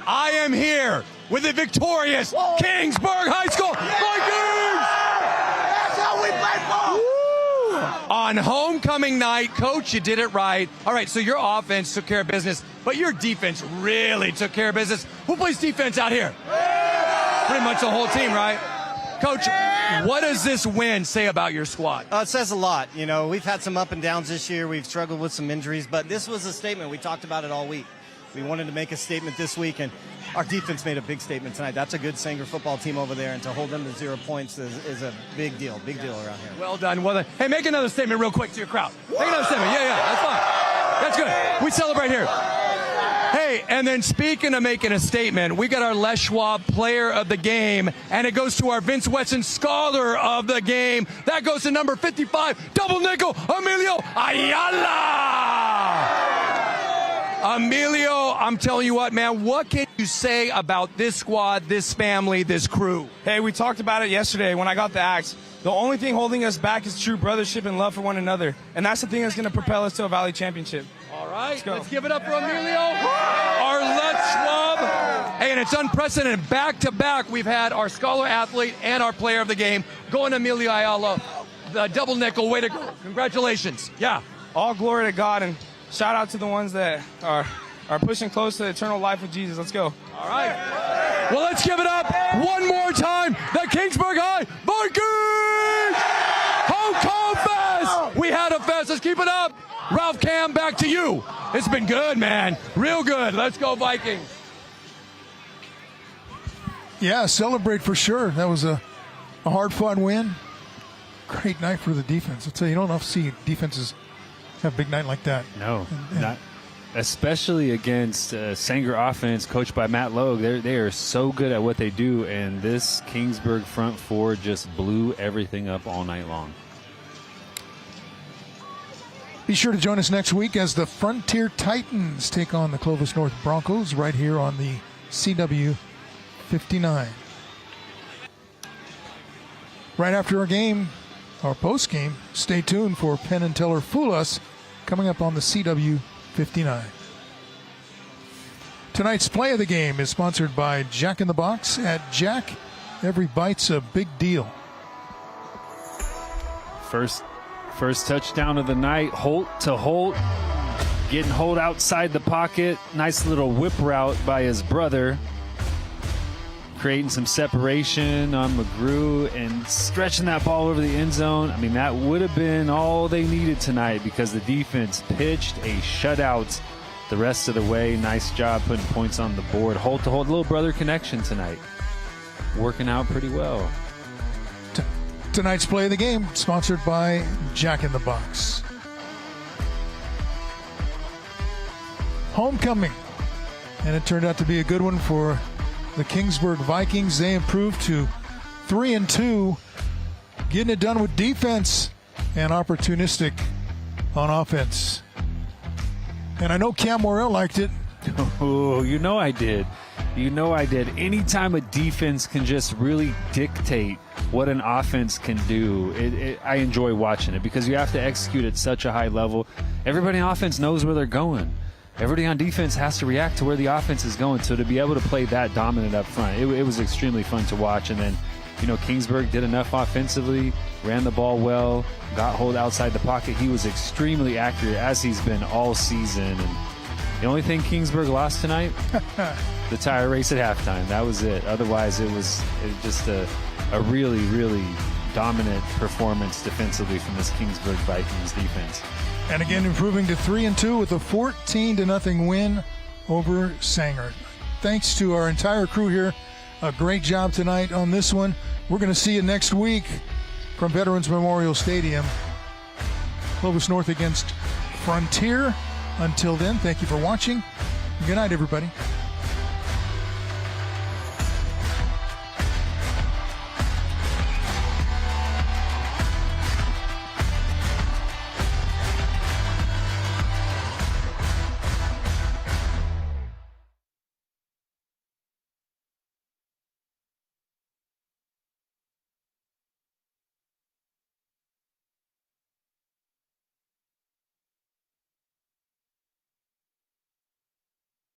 I am here with the victorious Kingsburg High School Vikings! That's how we play ball! On homecoming night, Coach, you did it right. All right, so your offense took care of business, but your defense really took care of business. Who plays defense out here? Pretty much the whole team, right? Coach, what does this win say about your squad? It says a lot. You know, we've had some up and downs this year. We've struggled with some injuries, but this was a statement. We talked about it all week. We wanted to make a statement this week, and our defense made a big statement tonight. That's a good Sanger football team over there, and to hold them to 0 points is a big deal around here. Well done. Well done. Hey, make another statement real quick to your crowd. Make another statement. Yeah, that's fine. That's good. We celebrate here. Hey, and then speaking of making a statement, we got our Les Schwab Player of the Game, and it goes to our Vince Wesson Scholar of the Game. That goes to number 55, double nickel, Emilio Ayala. Emilio, I'm telling you what, man, what can you say about this squad, this family, this crew? Hey, we talked about it yesterday when I got the axe. The only thing holding us back is true brothership and love for one another. And that's the thing that's going to propel us to a Valley Championship. All right, let's give it up for Emilio, our Les Schwab. Hey, and it's unprecedented. Back-to-back, we've had our scholar athlete and our player of the game going to Emilio Ayala, the double nickel. Way to go. Congratulations. Yeah. All glory to God, and shout out to the ones that are pushing close to the eternal life with Jesus. Let's go. All right. Well, let's give it up one more time. The Kingsburg High Vikings! Home Fest! We had a fest. Let's keep it up. Ralph Cam, back to you. It's been good, man. Real good. Let's go, Vikings. Yeah, celebrate for sure. That was a hard-fought win. Great night for the defense. I'll tell you, you don't often see defenses have a big night like that. No, not especially against Sanger offense coached by Matt Logue. They are so good at what they do, and this Kingsburg front four just blew everything up all night long. Be sure to join us next week as the Frontier Titans take on the Clovis North Broncos right here on the CW 59. Right after our game, our post game. Stay tuned for Penn and Teller Fool Us coming up on the CW 59. Tonight's play of the game is sponsored by Jack in the Box. At Jack, every bite's a big deal. First touchdown of the night, Holt to Holt. Getting Holt outside the pocket. Nice little whip route by his brother. Creating some separation on McGrew and stretching that ball over the end zone. I mean, that would have been all they needed tonight because the defense pitched a shutout the rest of the way. Nice job putting points on the board. Holt to Holt, little brother connection tonight. Working out pretty well. Tonight's play of the game sponsored by Jack in the Box. Homecoming. And it turned out to be a good one for the Kingsburg Vikings. They improved to 3-2, getting it done with defense and opportunistic on offense. And I know Cam Morrell liked it. Oh, you know I did. You know I did. Anytime a defense can just really dictate what an offense can do, I enjoy watching it because you have to execute at such a high level. Everybody on offense knows where they're going. Everybody on defense has to react to where the offense is going. So to be able to play that dominant up front, it was extremely fun to watch. And then, Kingsburg did enough offensively, ran the ball well, got Holt outside the pocket. He was extremely accurate, as he's been all season. And the only thing Kingsburg lost tonight, the tire race at halftime. That was it. Otherwise, it was just a really, really dominant performance defensively from this Kingsburg Vikings defense. And again, improving to 3-2 with a 14-0 win over Sanger. Thanks to our entire crew here. A great job tonight on this one. We're going to see you next week from Veterans Memorial Stadium. Clovis North against Frontier. Until then, thank you for watching. Good night, everybody.